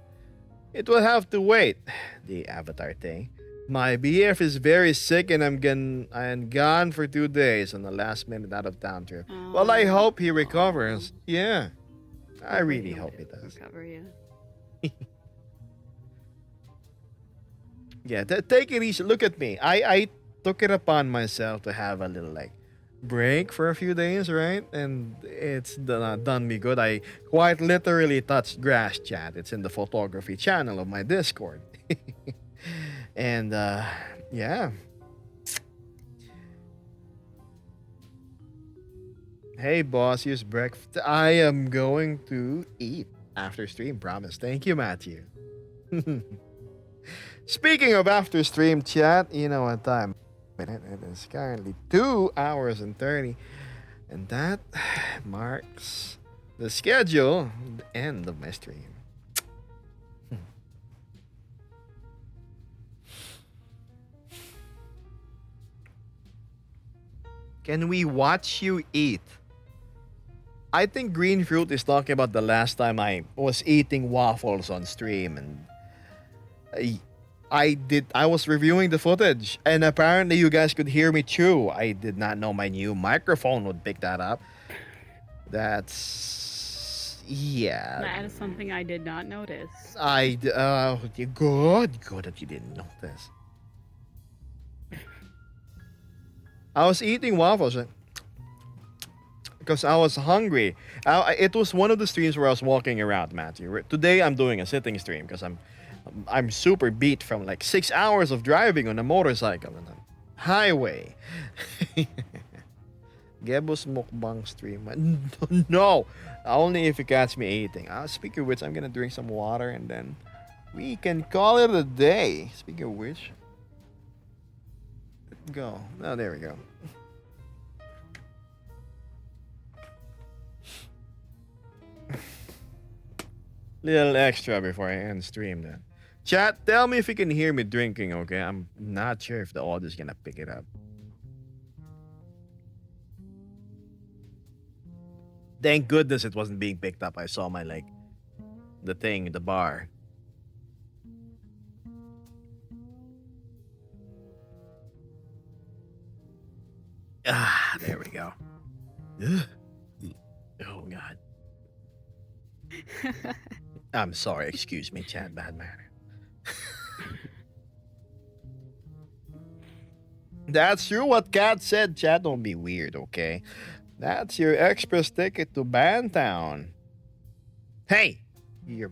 it will have to wait. The avatar thing. My BF is very sick and I'm gone for 2 days on the last minute out of town trip. Well, I hope he recovers. Yeah, I really hope he does. Recover, yeah. Yeah, take it easy. Look at me. I took it upon myself to have a little like break for a few days, right? And it's done me good. I quite literally touched grass, chat. It's in the photography channel of my Discord. And yeah. Hey boss, use breakfast. I am going to eat after stream, promise. Thank you, Matthew. Speaking of after stream chat, you know what time it is currently 2 hours and 30. And that marks the schedule, the end of my stream. Can we watch you eat? I think Green Fruit is talking about the last time I was eating waffles on stream, and I was reviewing the footage, and apparently you guys could hear me chew. I did not know my new microphone would pick that up. That's yeah. That is something I did not notice. Good that you didn't notice. I was eating waffles because I was hungry. It was one of the streams where I was walking around, Matthew. Today I'm doing a sitting stream because I'm super beat from like 6 hours of driving on a motorcycle on a highway. Gebo's mukbang stream. No, only if you catch me eating. Speaking of which, I'm gonna drink some water and then we can call it a day. Speaking of which, go. Oh, there we go. Little extra before I end stream then. Chat, tell me if you can hear me drinking, okay? I'm not sure if the audio is gonna pick it up. Thank goodness it wasn't being picked up. I saw my the thing, the bar. There we go. Oh God. I'm sorry, excuse me, chat, bad manner. That's true what Kat said, chat. Don't be weird, okay? That's your express ticket to Bantown. Hey, you're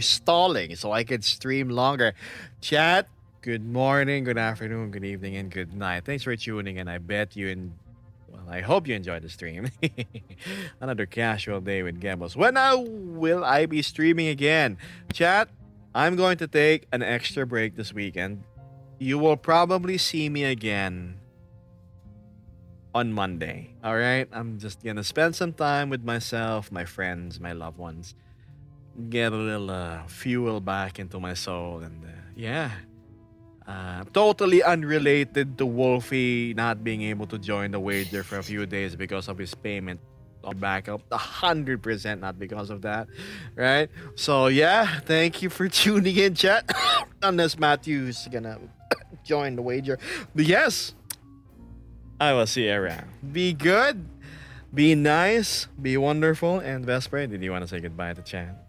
stalling so I could stream longer. Chat, good morning, good afternoon, good evening, and good night. Thanks for tuning in. I bet you I hope you enjoyed the stream. Another casual day with Gambos. When will I be streaming again? Chat, I'm going to take an extra break this weekend. You will probably see me again on Monday. All right? I'm just going to spend some time with myself, my friends, my loved ones. Get a little fuel back into my soul. And yeah. Totally unrelated to Wolfie not being able to join the wager for a few days because of his payment on backup. 100% not because of that, right? So yeah, thank you for tuning in, chat. Unless Matthew's gonna join the wager, but yes, I will see you around. Be good, be nice, be wonderful, and Vesper, did you want to say goodbye to chat?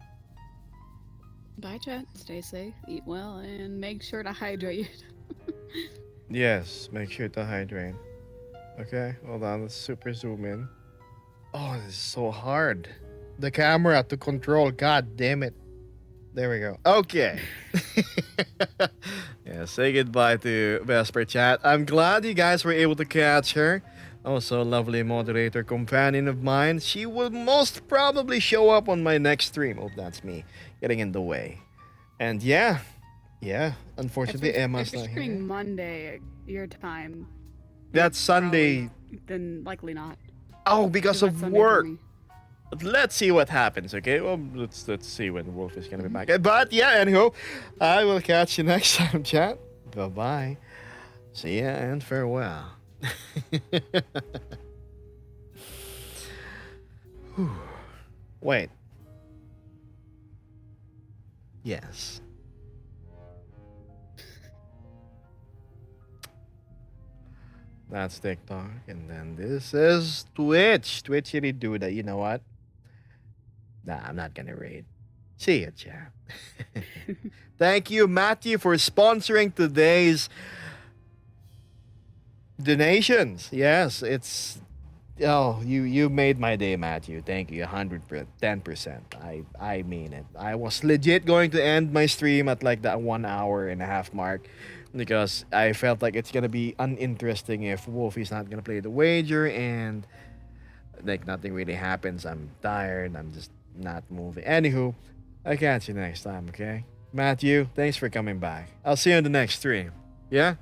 Bye, chat. Stay safe, eat well, and make sure to hydrate. Yes, make sure to hydrate. Okay, hold on, let's super zoom in. Oh, this is so hard. The camera to control, god damn it. There we go. Okay. Yeah, say goodbye to Vesper chat. I'm glad you guys were able to catch her. Also, a lovely moderator companion of mine. She will most probably show up on my next stream. Oh, that's me getting in the way. And yeah, unfortunately, Emma's if you're not streaming here. Monday your time, That's Sunday. then likely not. Oh, because That's of Sunday for work. me. But let's see what happens, okay? Well, let's see when Wolf is gonna be back. But yeah, anyhow, I will catch you next time, chat. Bye-bye. See ya and farewell. Whew. Wait. Yes. That's TikTok. And then this is Twitch. Twitch really do that. You know what? Nah, I'm not gonna raid. See ya, chat. Thank you, Matthew, for sponsoring today's donations. Yes, it's you made my day, Matthew. Thank you, 110%. I mean it. I was legit going to end my stream at like that 1 hour and a half mark because I felt like it's gonna be uninteresting if Wolfie's not gonna play the wager and like nothing really happens. I'm tired. I'm just not moving. Anywho, I'll catch you next time. Okay, Matthew. Thanks for coming back. I'll see you in the next stream. Yeah.